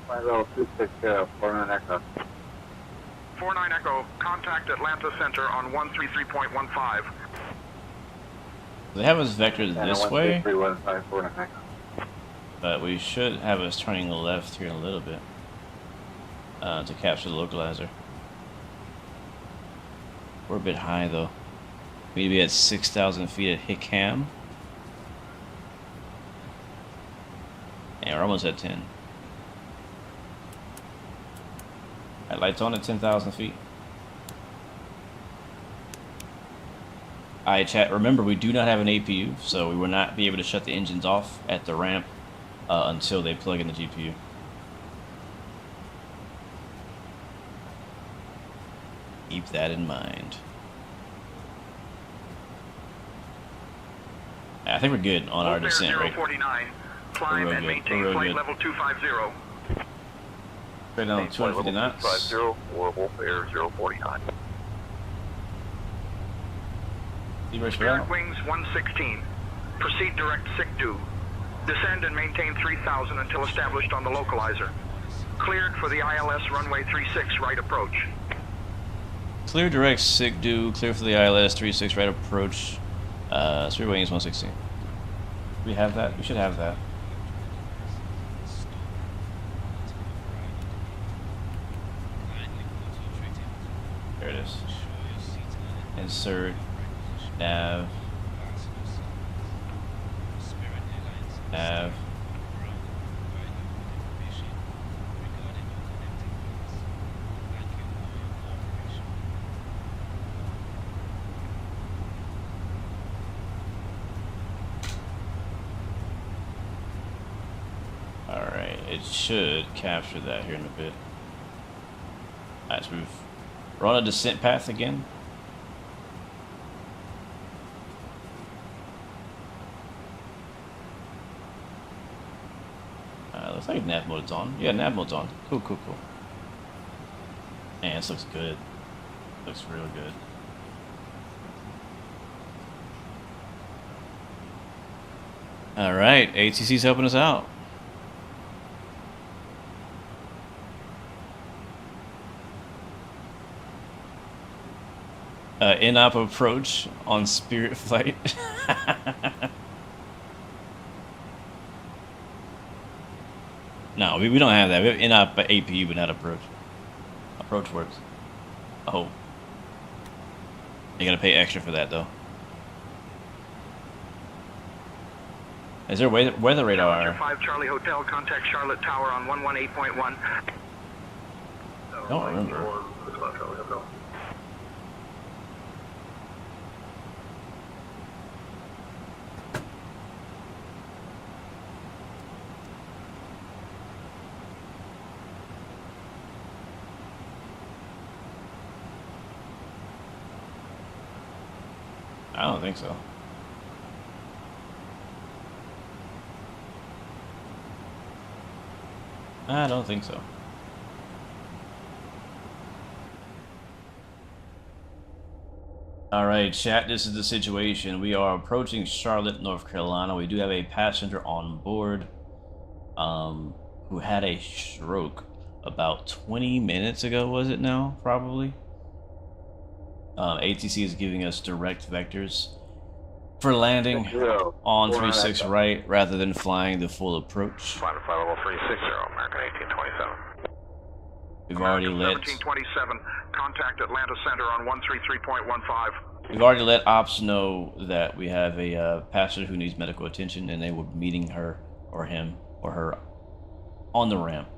Flight level 260, 49 Echo. 49 Echo, contact Atlanta Center on 133.15. They have us vectored this way, 315, but we should have us turning left here in a little bit to capture the localizer. We're a bit high though. We need to be at 6,000 feet at Hickam. And we're almost at 10. Alright, lights on at 10,000 feet. Alright, chat, remember we do not have an APU, so we will not be able to shut the engines off at the ramp until they plug in the GPU. Keep that in mind. I think we're good on our descent, right? 049. Climb and maintain flight level 250. Right down 250 knots. 250 or Wolf Air 049. Spirit Wings 116. Proceed direct SIG-2. Descend and maintain 3000 until established on the localizer. Cleared for the ILS runway 36 right approach. Clear direct SIG-2, clear for the ILS 36 right approach. Spirit Wings 116. We have that? We should have that. There it is. Insert nav. Nav. Alright, it should capture that here in a bit. Alright, so we're on a descent path again. Looks like nav mode's on. Yeah, nav mode's on. Cool, cool, cool. Man, this looks good. Looks real good. Alright, ATC's helping us out. In-op approach on Spirit flight. No, we don't have that. We have in-op APU, but not approach. Approach works. Oh. You gotta pay extra for that, though. Is there weather radar? 5 Charlie Hotel, contact Charlotte Tower on 118.1. I don't remember. I don't think so. I don't think so. Alright, chat, this is the situation. We are approaching Charlotte, North Carolina. We do have a passenger on board who had a stroke about 20 minutes ago, was it now? Probably. ATC is giving us direct vectors for landing on 36 right rather than flying the full approach. Flight level 360, American 1827. We've already let 1727, contact Atlanta Center on 133.15. We've already let ops know that we have a passenger who needs medical attention, and they were meeting her or him or her on the ramp.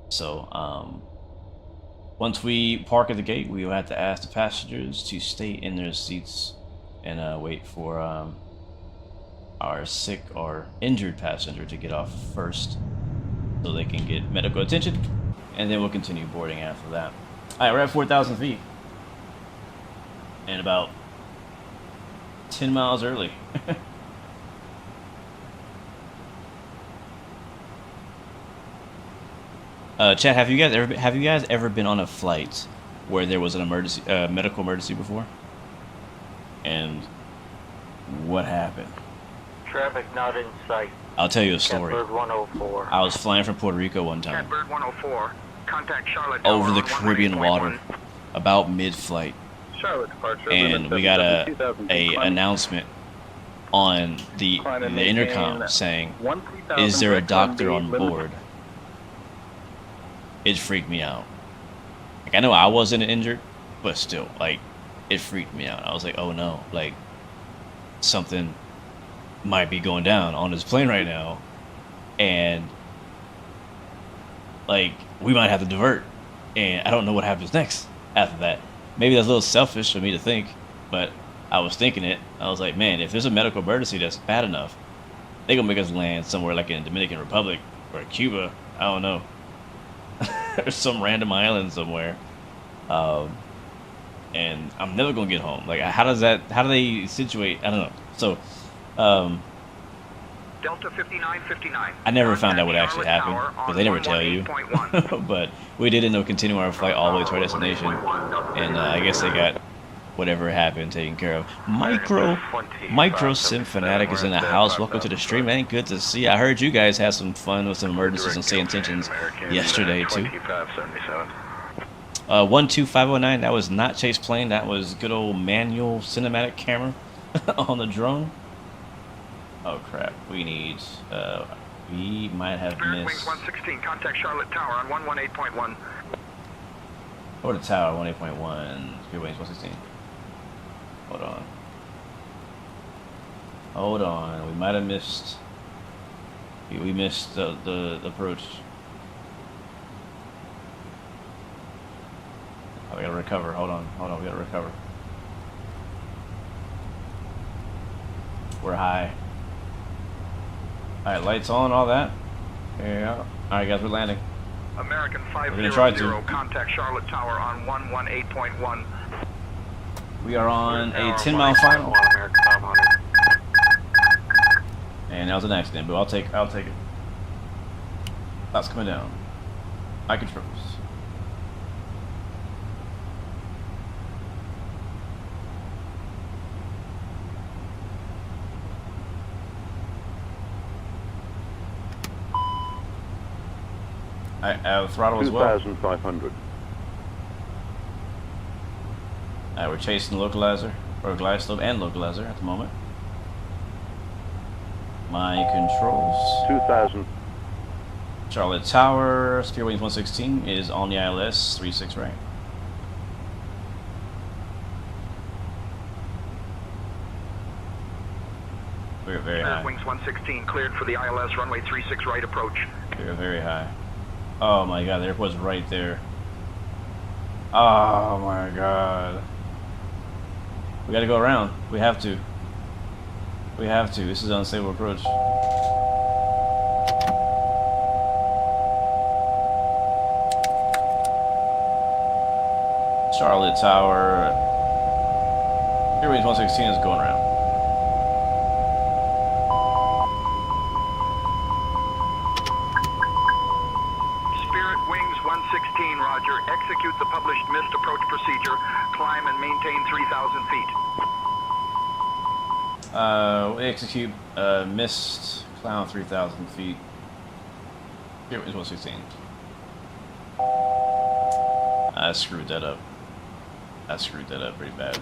So once we park at the gate, we will have to ask the passengers to stay in their seats and wait for our sick or injured passenger to get off first so they can get medical attention, and then we'll continue boarding after that. Alright, we're at 4,000 feet and about 10 miles early. Chat, have you guys ever been on a flight where there was an emergency, medical emergency before? And what happened? Traffic not in sight. I'll tell you a story. Catbird 104. I was flying from Puerto Rico one time. Catbird 104, contact Charlotte over the Caribbean water, about mid-flight, and we got a announcement on the intercom saying, "Is there a doctor on board?" It freaked me out. Like, I know I wasn't injured, but still, like, it freaked me out. I was like, oh no, like, something might be going down on this plane right now, and like, we might have to divert. And I don't know what happens next after that. Maybe that's a little selfish for me to think, but I was thinking it. I was like, man, if there's a medical emergency that's bad enough, they're going to make us land somewhere like in the Dominican Republic or Cuba. I don't know. Or some random island somewhere. And I'm never going to get home. Like, how do they situate? I don't know. So, Delta 5959. I never found out what actually happened, because they never tell you. But we did end up continuing our flight all the way to our destination, and I guess they got whatever happened taken care of. Micro Symphonic is in the house. Welcome to the stream, man. Good to see you. I heard you guys had some fun with some emergencies and say intentions yesterday too. 12509. That was not Chase plane. That was good old manual cinematic camera on the drone. Oh crap, we need, we might have Spirit missed. Wings 116, contact Charlotte Tower on 118.1. Or the tower, 18.1, Spirit Wings 116. Hold on. Hold on, we might have missed, we missed the approach. Oh, we gotta recover, hold on, we gotta recover. We're high. Alright, lights on, all that. Yeah. Alright guys, we're landing. American We're gonna try to. contact Charlotte Tower on 118.1. We are on a 10-mile final. And that was an accident, but I'll take it. That's coming down. I controls. I throttle as well. 2,500. We're chasing localizer, or glide slope and localizer at the moment. My controls. 2,000. Charlotte Tower, Spirit Wings 116 is on the ILS 36 right. We're very high. Wings 116 cleared for the ILS runway 36 right approach. We're very high. Oh my god, the airport's right there. Oh my god. We gotta go around. We have to. We have to. This is an unstable approach. Charlotte Tower. Airways 116 is going around. Roger. Execute the published missed approach procedure. Climb and maintain 3,000 feet. We execute missed clown 3,000 feet. Here is 116. I screwed that up. I screwed that up pretty bad.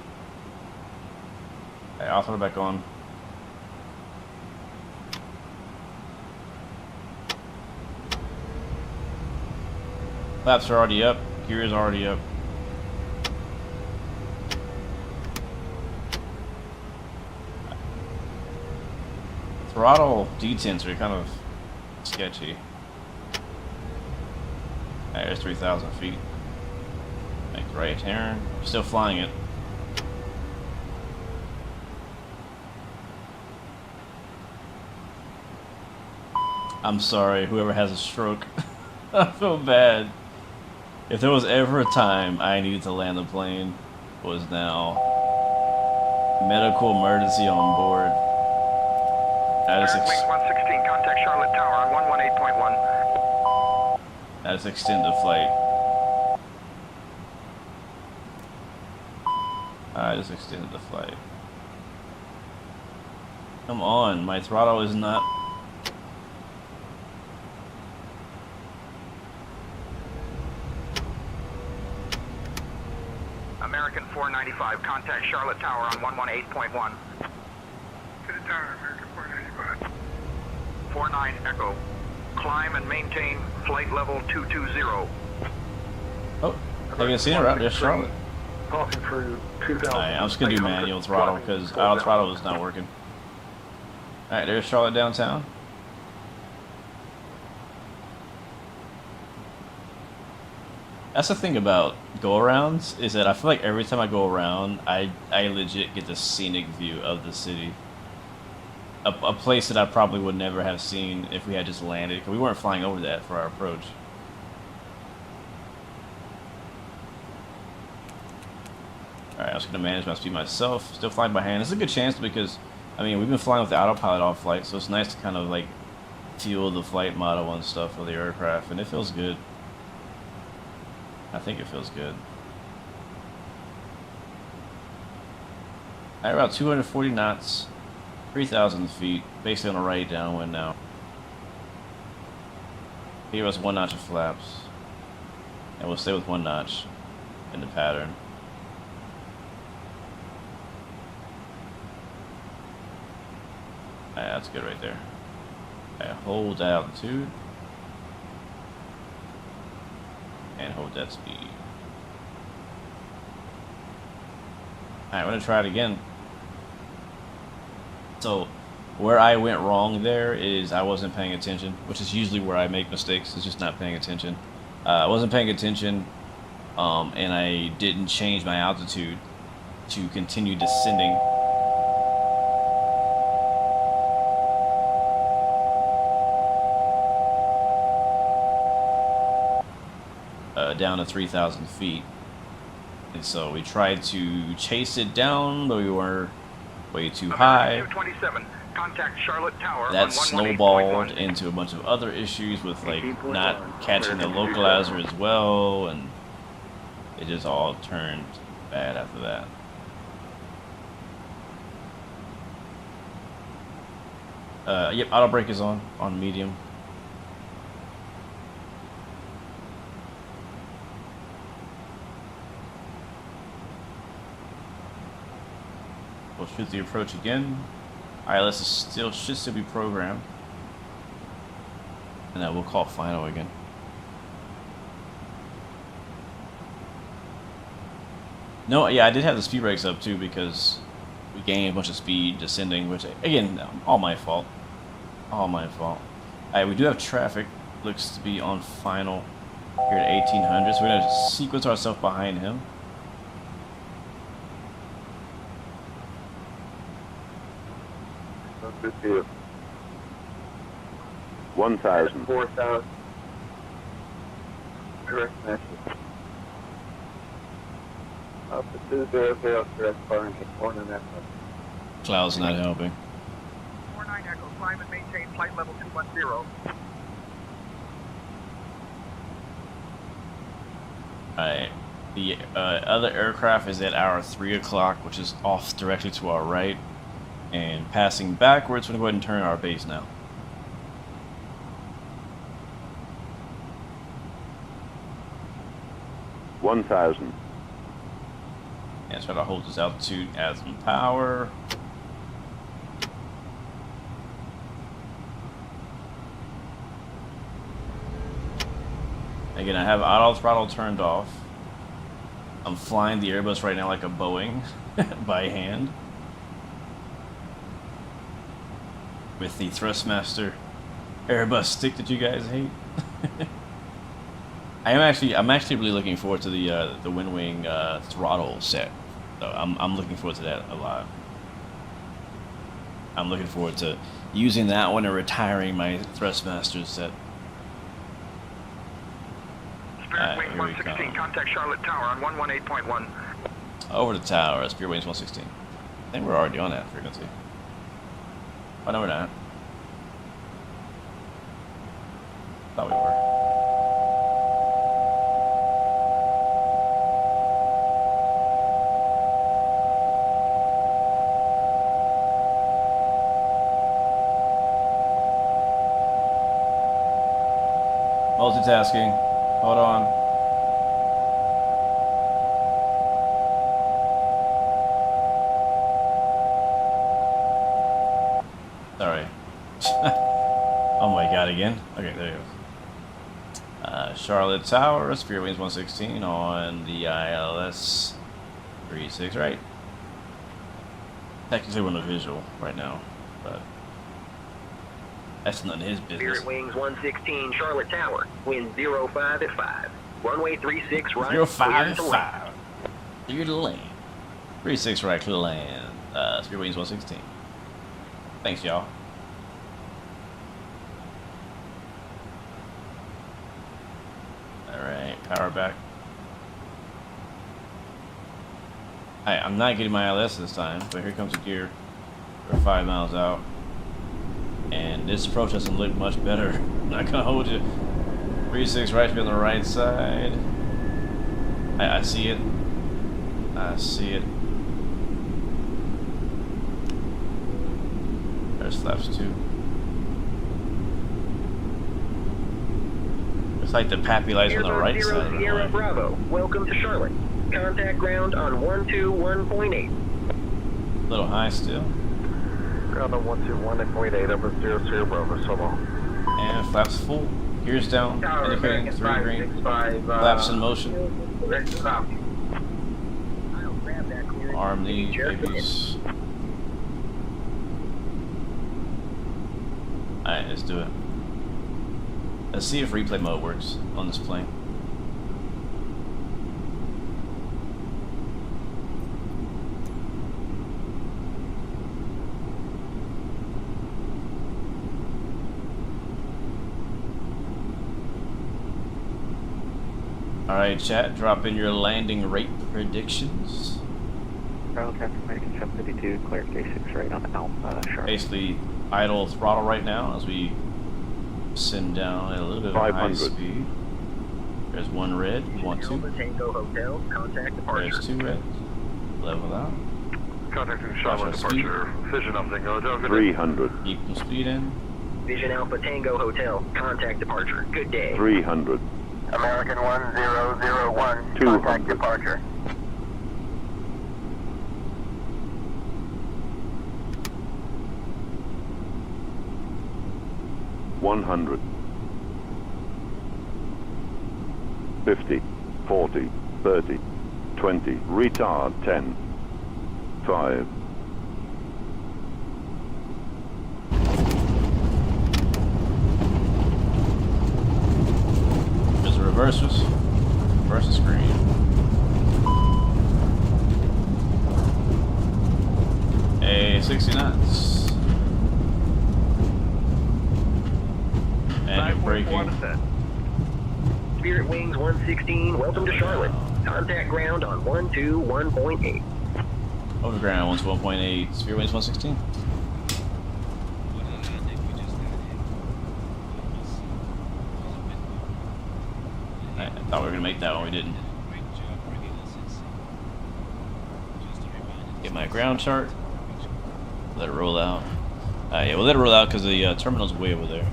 Okay, I'll throw it back on. Flaps are already up. Gear is already up. Throttle detents are kind of sketchy. There's 3,000 feet. Make the right turn. Still flying it. I'm sorry, whoever has a stroke. I feel bad. If there was ever a time I needed to land the plane, it was now. Medical emergency on board. That is Wings 116, contact Charlotte Tower on 118.1. That is extend the flight. I just extended the flight. Come on, my throttle is not. American 495, contact Charlotte Tower on 118.1. To the tower, American 495. 49 Echo. Climb and maintain flight level 220. Oh, have you seen it right there, Charlotte? Passing through 2,000. Alright, I'm just gonna do manual throttle because auto throttle is not working. Alright, there's Charlotte downtown. That's the thing about go-arounds, is that I feel like every time I go around, I legit get the scenic view of the city. A place that I probably would never have seen if we had just landed, because we weren't flying over that for our approach. Alright, I was going to manage my speed myself, still flying by hand. It's a good chance because, I mean, we've been flying with the autopilot off flight, so it's nice to kind of like feel the flight model and stuff of the aircraft, and it feels good. I think it feels good. Alright, about 240 knots, 3,000 feet, basically on a right downwind now. Give us 1 notch of flaps, and we'll stay with 1 notch in the pattern. Alright, that's good right there. Alright, hold that altitude. And hold that speed. Alright, I'm going to try it again. So, where I went wrong there is I wasn't paying attention, which is usually where I make mistakes, is just not paying attention. I wasn't paying attention, and I didn't change my altitude to continue descending. Down to 3,000 feet, and so we tried to chase it down, but we were way too high. Contact Charlotte Tower. That snowballed into a bunch of other issues with like not catching the localizer as well, and it just all turned bad after that. Yep, auto brake is on medium. We'll shoot the approach again. ILS should still be programmed, and then we'll call final again. No, yeah, I did have the speed brakes up too because we gained a bunch of speed descending, which again, all my fault. All my fault. Alright, we do have traffic. Looks to be on final here at 1800, so we're gonna sequence ourselves behind him. Good deal. 1,000. 4,000. Correct message. Up to 200, correct flying, more than that. Cloud's not helping. 49 Echo, climb and maintain flight level 210. Alright, the other aircraft is at our 3 o'clock, which is off directly to our right. And passing backwards, we're going to go ahead and turn our base now. $1,000. And try to hold this altitude, add some power. Again, I have auto throttle turned off. I'm flying the Airbus right now like a Boeing by hand. With the Thrustmaster Airbus stick that you guys hate. I'm actually really looking forward to the Wind Wing throttle set. So I'm looking forward to that a lot. I'm looking forward to using that one and retiring my Thrustmaster set. Spirit Wings 116, contact Charlotte Tower on 118.1. Over the tower, Spirit Wings 116. I think we're already on that frequency. Oh, no, we're not. Thought we were. Multitasking. Hold on. Sorry. Oh my god, again? Okay, there you go. Charlotte Tower, Spirit Wings 116 on the ILS 36, right? Technically we're on a visual right now, but that's none of his business. Spirit Wings 116, Charlotte Tower, wind 05 at 5. Runway 36 right. You're clear to 5-5. Clear to land. 36 right, clear to land. Spirit Wings 116. Thanks, y'all. Alright, power back. I'm not getting my ILS this time, but here comes the gear. We're 5 miles out. And this approach doesn't look much better. I'm not gonna hold you. 36 right should be on the right side. I see it. I see it. There's flaps 2. It's like the pappy lights on the right side. Sierra Bravo, welcome to Charlotte. Contact ground on 121.8. A little high still. Ground on 121.8, that was 00 Bravo, so long. And flaps full. Gears down, indicating 3 green. Flaps in motion. Arm the babies. Alright, let's do it. Let's see if replay mode works on this plane. Alright, chat, drop in your landing rate predictions. American 752, clear K6 right on Alpha, Charlotte. Basically, idle throttle right now as we send down at a little bit of high speed. There's 1 red, 1, 2. Tango Hotel, contact departure. There's 2 reds. Level out. Contacting Charlotte departure. Vision up Tango Hotel. 300. Keep the speed in. Vision Alpha Tango Hotel, contact departure. Good day. 300. American 1001, 200. contact departure. $100. 50, 40, 30, 20, retard 10, 5. There's the reversers. Reverse the screen. A 60 knots. And you're braking. Spirit Wings 116, welcome to Charlotte. Contact ground on 121.8. Overground 121.8. Spirit Wings 116. I thought we were gonna make that one, we didn't. Get my ground chart. Let it roll out. Yeah, we'll let it roll out because the terminal's way over there.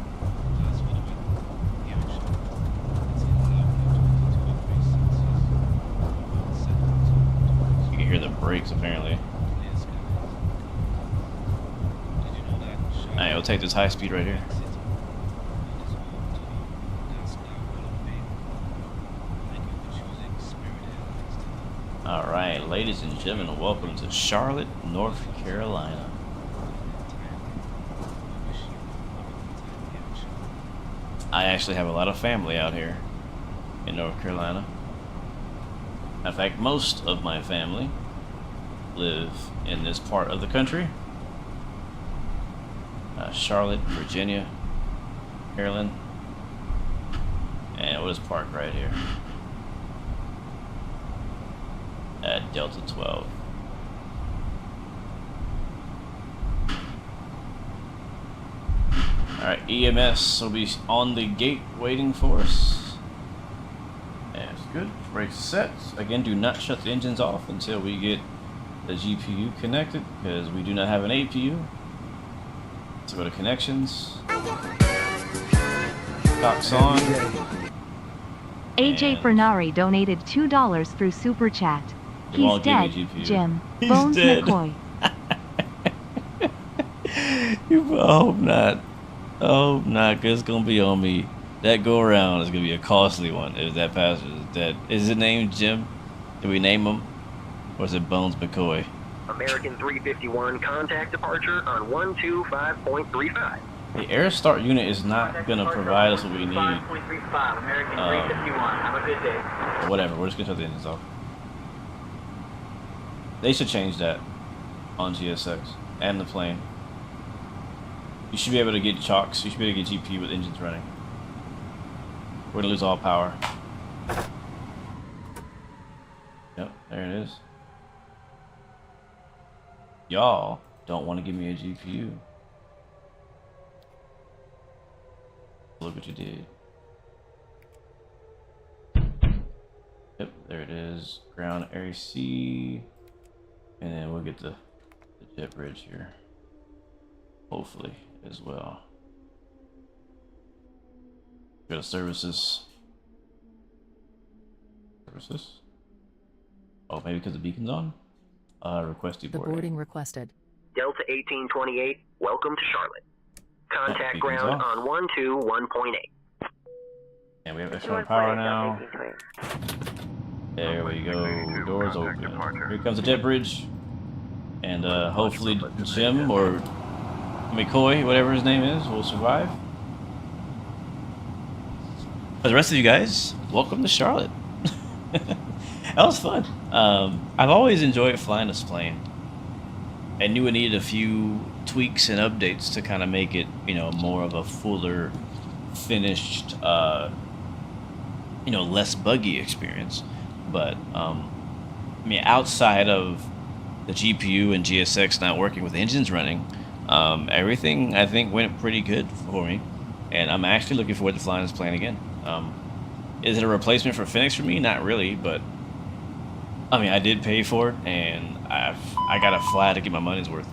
You can hear the brakes apparently. Alright, we'll take this high speed right here. Alright, ladies and gentlemen, welcome to Charlotte, North Carolina. I actually have a lot of family out here in North Carolina. In fact, most of my family live in this part of the country. Charlotte, Virginia, Maryland, and we'll just park right here at Delta 12. Alright, EMS will be on the gate waiting for us. That's good. Brakes set. Again, do not shut the engines off until we get the GPU connected, because we do not have an APU. Let's go to connections. Cocks on. AJ Fernari donated $2 through Super Chat. He's dead, Jim. He's Bones dead. McCoy. I hope not. I hope not, because it's going to be on me. That go around is going to be a costly one if that passes. Is it named Jim? Did we name him? Or is it Bones McCoy? American 351, contact departure on 125.35. The air start unit is not gonna provide us what we need. Whatever, we're just gonna shut the engines off. They should change that on GSX and the plane. You should be able to get chocks. You should be able to get GPU with engines running. We're gonna lose all power. Yep, there it is. Y'all don't want to give me a GPU. Look what you did. Yep, there it is. Ground AC. And then we'll get the jet bridge here. Hopefully as well. Go to services. Services. Oh, maybe because the beacon's on? Requested boarding. Boarding requested. Delta 1828, welcome to Charlotte. Contact ground on 121.8. And we have extra power now. There we go. Doors open. Here comes the jet bridge. And hopefully Jim or McCoy, whatever his name is, will survive. For the rest of you guys, welcome to Charlotte. That was fun. I've always enjoyed flying this plane. I knew it needed a few tweaks and updates to kind of make it, you know, more of a fuller, finished, you know, less buggy experience. But I mean, outside of the GPU and GSX not working with engines running, everything I think went pretty good for me, and I'm actually looking forward to flying this plane again. Is it a replacement for Phoenix for me? Not really, but I mean, I did pay for it, and I gotta fly to get my money's worth.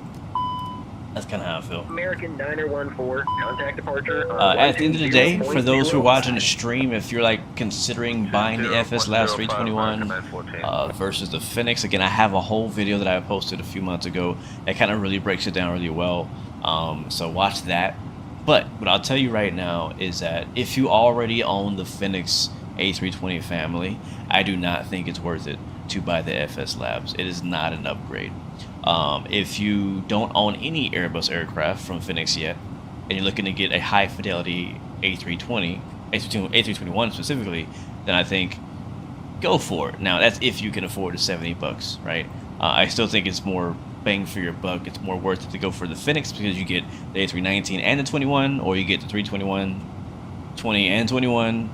That's kind of how I feel. American 914, contact departure. At the end of the day, for those who are watching the stream, if you're like considering buying the FSLabs 321 versus the Phoenix, again, I have a whole video that I posted a few months ago that kind of really breaks it down really well. So watch that. But what I'll tell you right now is that if you already own the Phoenix A320 family, I do not think it's worth it to buy the FSLabs. It is not an upgrade. If you don't own any Airbus aircraft from Phoenix yet, and you're looking to get a high fidelity A320, A321 specifically, then I think go for it. Now that's if you can afford the $70, right? I still think it's more bang for your buck. It's more worth it to go for the Phoenix because you get the A319 and the 21, or you get the 321, 20 and 21.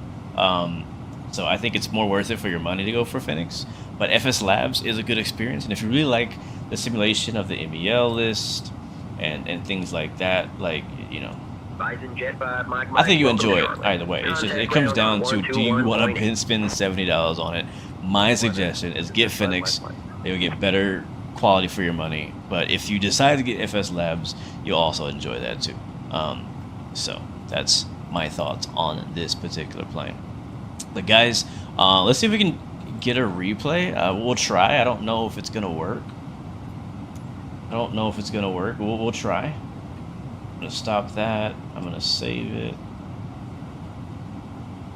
So I think it's more worth it for your money to go for Phoenix. But FSLabs is a good experience, and if you really like the simulation of the MEL list and things like that, like, you know, I think you enjoy it either way. It's just, it comes down to, do you want to spend $70 on it? My suggestion is get Phoenix. You'll get better quality for your money. But if you decide to get FSLabs, you'll also enjoy that too. So that's my thoughts on this particular plane. But guys, let's see if we can get a replay. We'll try. I don't know if it's gonna work. We'll try. I'm gonna stop that. I'm gonna save it,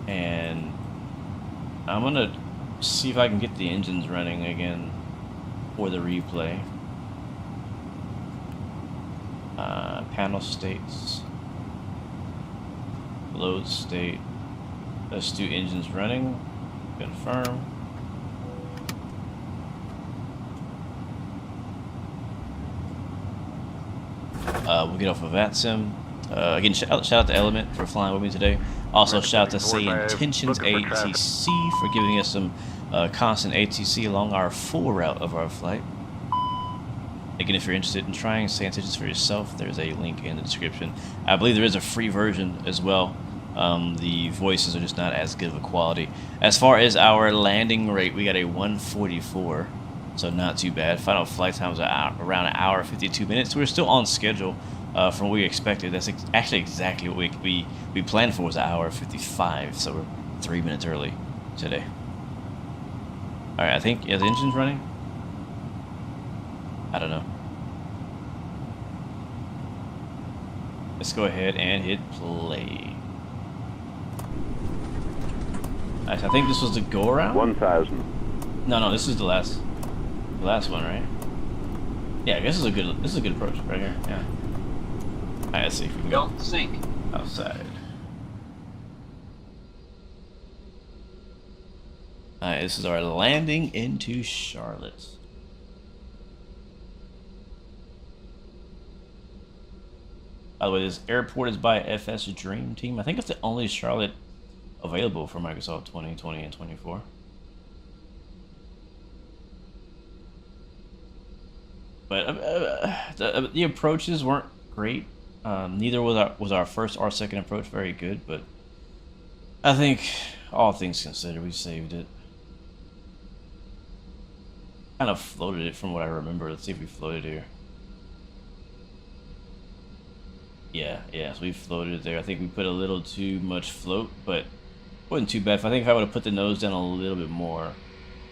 and I'm gonna see if I can get the engines running again for the replay. Panel states, load state. Let's do engines running. Confirm. We'll get off of VATSIM. Again, shout out to Element for flying with me today. Also, shout out to Say Intentions ATC for giving us some constant ATC along our full route of our flight. Again, if you're interested in trying Say Intentions for yourself, there's a link in the description. I believe there is a free version as well. The voices are just not as good of a quality. As far as our landing rate, we got a 144. So not too bad. Final flight times are around an hour 52 minutes. We're still on schedule from what we expected. That's actually exactly what we planned for, was an hour 55. So we're 3 minutes early today. All right, I think, yeah, the engine's running. I don't know. Let's go ahead and hit play. I think this was the go around. 1,000. No, this is the last one, right? Yeah, I guess this is a good approach right here. Yeah. Alright, let's see if we can Don't sink. Outside. Alright, this is our landing into Charlotte. By the way, this airport is by FS Dream Team. I think it's the only Charlotte available for Microsoft 2020 and 24. But the approaches weren't great. Neither was our first or second approach very good, but I think all things considered, we saved it. Kind of floated it from what I remember. Let's see if we floated here. Yeah, so we floated there. I think we put a little too much float, but it wasn't too bad. I think if I would have put the nose down a little bit more,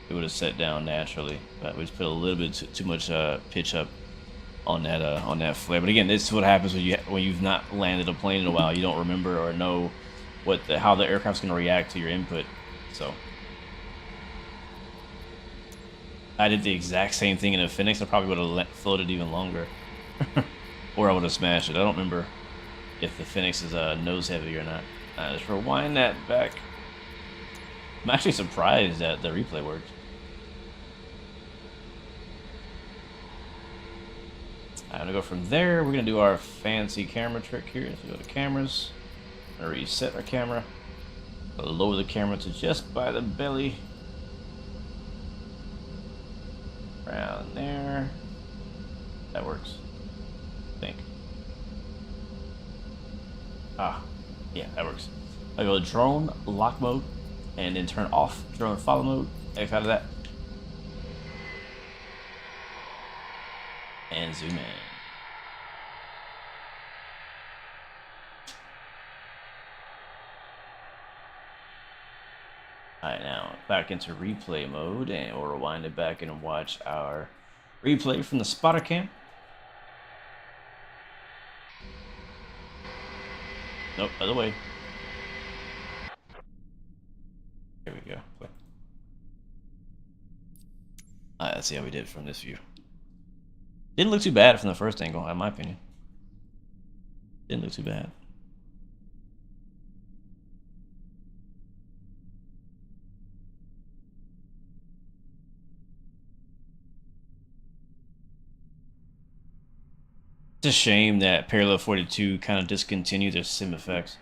it would have set down naturally. But we just put a little bit too much pitch up on that flare. But again, this is what happens when you've not landed a plane in a while. You don't remember or know how the aircraft's going to react to your input. So I did the exact same thing in a Phoenix. I probably would have floated even longer. Or I would have smashed it. I don't remember if the Phoenix is nose heavy or not. Just rewind that back. I'm actually surprised that the replay worked. I'm gonna go from there. We're gonna do our fancy camera trick here. So we go to cameras. I'm gonna reset our camera. Lower the camera to just by the belly. Around there. That works. I think. Yeah, that works. I go drone lock mode and then turn off drone follow mode. X out of that. And zoom in. Alright, now back into replay mode, and we'll rewind it back and watch our replay from the spotter cam. Nope, other way. Here we go. Alright, let's see how we did from this view. Didn't look too bad from the first angle, in my opinion. Didn't look too bad. It's a shame that Parallel 42 kind of discontinued their sim effects.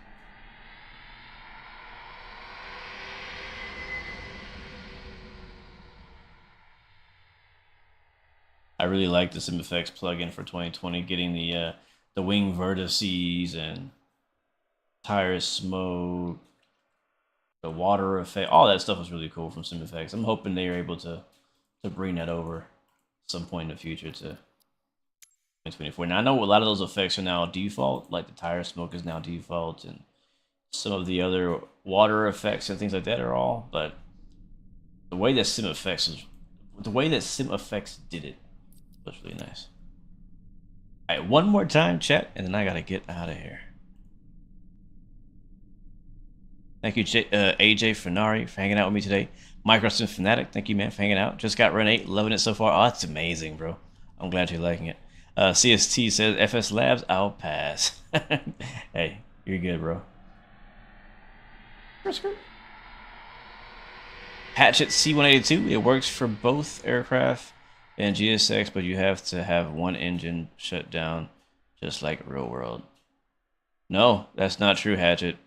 I really like the sim effects plugin for 2020, getting the wing vertices and tire smoke, the water effect, all that stuff was really cool from sim effects. I'm hoping they are able to bring that over some point in the future to 2024. Now I know a lot of those effects are now default, like the tire smoke is now default, and some of the other water effects and things like that are all. But the way that sim effects did it was really nice. All right, one more time, chat, and then I gotta get out of here. Thank you, AJ Fenari, for hanging out with me today. Microsim Fanatic, thank you, man, for hanging out. Just got Run 8, loving it so far. Oh, that's amazing, bro. I'm glad you're liking it. CST says, FSLabs, I'll pass. Hey, you're good, bro. Hatchet C182, it works for both aircraft and GSX, but you have to have one engine shut down, just like real world. No, that's not true, Hatchet.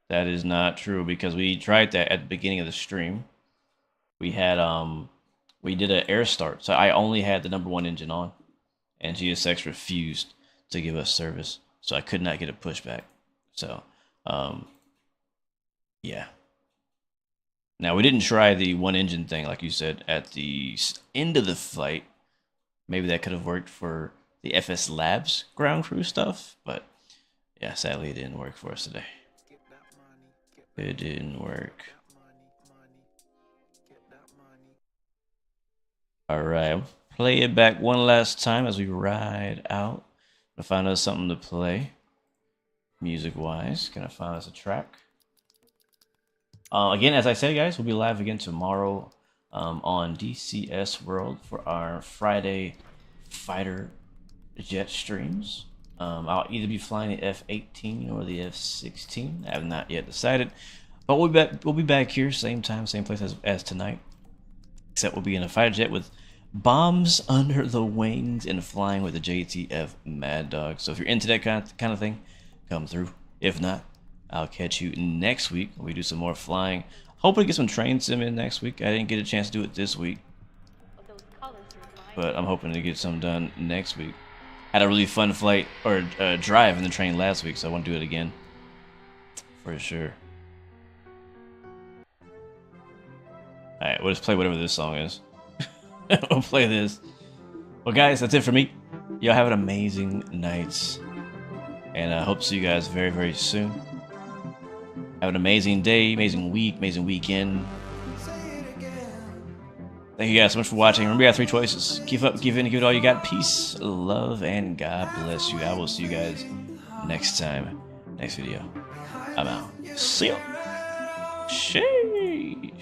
That is not true, because we tried that at the beginning of the stream. We had we did an air start, so I only had the #1 engine on, and GSX refused to give us service, so I could not get a pushback. So yeah. Now, we didn't try the one engine thing, like you said, at the end of the flight. Maybe that could have worked for the FSLabs ground crew stuff, but yeah, sadly it didn't work for us today. It didn't work. Alright, play it back one last time as we ride out. Gonna find us something to play, music-wise. Gonna find us a track. Again, as I said, guys, we'll be live again tomorrow on DCS World for our Friday fighter jet streams. I'll either be flying the F-18 or the F-16. I have not yet decided. But we'll be back here, same time, same place as tonight. Except we'll be in a fighter jet with bombs under the wings and flying with the JTF Mad Dog. So if you're into that kind of thing, come through. If not, I'll catch you next week when we do some more flying. Hopefully get some train sim in next week. I didn't get a chance to do it this week, but I'm hoping to get some done next week. Had a really fun flight or drive in the train last week, so I want to do it again for sure. Alright, we'll just play whatever this song is. We'll play this. Well, guys, that's it for me. Y'all have an amazing night, and I hope to see you guys very, very soon. Have an amazing day, amazing week, amazing weekend. Thank you guys so much for watching. Remember, you got 3 choices. Keep up, give in, give it all you got. Peace, love, and God bless you. I will see you guys next time, next video. I'm out. See ya. Sheesh.